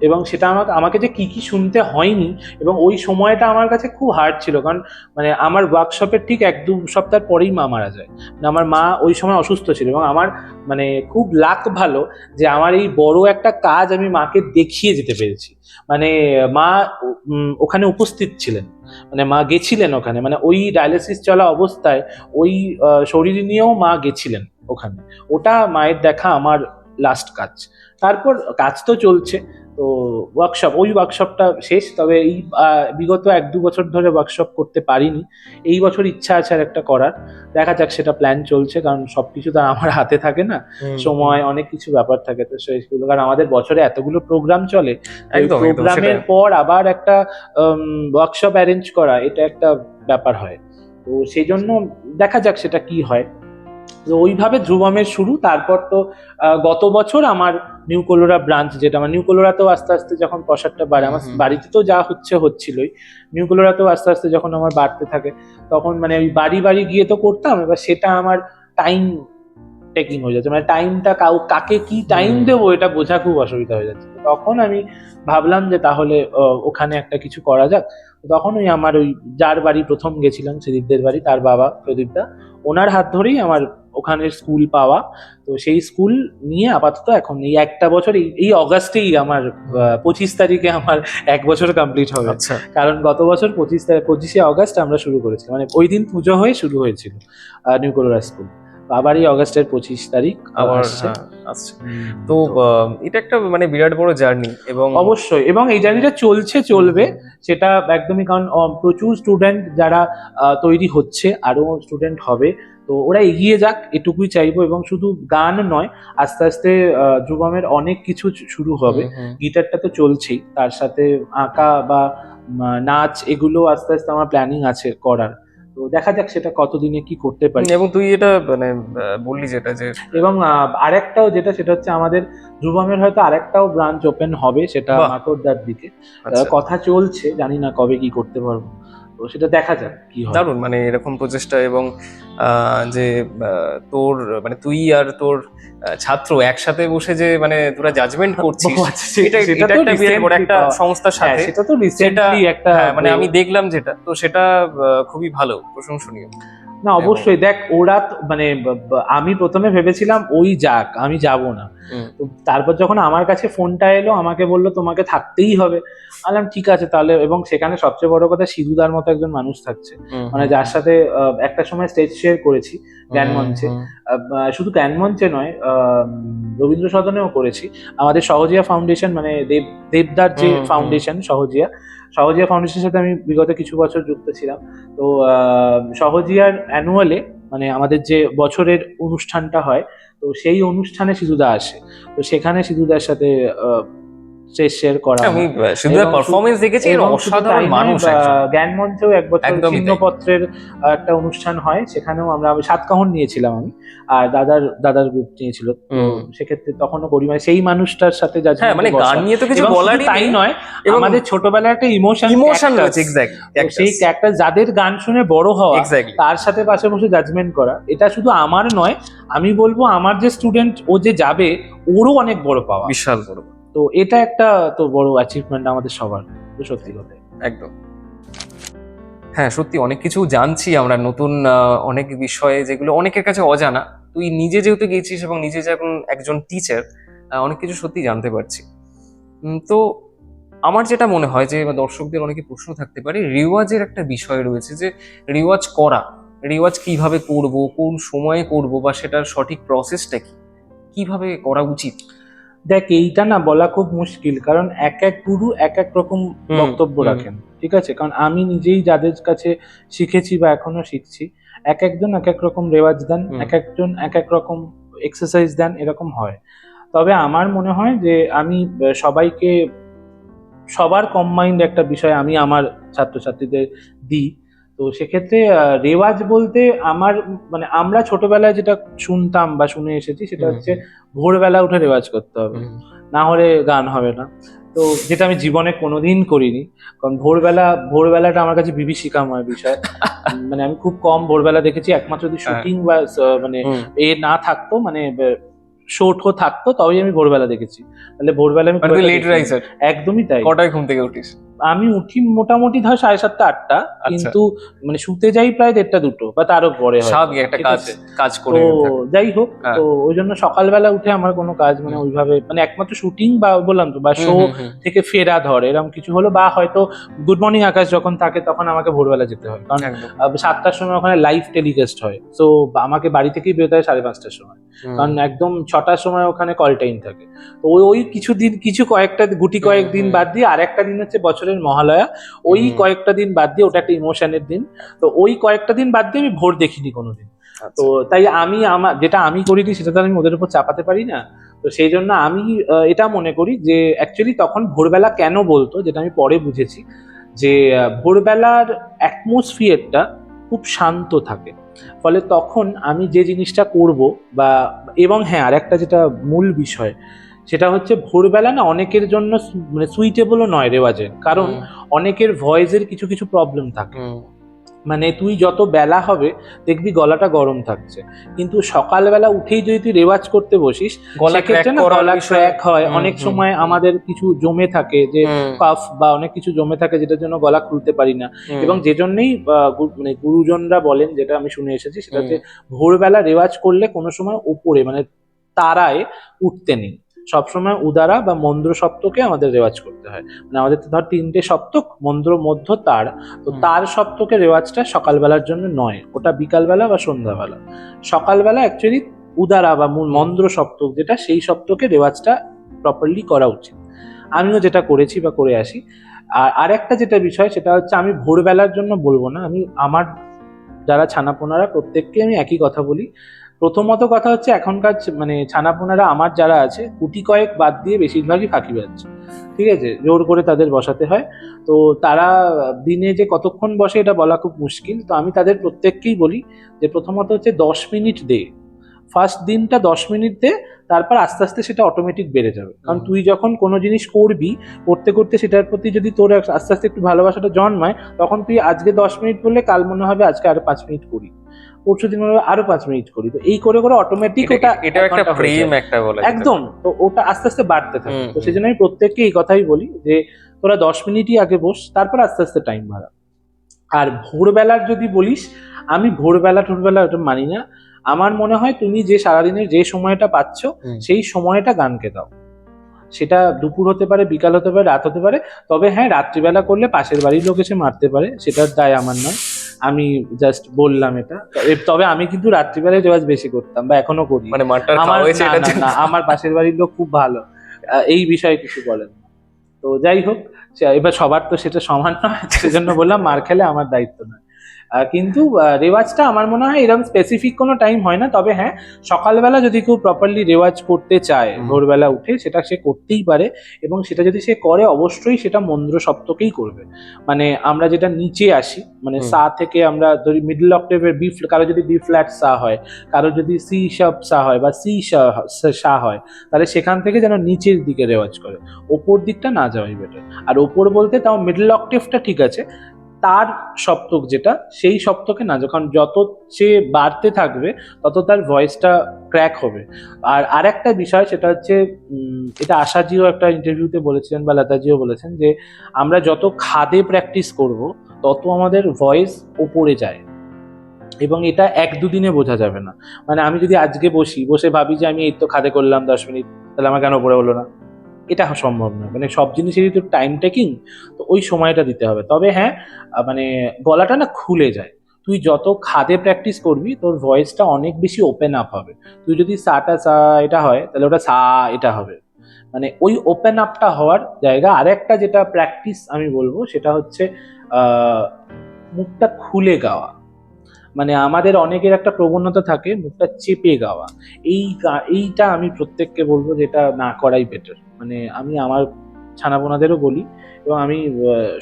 এবং সেটা আমাকে যে কি শুনতে হয়নি, এবং ওই সময়টা আমার কাছে খুব হার্ড ছিল, কারণ মানে আমার ওয়ার্কশপের ঠিক 1-2 সপ্তাহ পরেই মা মারা যায়, মানে আমার মা ওই সময় অসুস্থ ছিল, এবং আমার মানে খুব লাক ভালো যে আমার এই বড় একটা কাজ আমি মাকে দেখিয়ে যেতে পেরেছি, মানে মা ওখানে উপস্থিত ছিলেন, মানে মা গেছিলেন ওখানে, মানে ওই ডায়ালিসিস চলা অবস্থায় ওই শরীর নিয়েও মা গেছিলেন ওখানে, ওটা মায়ের দেখা আমার লাস্ট কাজ। তারপর কাজ তো চলছে, তো ওই ওয়ার্কশপটা শেষ, তবে এই বিগত 1-2 বছর ধরে ওয়ার্কশপ করতে পারিনি, এই বছর ইচ্ছা আছে আর একটা করার, দেখা যাক, সেটা প্ল্যান চলছে, কারণ সবকিছু তো আমার হাতে থাকে না, সময় অনেক কিছু ব্যাপার থাকে, তো সেইগুলো, কারণ আমাদের বছরে এতগুলো প্রোগ্রাম চলে, প্রোগ্রামের পর আবার একটা ওয়ার্কশপ অ্যারেঞ্জ করা, এটা একটা ব্যাপার হয়, তো সেই জন্য দেখা যাক সেটা কি হয়। তো ওইভাবে ধ্রুবমের শুরু। তারপর তো গত বছর আমার নিউ কলোরা ব্রাঞ্চ, যেটা আমার নিউ কলোরাতেও আস্তে আস্তে যখন প্রসারটা বাড়ে, আমার বাড়িতে তো যা হচ্ছিলই, নিউ কলোরাতেও আস্তে আস্তে যখন আমার বাড়তে থাকে, তখন মানে ওই বাড়ি বাড়ি গিয়ে তো করতাম, এবার সেটা আমার টাইম টেকিং হয়ে যাচ্ছে, মানে টাইমটা কাকে কি টাইম দেবো এটা বোঝা খুব অসুবিধা হয়ে যাচ্ছে। তখন আমি ভাবলাম যে তাহলে ওখানে একটা কিছু করা যাক। তখন ওই আমার ওই যার বাড়ি প্রথম গেছিলাম, সুদীপদের বাড়ি, তার বাবা প্রদীপদা, ওনার হাত ধরেই আমার ওখানে স্কুল পাওয়া। তো সেই স্কুল নিয়ে আপাতত এখন এই একটা বছর, এই অগাস্টেই আমার 25 তারিখে আমার 1 বছর কমপ্লিট হবে। আচ্ছা, কারণ গত বছর 25শে অগাস্ট আমরা শুরু করেছি, মানে ওই দিন পুজো হয়ে শুরু হয়েছিল নিউ কলোরা স্কুল। আবার এই অগাস্টের 25 তারিখ আবার আসছে। হ্যাঁ আসছে। তো এটা একটা মানে বিরাট বড় জার্নি, এবং অবশ্যই, এবং এই জার্নিটা চলবে সেটা একদমই, কারণ প্রচুর স্টুডেন্ট যারা তৈরি হচ্ছে, আরো স্টুডেন্ট হবে, তো ওরা এগিয়ে যাক এটুকুই চাইবো। এবং শুধু গান নয়, আস্তে আস্তে ধ্রুবমের অনেক কিছু শুরু হবে। গিটারটা তো চলছেই, তার সাথে আঁকা বা নাচ, এগুলো আস্তে আস্তে আমার প্ল্যানিং আছে করার। তো দেখা যাক সেটা কতদিনে কি করতে পারি। এবং তুই এটা মানে বললি যেটা যে এবং আরেকটাও যেটা, সেটা হচ্ছে আমাদের ধ্রুবমের হয়তো আরেকটাও ব্রাঞ্চ ওপেন হবে, সেটা বাহ। মাকড়দার দিকে। আচ্ছা, কথা চলছে, জানি না কবে কি করতে পারবো, তো সেটা দেখা যাক কি হয়। দারুণ মানে এরকম প্রচেষ্টা, এবং যে তোর মানে তুই আর তোর ছাত্র একসাথে বসে যে মানে তোরা জাজমেন্ট করছিস, ও আচ্ছা, সেটা এটা তো একটা বিরাট বড় recently একটা পাওয়া। সংস্থার হ্যাঁ, সাথে সেটা তো রিসেন্টলি একটা, হ্যাঁ, মানে আমি দেখলাম যেটা, তো সেটা খুবই ভালো, প্রশংসনীয়। না অবশ্যই দেখ, ওরা মানে আমি প্রথমে ভেবেছিলাম ওই যাক, আমি যাব না। তো তারপর যখন আমার কাছে ফোনটা এলো, আমাকে বললো তোমাকে থাকতেই হবে, বললাম ঠিক আছে তাহলে। এবং সেখানে সবচেয়ে বড় কথা, সিধুদার মতো একজন মানুষ থাকছে, মানে যার সাথে একটা সময় স্টেজ শেয়ার করেছি জ্ঞান মঞ্চে। শুধু জ্ঞান মঞ্চে নয়, রবীন্দ্র সদনেও করেছি। আমাদের সহজিয়া ফাউন্ডেশন, মানে দেবদার যে ফাউন্ডেশন সহজিয়া ফাউন্ডেশনের সাথে আমি বিগত কিছু বছর যুক্ত ছিলাম। তো সহজিয়ার অ্যানুয়ালে, মানে আমাদের যে বছরের অনুষ্ঠানটা হয়, তো সেই অনুষ্ঠানে সিধুদা আসে। তো সেখানে সিধুদার সাথে স্টেজ শেয়ার করা আমি হয়। শুধু এবং পারফরমেন্স দেখেছি, এবং শুধু অসাধারণ তাই নয়, মানুষ একজন। জ্ঞান মঞ্চেও এক বছর একদমই তাই। চিহ্নপত্রের একটা অনুষ্ঠান হয়, সেখানেও আমি সাতকাহন নিয়েছিলাম আমি, আর দাদার গ্রুপ নিয়েছিল। তো সেক্ষেত্রে তখনও করি, মানে সেই মানুষটার সাথে যা হ্যাঁ, মানে গান নিয়ে তো কিছু বলারই তাই নেই, নয়, এবং আমাদের ছোটবেলায় একটা ইমোশন রয়েছে, এক্স্যাক্টলি সেই ক্যারেক্টার যাদের গান শুনে বড় হওয়া, এক্স্যাক্টলি। তার সাথে পাশে বসে জাজমেন্ট করা, এটা শুধু আমার নয়, আমি বলবো আমার যে স্টুডেন্ট ও যে যাবে, ওরও অনেক বড় পাওয়া, বিশাল বড়। তো এটা একটা তো বড় অ্যাচিভমেন্ট আমাদের সবার, তো সত্যি কথা। একদম, হ্যাঁ সত্যি অনেক কিছু জানছি আমরা, নতুন অনেক বিষয়ে যেগুলো অনেকের কাছে অজানা। তুই নিজে যেহেতু গেছিস এবং নিজে যখন একজন টিচার, অনেক কিছু সত্যি জানতে পারছি। তো আমার যেটা মনে হয় যে দর্শকদের অনেকে প্রশ্ন থাকতে পারে, রেওয়াজের একটা বিষয় রয়েছে, যে রেওয়াজ কিভাবে করব, কোন সময়ে করব, বা সেটার সঠিক প্রসেসটা কি, কিভাবে করা উচিত? দেখ, এইটা না বলা খুব মুশকিল, কারণ এক এক গুরু এক এক রকম বক্তব্য রাখেন, ঠিক আছে? কারণ আমি নিজেই যাদের কাছে শিখেছি বা এখনো শিখছি, এক একজন এক এক রকম রেওয়াজ দেন, এক একজন এক এক রকম এক্সারসাইজ দেন, এরকম হয়। তবে আমার মনে হয় যে আমি সবাইকে, সবার কম্বাইন্ড একটা বিষয় আমি আমার ছাত্রছাত্রীদের দিই। তো সেক্ষেত্রে রেওয়াজ বলতে আমার, মানে আমরা ছোটবেলায় যেটা শুনতাম বা শুনে এসেছি, সেটা হচ্ছে ভোরবেলা উঠে রেওয়াজ করতে হবে, না হলে গান হবে না। তো যেটা আমি জীবনে কোনোদিন করিনি, কারণ ভোরবেলাটা আমার কাছে বিভীষিকাময় বিষয়। মানে আমি খুব কম ভোরবেলা দেখেছি, একমাত্র যদি শুটিং বা মানে এ না থাকতো, মানে শোটও থাকতো, তবেই আমি ভোরবেলা দেখেছি। তাহলে ভোরবেলা আমি লেট রাইজার? একদমই তাই। কটায় ঘুম থেকে উঠিস? আমি উঠি মোটামুটি ধর 7:30 8টা, কিন্তু মানে শুতে যাই প্রায় 1:30 2টো বা তারও পরে হয়, স্বাভাবিক একটা কাজ করে তো যাই হোক, তো ওই জন্য সকালবেলা উঠে আমার কোনো কাজ মানে ওইভাবে, মানে একমাত্র শুটিং বা বললাম তো, বা শো থেকে ফেরা ধর এরকম কিছু হলো, বা হয়তো গুড মর্নিং আকাশ যখন থাকে, তখন আমাকে ভোরবেলা যেতে হয়, কারণ 7টার সময় ওখানে লাইভ টেলিকাস্ট হয়। তো আমাকে বাড়ি থেকেই বেরোতে হয় 5:30টার সময়, কারণ একদম 6টার সময় ওখানে কল টাইম থাকে। তো ওই কয়েকটা দিন বাদ দিয়ে আরেকটা দিন হচ্ছে বছরের মহালয়া, ওই কয়েকটা দিন বাদ দিয়ে, ওটা একটা ইমোশনের দিন, তো ওই কয়েকটা দিন বাদ দিয়ে আমি ভোর দেখিনি কোনোদিন। তো তাই যেটা আমি করিনি, সেটা তো আমি ওদের উপর চাপাতে পারি না। তো সেই জন্য আমি এটা মনে করি যে অ্যাকচুয়ালি তখন ভোরবেলা কেন বলতো, যেটা আমি পরে বুঝেছি, যে ভোরবেলার অ্যাটমসফিয়ারটা খুব শান্ত থাকে, ফলে তখন আমি যে জিনিসটা করব বা, এবং হ্যাঁ আরেকটা যেটা মূল বিষয়, সেটা হচ্ছে ভোরবেলা না অনেকের জন্য মানে সুইটেবলও নয় রেওয়াজের, কারণ অনেকের ভয়েসের কিছু কিছু প্রবলেম থাকে। মানে তুই যত বেলা হবে দেখবি গলাটা গরম থাকছে, কিন্তু সকালবেলা উঠেই যদি তুই রেওয়াজ করতে বসিস গলা সেক্ষেত্রে crack না করার গলা বিষয়। ক্র্যাক হয়। হুম, অনেক হুম, সময় হুম, আমাদের কিছু জমে থাকে, যে হুম, কাফ বা অনেক কিছু জমে থাকে যেটার জন্য গলা খুলতে পারি না। হুম, এবং যে জন্যই মানে গুরুজনরা বলেন, যেটা আমি শুনে এসেছি, সেটা হুম, হচ্ছে ভোরবেলা রেওয়াজ করলে কোনো সময় ওপরে মানে তারায় উঠতে নেই, সবসময় উদারা বা মন্দ্র সপ্তকে আমাদের রেওয়াজ করতে হয়। মানে আমাদের তো ধর 3টে সপ্তক, মন্দ্র, মধ্য, তার। তো হুম, তার সপ্তকের রেওয়াজটা সকালবেলার জন্য নয়, ওটা বিকালবেলা বা সন্ধ্যাবেলা। সকালবেলা অ্যাকচুয়ালি উদারা বা মন্দ্র সপ্তক যেটা, সেই সপ্তকে রেওয়াজটা প্রপারলি করা উচিত। আমিও যেটা করেছি বা করে আসি। আর আরেকটা যেটা বিষয় সেটা হচ্ছে, আমি ভোরবেলার জন্য বলবো না, আমি আমার যারা ছানাপোনারা প্রত্যেককে আমি একই কথা বলি। প্রথমত কথা হচ্ছে, এখনকার মানে ছানাপোনারা আমার যারা আছে গুটি কয়েক বাদ দিয়ে বেশিরভাগই ফাঁকিবাজ, ঠিক আছে, জোর করে তাদের বসাতে হয়। তো তারা দিনে যে কতক্ষণ বসে এটা বলা খুব মুশকিল। তো আমি তাদের প্রত্যেককেই বলি যে প্রথমত হচ্ছে 10 মিনিট দে, ফার্স্ট দিনটা 10 মিনিট দে, তারপর আস্তে আস্তে সেটা অটোমেটিক বেড়ে যাবে। কারণ তুই যখন কোনো জিনিস করবি, করতে করতে সেটার প্রতি যদি তোর আস্তে আস্তে একটু ভালোবাসাটা জন্মায়, তখন তুই আজকে 10 মিনিট করলে কাল মনে হবে আজকে আরো 5 মিনিট করি, পরশু দিন মনে হবে আরো 5 মিনিট করি। তো এই করে করে অটোমেটিক ওটা এটাও এক একটা ঘন্টা হয়ে প্রেম, যায়। একটা বলা যেতে একদম, পারে। তো ওটা আস্তে আস্তে বাড়তে থাকে। হুম, তো হুম, সেই জন্য আমি প্রত্যেককে এই কথাই বলি যে তোরা 10 মিনিটই আগে বস, তারপর আস্তে আস্তে টাইম বাড়া। আর ভোরবেলার যদি বলিস, আমি ভোরবেলা টোরবেলা ওটা মানি না। আমার মনে হয় তুমি যে সারাদিনের যে সময়টা পাচ্ছ, হুম। সেই সময়টা গানকে দাও। সেটা দুপুর হতে পারে, বিকাল হতে পারে, রাত হতে পারে। তবে হ্যাঁ, রাত্রিবেলা করলে পাশের বাড়ির লোক এসে মারতে পারে, সেটার দায় আমার নয়। আমি জাস্ট বললাম এটা। তবে আমি কিন্তু রাত্রিবেলায় রেওয়াজ বেশি করতাম বা এখনো করি। মানে মারটার আমার খাওয়া হয়েছে না এটার না জন্য? না, আমার পাশের বাড়ির লোক খুব ভালো, এই বিষয়ে কিছু বলেন না। তো যাই হোক, এবার সবার তো সেটা সমান নয়, সেজন্য বললাম মার খেলে আমার দায়িত্ব নয়। কিন্তু রেওয়াজটা আমার মনে হয় এরকম স্পেসিফিক কোনো টাইম হয় না। তবে হ্যাঁ, সকালবেলা যদি কেউ প্রপারলি রেওয়াজ করতে চায় হুম, ভোরবেলা উঠে, সেটা সে করতেই পারে। এবং সেটা যদি সে করে, অবশ্যই সেটা মন্দ্র সপ্তকেই করবে। মানে আমরা যেটা নিচে আসি, মানে হুম, সা থেকে আমরা ধরি মিডল অক্টেভের বি, কারো যদি বি ফ্ল্যাট সা হয়, কারো যদি সি শার্প সা হয় বা সি সা হয়, তাহলে সেখান থেকে যেন নিচের দিকে রেওয়াজ করে, ওপর দিকটা না যাওয়াই বেটার। আর ওপর বলতে তাও মিডল অক্টেভটা ঠিক আছে, তার সপ্তক যেটা, সেই সপ্তকে না, যখন যত সে বাড়তে থাকবে তত তার ভয়েসটা ক্র্যাক হবে। আর আরেকটা বিষয় সেটা হচ্ছে, এটা আশাজিও একটা ইন্টারভিউতে বলেছিলেন বা লতাজিও বলেছেন, যে আমরা যত খাদে প্র্যাকটিস করব, তত আমাদের ভয়েস ওপরে যায়। এবং এটা 1-2 দিনে বোঝা যাবে না। মানে আমি যদি আজকে বসে ভাবি যে আমি এই তো খাদে করলাম 10 মিনিট, তাহলে আমার কেন উপরে হলো না? এটা সম্ভব নয়। মানে সব জিনিসেরই তো টাইম টেকিং, তো ওই সময়টা দিতে হবে। তবে হ্যাঁ, মানে গলাটা না খুলে যায়। তুই যত খাদে প্র্যাকটিস করবি, তোর ভয়েসটা অনেক বেশি ওপেন আপ হবে। তুই যদি সাটা সা এটা হয়, তাহলে ওটা সা এটা হবে। মানে ওই ওপেন আপটা হওয়ার জায়গা। আরেকটা যেটা প্র্যাকটিস আমি বলবো, সেটা হচ্ছে আহ মুখটা খুলে গাওয়া। মানে আমাদের অনেকের একটা প্রবণতা থাকে মুখটা চেপে গাওয়া। এইটা আমি প্রত্যেককে বলবো যে এটা না করাই বেটার। মানে আমি আমার ছানাপোনাদেরও বলি, এবং আমি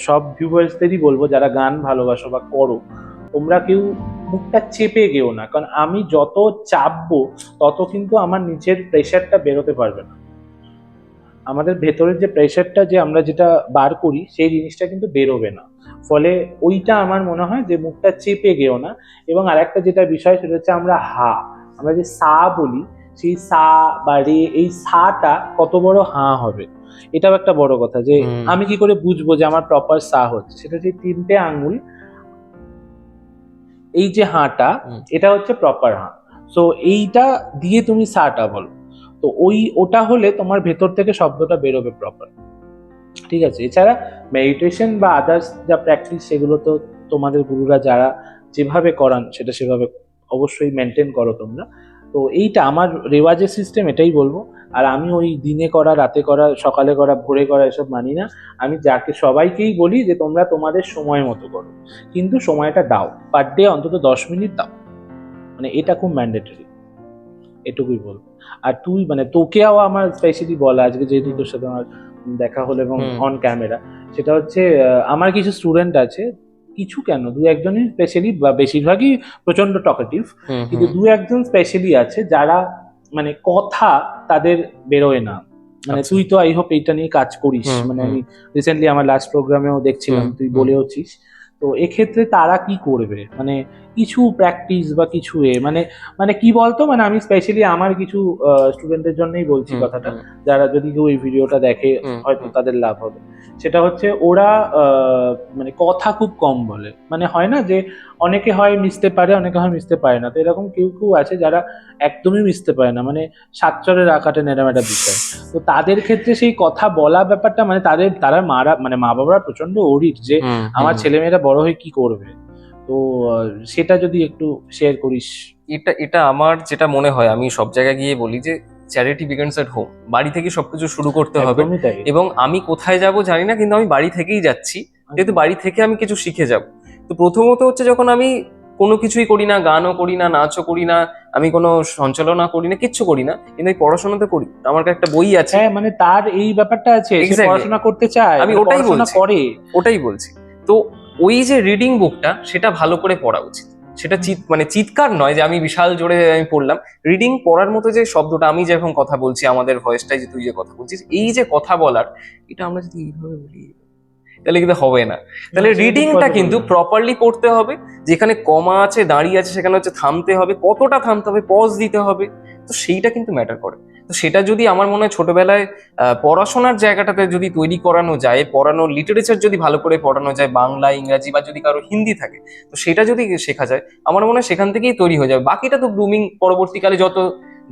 সব ভিউয়ার্সদেরই বলবো যারা গান ভালোবাসো বা করো, তোমরা কেউ মুখটা চেপে গেও না। কারণ আমি যত চাপবো, তত কিন্তু আমার নিচের প্রেশারটা বেরোতে পারবে না। আমাদের ভেতরের যে প্রেশারটা, যে আমরা যেটা বার করি, সেই জিনিসটা কিন্তু বেরোবে না। ফলে ওইটা আমার মনে হয় যে মুখটা চেপে গেও না। এবং আরেকটা যেটা বিষয়, সেটা হচ্ছে আমরা যে সা বলি, সেই সা বা রে, এই সাটা কত বড় হাঁ হবে, এটাও একটা বড় কথা। যে হুম, আমি কি করে বুঝবো যে আমার প্রপার সা হচ্ছে, সেটা যে 3টে আঙ্গুল, এই যে হাঁটা, হুম, এটা হচ্ছে প্রপার হাঁ। সো এইটা দিয়ে তুমি সাটা বলো। তো ওটা হলে তোমার ভেতর থেকে শব্দটা বেরোবে প্রপার। ঠিক আছে। এছাড়া মেডিটেশন বা আদার্স যা প্র্যাকটিস, সেগুলো তো তোমাদের গুরুরা যারা যেভাবে করান, সেটা সেভাবে অবশ্যই মেনটেন করো তোমরা। তো এইটা আমার রেওয়াজের সিস্টেম, এটাই বলবো। আর আমি ওই দিনে করা, রাতে করা, সকালে করা, ভোরে করা, এসব মানি না। আমি যাকে সবাইকেই বলি যে তোমরা তোমাদের সময় মতো করো, কিন্তু সময়টা দাও, পার ডে অন্তত 10 মিনিট দাও। মানে এটা খুব ম্যান্ডেটরি, এটুকুই বলবো। আর তুই মানে তোকেও আমার স্পেশালি বলা, আজকে যেহেতু হুম, তোর সাথে আমার দেখা হলো এবং হুম, অন ক্যামেরা, সেটা হচ্ছে আমার কিছু স্টুডেন্ট আছে, কিছু কেন, দু একজনই স্পেশালি, বা বেশিরভাগই প্রচন্ড টকেটিভ, হুম, কিন্তু হুম, দু একজন স্পেশালি আছে যারা মানে কথা তাদের বেরোয় না। মানে আচ্ছা, তুই তো আই হোপ এইটা নিয়ে কাজ করিস। হুম, মানে হুম, আমি রিসেন্টলি আমার লাস্ট প্রোগ্রামেও দেখছিলাম হুম, তুই হুম, বলেওছিস। তো তো এক্ষেত্রে তারা কি করবে, মানে কিছু প্র্যাকটিস বা কিছু মানে মানে কি বলতো, মানে আমি স্পেশালি আমার কিছু স্টুডেন্টের জন্যই বলছি কথাটা, যারা যদি কেউ এই ভিডিওটা দেখে হয়তো তাদের লাভ হবে। সেটা হচ্ছে ওরা মানে কথা খুব কম বলে, মানে হয় না যে অনেকে হয় মিশতে পারে, অনেকে হয় মিশতে পারে না, তো এরকম কেউ কেউ আছে যারা একদমই মিশতে পারে না, মানে সাতচরের আকাটে নেড়াম একটা বিষয়। তো তাদের ক্ষেত্রে সেই কথা বলা ব্যাপারটা, মানে তারা মানে মা বাবারা প্রচন্ড অরিড যে আমার ছেলেমেয়েরা বড় হয়ে কি করবে। তো সেটা যদি একটু শেয়ার করিস। এটা এটা আমার যেটা মনে হয়, আমি সব জায়গায় গিয়ে বলি যে চ্যারিটি বিগিনস এট হোম। বাড়ি থেকে সবকিছু শুরু করতে হবে। একদমই তাই। এবং আমি কোথায় যাব জানি না, কিন্তু আমি বাড়ি থেকেই যাচ্ছি, যেহেতু বাড়ি থেকে আমি কিছু শিখে যাব। তো প্রথমত হচ্ছে যখন আমি কোনো কিছুই করি না, গানও করি না, নাচও করি না, আমি কোনো সঞ্চালনা করি না, কিচ্ছু করি না, কিন্তু আমি পড়াশোনা তো করি। আমার একটা বই আছে। হ্যাঁ, মানে তার এই ব্যাপারটা আছে, সে Exactly. পড়াশোনা করতে চায়, আমি মানে ওটাই পড়াশোনা বলছি। করে। ওটাই বলছি। তো ওই যে রিডিং বুকটা, সেটা ভালো করে পড়া উচিত। সেটা মানে চিৎকার নয় যে আমি বিশাল জোরে আমি পড়লাম। রিডিং পড়ার মতো যে শব্দটা, আমি যেরকম কথা বলছি, আমাদের ভয়েসটাই যে তুই যে কথা বলছিস, এই যে কথা বলার, এটা আমরা যদি এইভাবে বলি তাহলে কিন্তু হবে না। তাহলে সেটা তো রিডিংটা possible কিন্তু না। প্রপারলি পড়তে হবে। যেখানে কমা আছে, দাঁড়িয়ে আছে, সেখানে হচ্ছে থামতে হবে, কতটা থামতে হবে, পজ দিতে হবে। তো সেইটা কিন্তু ম্যাটার করে। তো সেটা যদি আমার মনে হয় ছোটবেলায় পড়াশোনার জায়গাটাতে যদি তৈরি করানো যায়, পড়ানোর লিটারেচার যদি ভালো করে পড়ানো যায়, বাংলা, ইংরাজি বা যদি কারো হিন্দি থাকে, তো সেটা যদি শেখা যায়, আমার মনে হয় সেখান থেকেই তৈরি হয়ে যাবে। বাকিটা তো গ্রুমিং পরবর্তীকালে যত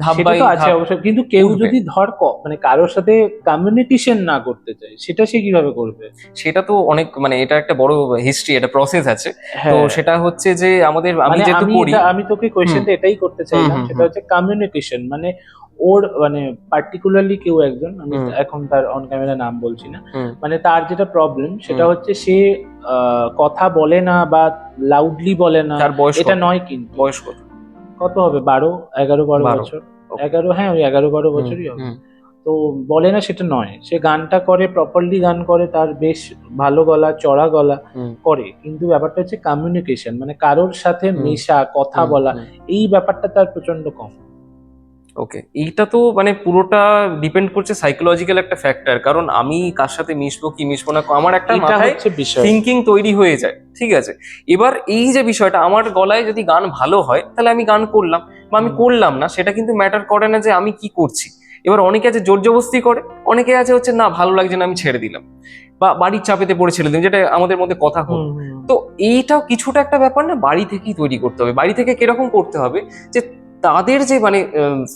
ধাপ সেটা বাই তো আছে ধাপ অবশ্যই, কিন্তু কেউ উঠবে। যদি ধর মানে কারোর সাথে কমিউনিকেশন না করতে চায়, সেটা সে কিভাবে করবে? সেটা তো অনেক, মানে এটা একটা বড় হিস্ট্রি, এটা প্রসেস আছে। তো হ্যাঁ, সেটা হচ্ছে যে আমাদের, আমি মানে যেহেতু করি। আমি তোকে হুম কোয়েশ্চেনটা এটাই করতে হুম চাইলাম, হুম সেটা হুম হচ্ছে কমিউনিকেশন, মানে ওর মানে পার্টিকুলারলি কেউ একজন, আমি হুম এখন তার অন ক্যামেরা নাম বলছি না, হুম মানে তার যেটা প্রবলেম সেটা হুম। হচ্ছে সে কথা বলে না বা লাউডলি বলে না, তার বয়স এটা কত? নয় কিন্তু। বয়স কত? কত হবে, 11 12 12। বছর। ওকে। 11, হ্যাঁ ওই 11 12 হুম বছরই হবে। হুম তো বলে না সেটা নয়, সে গানটা করে, প্রপারলি গান করে, তার বেশ ভালো গলা, চড়া গলা হুম করে, কিন্তু ব্যাপারটা হচ্ছে কমিউনিকেশন, মানে কারোর সাথে হুম মেশা, কথা হুম বলা, হুম। এই ব্যাপারটা তার প্রচন্ড কম। ওকে, এইটা তো মানে পুরোটা ডিপেন্ড করছে সাইকোলজিক্যাল একটা ফ্যাক্টর। কারণ আমি কার সাথে মিশবো কি মিশবো না, আমার একটা এটা মাথায় হচ্ছে বিষয়। থিঙ্কিং তৈরি হয়ে যায়, ঠিক আছে। এবার এই যে বিষয়টা, আমার গলায় যদি গান ভালো হয় তাহলে আমি গান করলাম, বা আমি করলাম না, সেটা কিন্তু ম্যাটার করে না যে আমি কি করছি। এবার অনেকে আছে জোর জবরদস্তি করে, অনেকে আছে হচ্ছে না ভালো লাগছে না আমি ছেড়ে দিলাম, বা বাড়ির চাপেতে পড়ে ছেড়ে দিলাম, যেটা আমাদের মধ্যে কথা হলো। হুম হুম। তো এইটাও কিছুটা একটা ব্যাপার না, বাড়ি থেকেই তৈরি করতে হবে। বাড়ি থেকে কিরকম করতে হবে, যে তাদের যে মানে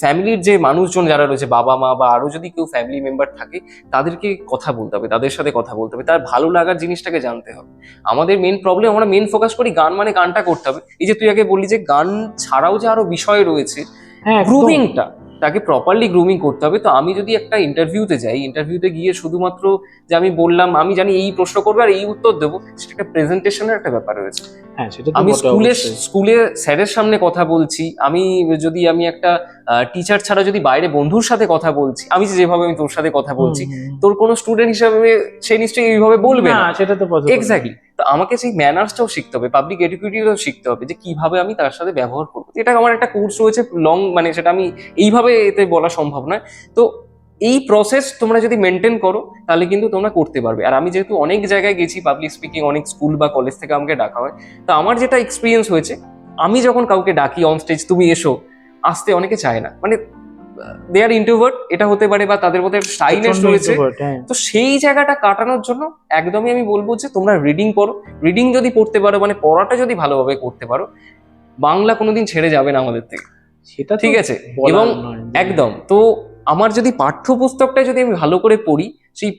ফ্যামিলির যে মানুষজন যারা রয়েছে, বাবা মা বা আরো যদি কেউ ফ্যামিলি মেম্বার থাকে, তাদেরকে কথা বলতে হবে, তাদের সাথে কথা বলতে হবে, তার ভালো লাগার জিনিসটাকে জানতে হবে। আমাদের মেন প্রবলেম, আমরা মেন ফোকাস করি গান, মানে গানটা করতে হবে। এই যে তুই আগে বললি যে গান ছাড়াও যে আরো বিষয় রয়েছে, হ্যাঁ একদম। গ্রুমিংটা, তাকে প্রপারলি গ্রুমিং করতে হবে। তো আমি যদি একটা ইন্টারভিউতে যাই, ইন্টারভিউতে গিয়ে শুধুমাত্র যে আমি বললাম আমি জানি এই প্রশ্ন করবে আর এই উত্তর দেবো, সেটা একটা প্রেজেন্টেশনের একটা ব্যাপার রয়েছে। হ্যাঁ সেটা তো আমি বটে অবশ্যই। স্কুলে স্যারের সামনে কথা বলছি, আমি যদি আমি একটা টিচার ছাড়া যদি বাইরে বন্ধুর সাথে কথা বলছি, আমি যেভাবে আমি তোর সাথে কথা হুম বলছি, হুম। তোর কোনো স্টুডেন্ট হিসাবে সে নিশ্চয়ই এইভাবে বলবে না না। সেটা তো পসিবল না। এক্স্যাক্টলি। তো আমাকে সেই ম্যানার্সটাও শিখতে হবে, পাবলিক এটিকিউটিটাও শিখতে হবে, যে কিভাবে আমি তার সাথে ব্যবহার করবো। এটা আমার একটা কোর্স রয়েছে লং, মানে সেটা আমি এইভাবে এতে বলা সম্ভব নয়। তো এই প্রসেস তোমরা যদি মেনটেন করো, তাহলে কিন্তু তোমরা করতে পারবে। আর আমি যেহেতু অনেক জায়গায় গেছি পাবলিক স্পিকিং, অনেক স্কুল বা কলেজ থেকে আমাকে ডাকা হয়, তো আমার যেটা এক্সপিরিয়েন্স হয়েছে, আমি যখন কাউকে ডাকি অন স্টেজ, তুমি এসো, আসতে অনেকে চায় না, মানে দে আর ইন্ট্রোভার্ট, এটা হতে পারে, বা তাদের মধ্যে শাইনেস প্রচন্ড রয়েছে। introvert, হ্যাঁ। তো সেই জায়গাটা কাটানোর জন্য একদমই আমি বলবো যে তোমরা রিডিং পড়ো। রিডিং যদি পড়তে পারো, মানে পড়াটা যদি ভালোভাবে করতে পারো, বাংলা কোনোদিন ছেড়ে যাবে না আমাদের থেকে, সেটা তো ঠিক আছে। এবং বলার নয়। একদম, তো আমার যদি পাঠ্যপুস্তকটা যদি আমি ভালো করে পড়ি, সেই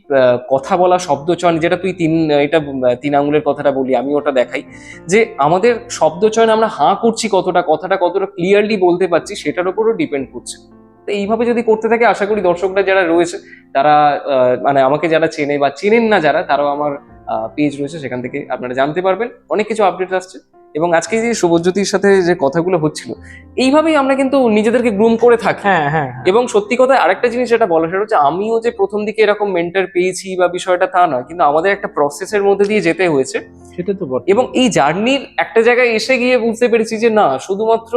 কথা বলা, শব্দচয়ন, যেটা তুই এটা 3 আঙ্গুলের কথাটা বলি, আমি ওটা দেখাই, যে আমাদের শব্দচয়ন, আমরা হাঁ করছি কতটা, কথাটা কতটা ক্লিয়ারলি বলতে পারছি, সেটার উপরও ডিপেন্ড করছে। তো এইভাবে যদি করতে থাকে, আশা করি দর্শকরা যারা রয়েছে তারা, মানে আমাকে যারা চেনে বা চেনেন না যারা, তারাও আমার পেজ রয়েছে, সেখান থেকে আপনারা জানতে পারবেন, অনেক কিছু আপডেট আসছে। এবং আজকে যে শুভজ্যোতির সাথে যে কথাগুলো হচ্ছিল, এইভাবেই আমরা কিন্তু নিজেদেরকে গ্রুম করে থাকি। হ্যাঁ হ্যাঁ হ্যাঁ। এবং সত্যি কথা আরেকটা জিনিস যেটা বলা, সেটা হচ্ছে আমিও যে প্রথম দিকে এরকম মেন্টর পেয়েছি বা বিষয়টা তা নয়, কিন্তু আমাদের একটা প্রসেসের মধ্যে দিয়ে যেতে হয়েছে। সেটা তো বটে। এবং এই জার্নির একটা জায়গায় এসে গিয়ে বুঝতে পেরেছি যে না, শুধুমাত্র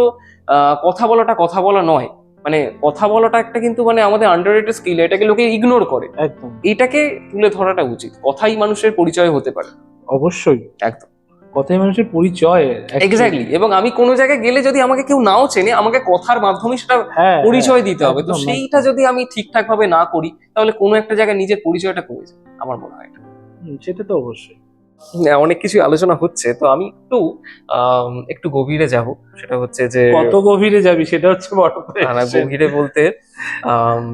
কথা বলাটা কথা বলা নয়, মানে কথা বলাটা একটা কিন্তু মানে আমাদের আন্ডাররেটেড স্কিল, এটাকে লোকে ইগনোর করে। একদম। এটাকে তুলে ধরাটা উচিত, কথাই মানুষের পরিচয় হতে পারে। অবশ্যই। একদম। কথাই মানুষের পরিচয় actually। এক্স্যাক্টলি। এবং আমি কোনো জায়গায় গেলে যদি আমাকে কেউ নাও চেনে, আমাকে কথার মাধ্যমে সেটা হ্যাঁ, পরিচয় দিতে হবে। তো একদম, সেইটা একদম। যদি আমি ঠিকঠাক ভাবে না করি, তাহলে কোনো একটা জায়গায় নিজের পরিচয়টা কমে যায় আমার মনে হয়। সেটা তো অবশ্যই। অনেক কিছু আলোচনা হচ্ছে, তো আমি একটু গভীরে যাব। সেটা হচ্ছে যে কত গভীরে যাবি সেটা হচ্ছে বড় না, question। গভীরে বলতে আম,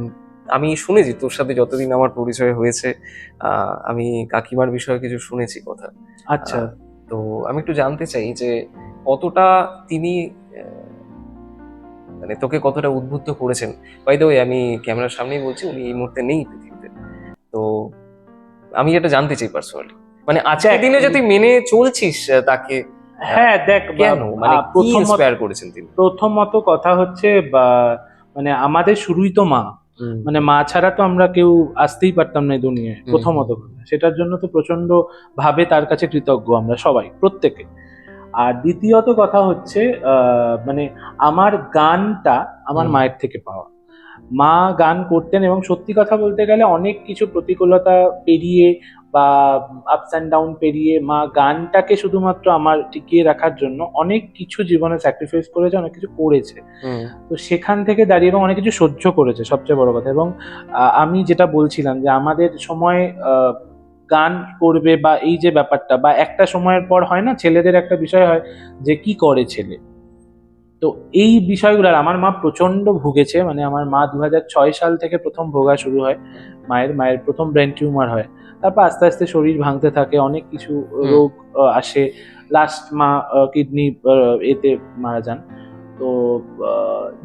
আমি শুনেছি তোর সাথে যতদিন আমার পরিচয় হয়েছে, আমি কাকিমার বিষয়ে কিছু শুনেছি কথা। আচ্ছা। তো আমি একটু জানতে চাই যে কতটা তিনি মানে তোকে কতটা উদ্বুদ্ধ করেছেন। বাই দ্য ওয়ে, আমি ক্যামেরার সামনেই বলছি, উনি এই মুহূর্তে নেই পৃথিবীতে। তো আমি এটা জানতে চাই পার্সোনালি, মানে আজকের দেখ, দিনে যে তুই মেনে চলছিস তাকে, হ্যাঁ দেখ, কেন, মানে কি প্রথমত ইন্সপায়ার করেছেন তিনি? প্রথমত কথা হচ্ছে মানে আমাদের শুরুই তো মা। হুম, মানে মা ছাড়া তো আমরা কেউ আসতেই পারতাম না এই দুনিয়ায়, হুম, প্রথমত কথা। সেটার জন্য তো প্রচন্ড ভাবে তার কাছে কৃতজ্ঞ আমরা সবাই, প্রত্যেকে। আর দ্বিতীয়ত কথা হচ্ছে মানে আমার গানটা আমার হুম, মায়ের থেকে পাওয়া। মা গান করতেন এবং সত্যি কথা বলতে গেলে অনেক কিছু প্রতিকূলতা পেরিয়ে বা আপস অ্যান্ড ডাউন পেরিয়ে মা গানটাকে শুধুমাত্র আমার টিকিয়ে রাখার জন্য অনেক কিছু জীবনে স্যাক্রিফাইস করেছে, অনেক কিছু করেছে। হুম, তো সেখান থেকে দাঁড়িয়ে এবং অনেক কিছু সহ্য করেছে, সবচেয়ে বড় কথা। এবং আমি যেটা বলছিলাম যে আমাদের সময় গান করবে বা এই যে ব্যাপারটা, বা একটা সময়ের পর হয় না, ছেলেদের একটা বিষয় হয় যে কি করে ছেলে। তো এই বিষয়গুলো আর আমার মা প্রচন্ড ভুগেছে। মানে আমার মা 2006 সাল থেকে প্রথম ভোগা শুরু হয়। মায়ের প্রথম ব্রেন টিউমার হয়। তারপর আস্তে আস্তে শরীর ভাঙতে থাকে, অনেক কিছু হুম, রোগ আসে। লাস্ট মা কিডনি এতে মারা যান। তো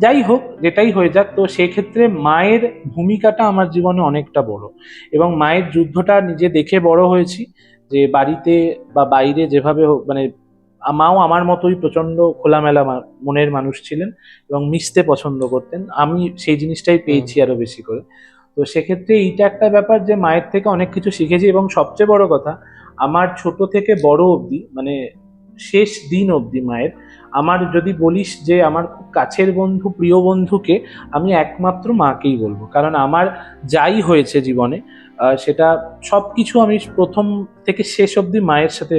যাই হোক, যেটাই হয়ে যাক, তো সেক্ষেত্রে মায়ের ভূমিকাটা আমার জীবনে অনেকটা বড়। এবং মায়ের যুদ্ধটা নিজে দেখে বড় হয়েছি, যে বাড়িতে বা বাইরে যেভাবে হোক, মানে মাও আমার মতোই প্রচন্ড খোলামেলা মনের মানুষ ছিলেন এবং মিশতে পছন্দ করতেন। আমি সেই জিনিসটাই হুম, পেয়েছি আরো বেশি করে। তো সেক্ষেত্রে এইটা একটা ব্যাপার যে মায়ের থেকে অনেক কিছু শিখেছি। এবং সবচেয়ে বড় কথা, আমার ছোট থেকে বড় অবধি, মানে শেষ দিন অবধি মায়ের, আমার যদি বলিস যে আমার খুব কাছের বন্ধু, প্রিয় বন্ধুকে, আমি একমাত্র মাকেই বলবো। কারণ আমার যাই হয়েছে জীবনে, সেটা সবকিছু আমি প্রথম থেকে শেষ অবধি মায়ের সাথে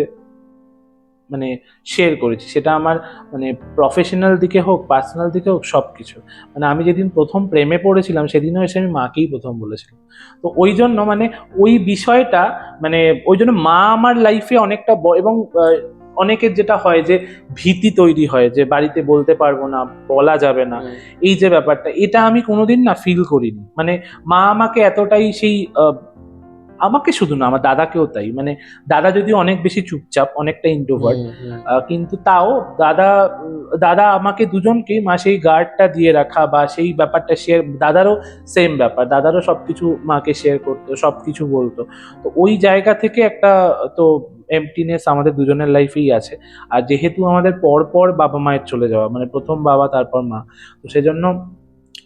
মানে শেয়ার করেছি। সেটা আমার মানে প্রফেশনাল দিকে হোক, পার্সোনাল দিকে হোক, সবকিছু। মানে আমি যেদিন প্রথম প্রেমে পড়েছিলাম সেদিনও এসে আমি মাকেই প্রথম বলেছিলাম। তো ওই জন্য মানে ওই বিষয়টা, মানে ওই জন্য মা আমার লাইফে অনেকটা এবং অনেকের যেটা হয় যে ভীতি তৈরি হয় যে বাড়িতে বলতে পারবো না, বলা যাবে না, হুম, এই যে ব্যাপারটা, এটা আমি কোনোদিন না ফিল করিনি। মানে মা আমাকে এতটাই সেই আমাকে শুধু না, আমার দাদাকেও তাই। মানে দাদা যদিও অনেক বেশি চুপচাপ, অনেকটা ইন্ট্রোভার্ট, হুম, হুম, কিন্তু তাও দাদা আমাকে দুজনকেই মা সেই গার্ডটা দিয়ে রাখা বা সেই ব্যাপারটা শেয়ার, দাদারও সেম ব্যাপার, দাদারও সবকিছু মাকে শেয়ার করতো, সবকিছু বলতো। তো ওই জায়গা থেকে একটা, তো এমটিনেস আমাদের দুজনের লাইফেই আছে। আর যেহেতু আমাদের পর পর বাবা মায়ের চলে যাওয়া, মানে প্রথম বাবা তারপর মা, তো সেজন্য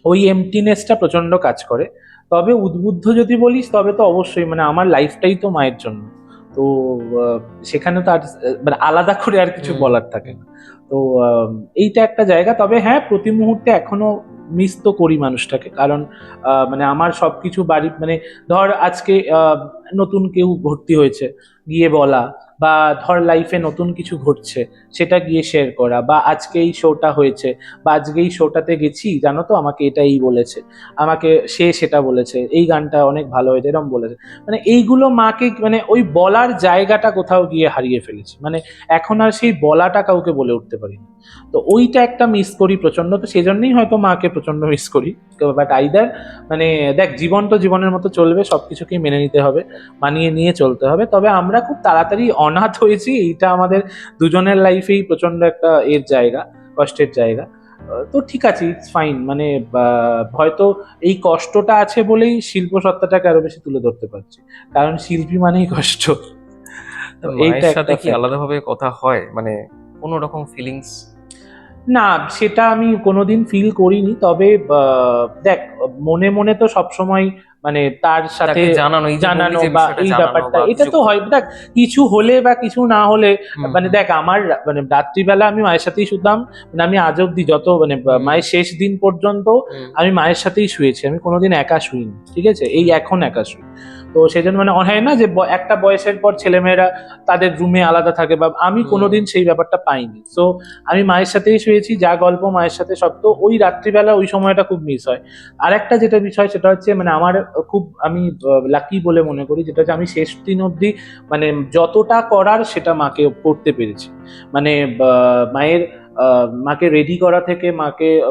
ওই এমটিনেসটা প্রচন্ড কাজ করে। তবে উদ্বুদ্ধ যদি বলিস তবে তো অবশ্যই, মানে আমার লাইফটাই তো মায়ের জন্য। তো আহ, সেখানে তো আর মানে আলাদা করে আর কিছু হুম, বলার থাকে না। তো এইটা একটা জায়গা। তবে হ্যাঁ, প্রতি মুহূর্তে এখনো মিস তো করি মানুষটাকে। কারণ মানে আমার সবকিছু বাড়ি, মানে ধর আজকে নতুন কেউ ভর্তি হয়েছে, গিয়ে বলা, বা ধর লাইফে নতুন কিছু ঘটছে সেটা গিয়ে শেয়ার করা, বা আজকে এই শোটা হয়েছে, বা আজকে এই শোটাতে গেছি, জানো তো আমাকে এটাই বলেছে, আমাকে সে সেটা বলেছে, এই গানটা অনেক ভালো হয়েছে, এরকম বলেছে। মানে এইগুলো মাকে, মানে ওই বলার জায়গাটা কোথাও গিয়ে হারিয়ে ফেলেছি। মানে এখন আর সেই বলাটা কাউকে বলে উঠতে পারি না। তো ওইটা একটা মিস করি প্রচন্ড। তো সেই জন্যই হয়তো মাকে প্রচন্ড মিস করি। বাট আইদার, মানে দেখ, জীবন তো জীবনের মতো চলবে, সবকিছুকেই মেনে নিতে হবে, মানিয়ে নিয়ে চলতে হবে। তবে আমরা খুব তাড়াতাড়ি অনাথ হয়েছি, এইটা আমাদের দুজনের লাইফেই প্রচন্ড একটা এর জায়গা, কষ্টের জায়গা। তো ঠিক আছে, ইটস ফাইন। মানে হয়তো এই কষ্টটা আছে বলেই শিল্প সত্তাটাকে আরো বেশি তুলে ধরতে পারছি, কারণ শিল্পী মানেই কষ্ট। তো মায়ের এইটা সাথে একটা কি ফ্যাক্ট। আলাদাভাবে কথা হয়, মানে কোনো রকম ফিলিংস? না, সেটা আমি কোনোদিন ফিল করিনি। তবে দেখ, মনে মনে তো সবসময় মানে তার সাথে তাকে জানানো, এই যে বললি জানানো যে বা বিষয়টা এই জানানো ব্যাপারটা, বা এটা কিছু তো হয়। দেখ, কিছু হলে বা কিছু না হলে, হুম, মানে হুম, দেখ আমার, মানে রাত্রিবেলা আমি মায়ের সাথেই শুতাম। মানে আমি আজ অব্দি যত, মানে হুম, মায়ের শেষ দিন পর্যন্ত হুম, আমি মায়ের সাথেই শুয়েছি। আমি কোনোদিন একা শুইনি, ঠিক আছে, এই হুম, এখন একা শুই। তো সেই জন্য মানে হয় না যে একটা বয়সের পর ছেলেমেয়েরা তাদের রুমে আলাদা থাকে, বা আমি কোনোদিন সেই ব্যাপারটা পাইনি। তো আমি মায়ের সাথেই শুয়েছি, যা গল্প মায়ের সাথে সব, তো ওই রাত্রিবেলা ওই সময়টা খুব মিস হয়। আর একটা যেটা বিষয় সেটা হচ্ছে মানে আমার খুব আমি লাকি বলে মনে করি, যেটা হচ্ছে আমি শেষ দিন অবধি মানে যতটা করার সেটা মাকে করতে পেরেছি। মানে মায়ের মাকে রেডি করা থেকে,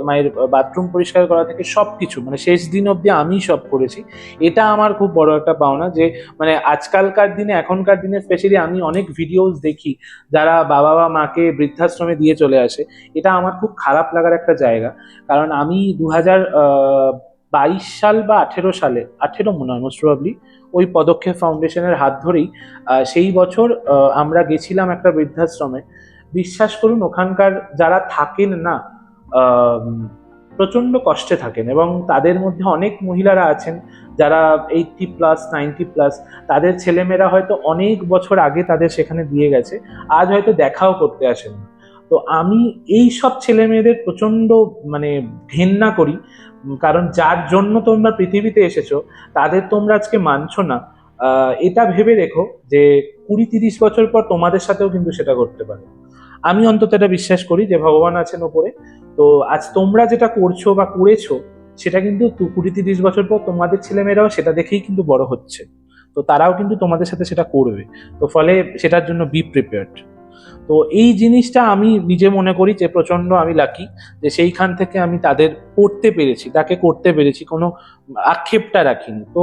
মায়ের বাথরুম পরিষ্কার করা থেকে সবকিছু মানে শেষ দিন অবধি আমি সব করেছি। এটা আমার খুব বড় একটা পাওনা, যে মানে আজকালকার দিনে, এখনকার দিনে স্পেশালি আমি অনেক ভিডিওস দেখি যারা বাবা বা মাকে বৃদ্ধাশ্রমে দিয়ে চলে আসে। এটা আমার খুব খারাপ লাগার একটা জায়গা। কারণ আমি 2022 সাল বা 18 সালে, 18 মনে হয় মোস্ট প্রবাবলি, ওই পদক্ষেপ ফাউন্ডেশনের হাত ধরেই সেই বছর আমরা গেছিলাম একটা বৃদ্ধাশ্রমে। বিশ্বাস করুন ওখানকার যারা থাকেন না, আহ, প্রচন্ড কষ্টে থাকেন, এবং তাদের মধ্যে অনেক মহিলারা আছেন যারা 80+, 90+, তাদের ছেলেমেয়েরা হয়তো অনেক বছর আগে তাদের সেখানে দিয়ে গেছে, আজ হয়তো দেখাও করতে আসেন না। তো আমি এই সব ছেলে মেয়েদের প্রচন্ড মানে ঘেন্না করি, কারণ যার জন্য তোমরা পৃথিবীতে এসেছো তাদের তোমরা আজকে মানছো না। এটা ভেবে রেখো যে 20-30 বছর পর তোমাদের সাথেও কিন্তু সেটা করতে পারে। আমি অন্তত এটা বিশ্বাস করি যে ভগবান আছেন ওপরে। তো আজ তোমরা যেটা করছো বা করেছো, সেটা কিন্তু 20-30 বছর পর তোমাদের ছেলেমেয়েরাও সেটা দেখেই কিন্তু বড় হচ্ছে। তো তারাও কিন্তু তোমাদের সাথে সেটা করবে। তো ফলে সেটার জন্য বি প্রিপেয়ার্ড। তো এই জিনিসটা আমি নিজে মনে করি যে প্রচন্ড আমি লাকি, যে সেইখান থেকে আমি তাদের করতে পেরেছি, তাকে করতে পেরেছি, কোনো আক্ষেপটা রাখিনি। তো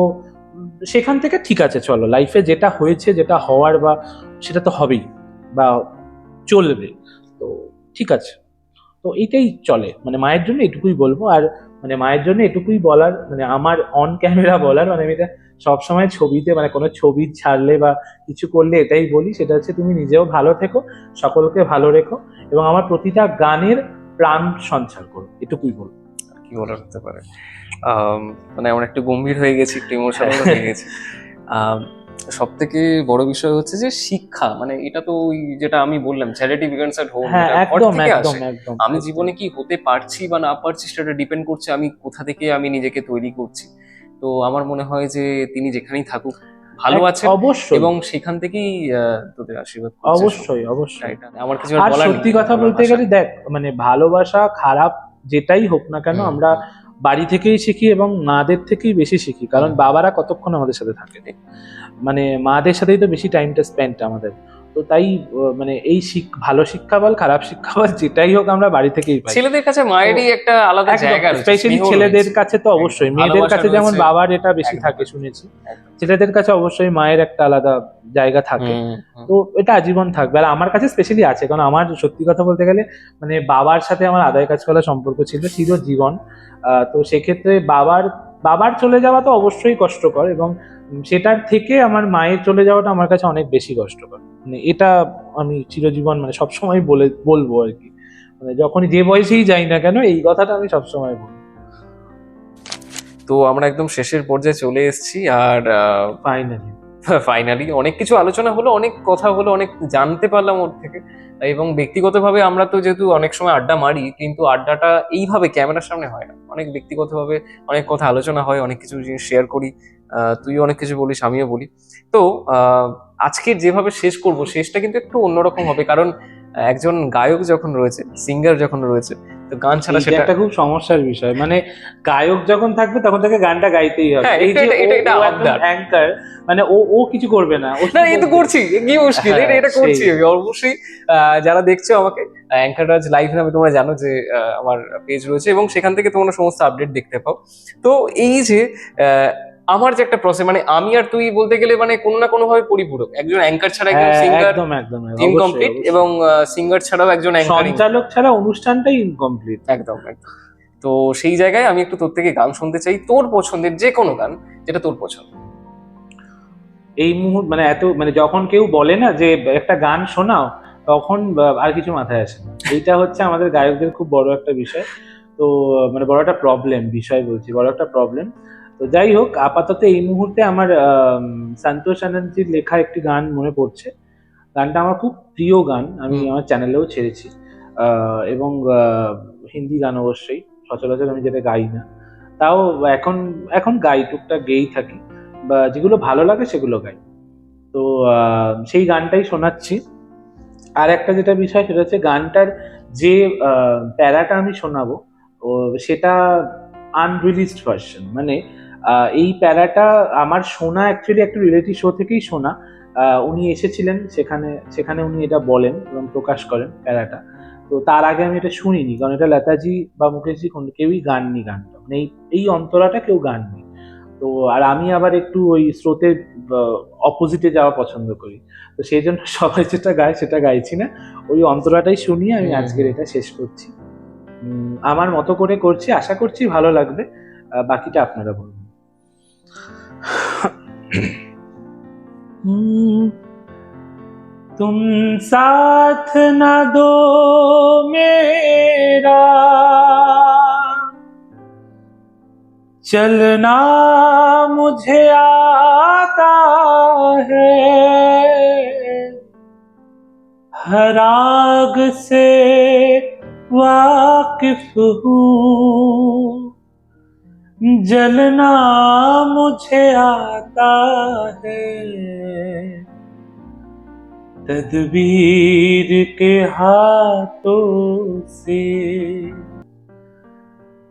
সেখান থেকে ঠিক আছে, চলো লাইফে যেটা হয়েছে, যেটা হওয়ার বা সেটা তো হবেই বা চলবে। তো ঠিক আছে, তো এইটাই চলে। মানে মায়ের জন্য এটুকুই বলবো। আর মানে মায়ের জন্য এটুকুই বলার, মানে আমার অন ক্যামেরা বলার, মানে আমি এটা সবসময় ছবিতে মানে কোনো ছবি ছাড়লে বা কিছু করলে এটাই বলি, সেটা হচ্ছে তুমি নিজেও ভালো থেকো, সকলকে ভালো রেখো, এবং আমার প্রতিটা গানের প্রাণ সঞ্চার করো, এটুকুই বলবো। আর কি বলার হতে পারে। মানে আমরা একটু গম্ভীর হয়ে গেছি, একটু ইমোশনাল হয়ে গেছি। সব থেকে বড় বিষয় হচ্ছে যে শিক্ষা, মানে এটা তো ওই যেটা আমি বললাম, চ্যারিটি বিগিনস এট হোম, হ্যাঁ, এটা ঘর একদম থেকে একদম আসে। একদম আমি একদম। জীবনে কি হতে পারছি বা না পারছি সেটা ডিপেন্ড করছে আমি কোথা থেকে আমি নিজেকে তৈরি করছি। তো আমার মনে হয় যে তিনি যেখানেই থাকুক ভালো আছেন, অবশ্যই এবং সেখান থেকেই তোদের আশীর্বাদ করছে সব। অবশ্যই অবশ্যই। এটা আমার কিছু আর আর বলার নেই, সত্যি কথা বলতে ভালোবাসা। গেলে দেখ, মানে ভালোবাসা খারাপ যেটাই হোক না কেন, হুম, আমরা হুম, বাড়ি থেকেই শিখি, এবং মাদের থেকেই বেশি শিখি, কারণ হুম, বাবারা কতক্ষণ আমাদের সাথে থাকে, ঠিক। মানে মাদের সাথেই তো বেশি টাইমটা স্পেন্ড আমাদের। তো তাই মানে এই ভালো শিক্ষা বল, খারাপ শিক্ষা বল, যেটাই হোক আমরা বাড়ি থেকেই পাই। ছেলেদের কাছে তো মায়েরই একটা আলাদা একদম, জায়গা রয়েছে, স্পেশালি স্নেহ ছেলেদের রয়েছে। কাছে তো একদম অবশ্যই, মেয়েদের ভালোবাসা কাছে যেমন রয়েছে। বাবার এটা বেশি একদম থাকে শুনেছি, একদম। ছেলেদের কাছে অবশ্যই মায়ের একটা আলাদা জায়গা থাকে। হুম, হুম। তো এটা আজীবন থাকবে, আর আমার কাছে স্পেশালি আছে, কারণ আমার সত্যি কথা বলতে গেলে মানে বাবার সাথে আমার আদায় কাজ করার সম্পর্ক ছিল চিরজীবন। তো সেক্ষেত্রে বাবার বাবার চলে যাওয়া তো অবশ্যই কষ্টকর, এবং সেটার থেকে আমার মায়ের চলে যাওয়াটা আমার কাছে অনেক বেশি কষ্টকর। মানে এটা আমি চিরজীবন মানে সবসময় বলবো আর কি, মানে যখনই যে বয়সেই যাই না কেন এই কথাটা আমি সবসময় বলবো। তো আমরা একদম শেষের পর্যায়ে চলে এসেছি, আর ফাইনালি। ফাইনালি অনেক কিছু আলোচনা হলো, অনেক কথা হলো, অনেক জানতে পারলাম ওর থেকে। এবং ব্যক্তিগতভাবে আমরা তো যেহেতু অনেক সময় আড্ডা মারি, কিন্তু আড্ডাটা এইভাবে ক্যামেরার সামনে হয় না, অনেক ব্যক্তিগতভাবে অনেক কথা আলোচনা হয়, অনেক কিছু জিনিস শেয়ার করি। তুইও অনেক কিছু বলিস, আমিও বলি। তো আজকের যেভাবে শেষ করব, শেষটা কিন্তু একটু অন্যরকম হবে, কারণ একজন গায়ক যখন রয়েছে, সিঙ্গার যখন রয়েছে, তো গান ছাড়া এইটা সেটা। একটা খুব সমস্যার বিষয়, মানে গায়ক যখন থাকবে তখন তাকে গানটা গাইতেই হবে। হ্যাঁ, এই এটা যে এটা ও এটা এটা ও একজন আবদার। অ্যাঙ্কার, মানে ও কিছু করবে না, ও না, শুধু এই তো বলবে। করছি, কি মুশকিল, এটা হ্যাঁ, এটা সেই। করছি আমি অবশ্যই। যারা দেখছো আমাকে, অ্যাঙ্কার রাজ লাইভ নামে তোমরা জানো যে আমার পেজ রয়েছে, এবং সেখান থেকে তোমরা সমস্ত আপডেট দেখতে পাও। তো এই যে আহ, আমার যে একটা প্রসেস, মানে আমি আর তুই বলতে গেলে মানে কোনো না কোনো ভাবে পরিপূরক, একজন অ্যাঙ্কার ছাড়া একজন হ্যাঁ, সিঙ্গার একদম একদম একদম, অবশ্যই ইনকমপ্লিট, অবশ্যই। এবং সিঙ্গার ছাড়াও একজন অ্যাঙ্কারিং। সঞ্চালক ছাড়া অনুষ্ঠানটাই ইনকমপ্লিট। একদম একদম। তো সেই জায়গায় আমি একটু তোর থেকে গান শুনতে চাই, তোর পছন্দের যে কোনো গান, যেটা তোর পছন্দ। এই মুহূর্তে মানে এত মানে যখন কেউ বলে না যে একটা গান শোনাও, তখন আর কিছু মাথায় আসে না। এইটা হচ্ছে আমাদের গায়কদের খুব বড় একটা বিষয়। তো মানে বড় একটা প্রবলেম, বিষয় বলছি, বড় একটা প্রবলেম। তো যাই হোক, আপাতত এই মুহূর্তে আমার সন্তোষ আনন্দজির লেখা একটি গান মনে পড়ছে। গানটা আমার খুব প্রিয় গান, আমি হুম। আমার চ্যানেলেও ছেড়েছি। এবং হিন্দি গান অবশ্যই, সচরাচর আমি যেটা গাই না, তাও এখন এখন গাই, টুকটাক গেয়েই থাকি। বা যেগুলো ভালো লাগে সেগুলো গাই। তো সেই গানটাই শোনাচ্ছি। আর একটা যেটা বিষয় সেটা হচ্ছে গানটার যে প্যারাটা আমি শোনাবো ও সেটা আনরিলিজড ভার্সন, মানে এই প্যারাটা আমার শোনা অ্যাকচুয়ালি একটা রিয়েলিটি শো থেকেই শোনা। উনি এসেছিলেন, সেখানে সেখানে উনি এটা বলেন এবং প্রকাশ করেন প্যারাটা। তো তার আগে আমি এটা শুনিনি, কারণ এটা লতাজি বা মুকেশজি কেউই গাননি গানটা, মানে এই অন্তরাটা কেউ গাননি। তো আর আমি আবার একটু ওই স্রোতের অপোজিটে যাওয়া পছন্দ করি, তো সেই জন্য সবাই যেটা গায় সেটা গাইছি না, ওই অন্তরাটাই শুনিয়ে আমি আজকের এটা শেষ করছি। আমার মতো করে করছি, আশা করছি ভালো লাগবে। বাকিটা আপনারা বলুন। तुम साथ न दो मेरा, चलना मुझे आता है, हर राग से वाकिफ हूँ, जलना मुझे आता है, तदबीर के हाथों से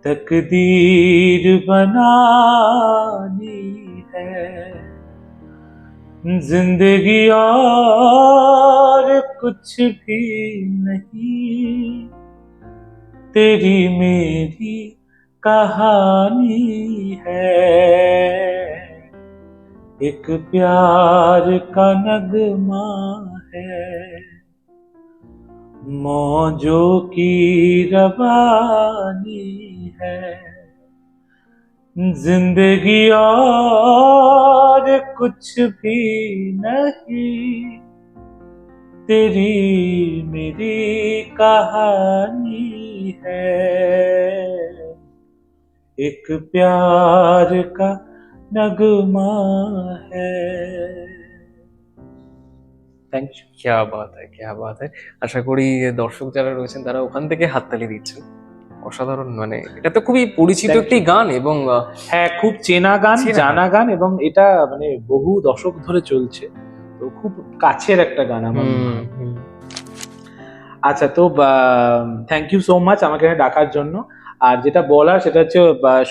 तकदीर बनानी है, जिंदगी और कुछ भी नहीं, तेरी मेरी कहानी है, एक प्यार का नगमा है, मौजों की रवानी है, जिंदगी और कुछ भी नहीं, तेरी मेरी कहानी है, एक प्यार का नगमा है। Thank you. क्या बात है, क्या बात है। আশা করি দর্শক যারা রয়েছেন তারা ওখান থেকে হাততালি দিচ্ছেন। অসাধারণ, মানে এটা তো খুবই পরিচিত Thank একটি you. গান এবং হ্যাঁ, খুব চেনা গান, চেনা জানা গান, এবং এটা মানে বহু দশক ধরে চলছে, তো খুব কাছের একটা গান আমার মনে হয়। আচ্ছা, তো থ্যাংক ইউ সো মাচ আমাকে এখানে ডাকার জন্য। আর যেটা বলার সেটা হচ্ছে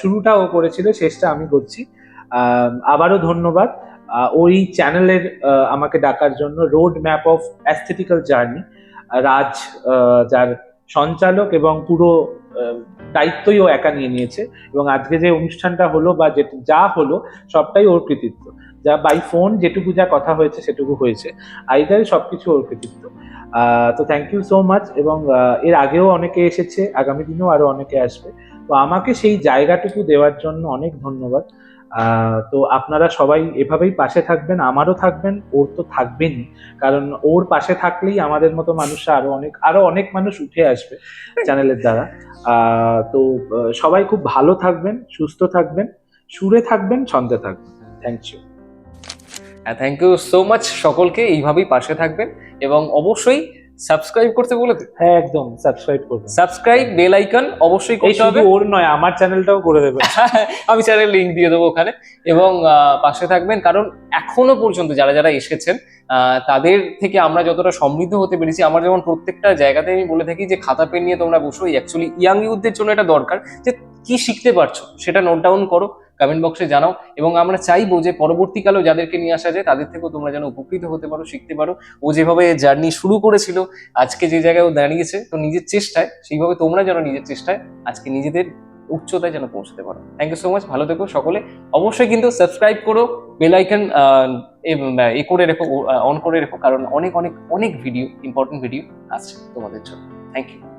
শুরুটা ও করেছিল, শেষটা আমি করছি। আবারও ধন্যবাদ ওই চ্যানেলের আমাকে ডাকার জন্য, রোড ম্যাপ অফ অ্যাস্থেটিক্যাল জার্নি। রাজ যার সঞ্চালক এবং পুরো দায়িত্বই ও একা নিয়ে নিয়েছে, এবং আজকে যে অনুষ্ঠানটা হলো বা যা হলো সবটাই ওর কৃতিত্ব। যা বাই ফোন যেটুকু যা কথা হয়েছে সেটুকু হয়েছে, আইদার সবকিছু ওর কৃতিত্ব। তো থ্যাংক ইউ সো মাচ। এবং এর আগেও অনেকে এসেছে, আগামী দিনেও আরো অনেকে আসবে, তো আমাকে সেই জায়গাটুকু দেওয়ার জন্য অনেক ধন্যবাদ। তো আপনারা সবাই এভাবেই পাশে থাকবেন, আমারও থাকবেন, ওর তো থাকবেনই, কারণ ওর পাশে থাকলেই আমাদের মতো মানুষরা আরো অনেক মানুষ উঠে আসবে চ্যানেলের দ্বারা। তো সবাই খুব ভালো থাকবেন, সুস্থ থাকবেন, সুরে থাকবেন, ছন্দে থাকবেন। Thank you. Thank you so much সকলকে, এইভাবেই পাশে থাকবেন এবং অবশ্যই সাবস্ক্রাইব করতে বলে দিন। হ্যাঁ, একদম সাবস্ক্রাইব করবেন, সাবস্ক্রাইব, বেল আইকন অবশ্যই এই করতে শুধু হবে। ওর নয়, আমার চ্যানেলটাও করে দেবেন। আমি চ্যানেল লিংক দিয়ে দেবো ওখানে। এবং পাশে থাকবেন, কারণ এখনো পর্যন্ত যারা যারা এসেছেন তাদের থেকে আমরা যতটা সমৃদ্ধ হতে পেরেছি। আমার যেমন প্রত্যেকটা জায়গাতে আমি বলে থাকি যে খাতা পেন নিয়ে তোমরা বসো, অ্যাকচুয়ালি ইয়াং ইউথদের জন্য এটা দরকার যে কি শিখতে পারছো সেটা নোট ডাউন করো, কমেন্ট বক্সে জানাও। এবং আমরা চাইবো যে পরবর্তীকালেও যাদেরকে নিয়ে আসা যায় তাদের থেকেও তোমরা যেন উপকৃত হতে পারো, শিখতে পারো। ও যেভাবে জার্নি শুরু করেছিল আজকে যে জায়গায় ও দাঁড়িয়েছে, তো নিজের চেষ্টায় সেইভাবে তোমরা যেন নিজের চেষ্টায় আজকে নিজেদের উচ্চতায় যেন পৌঁছতে পারো। থ্যাংক ইউ সো মাচ, ভালো থেকো সকলে। অবশ্যই কিন্তু সাবস্ক্রাইব করো, বেল আইকন এ করে রেখো, অন করে রেখো, কারণ অনেক অনেক অনেক ভিডিও, ইম্পর্টেন্ট ভিডিও আসছে তোমাদের জন্য। Thank you.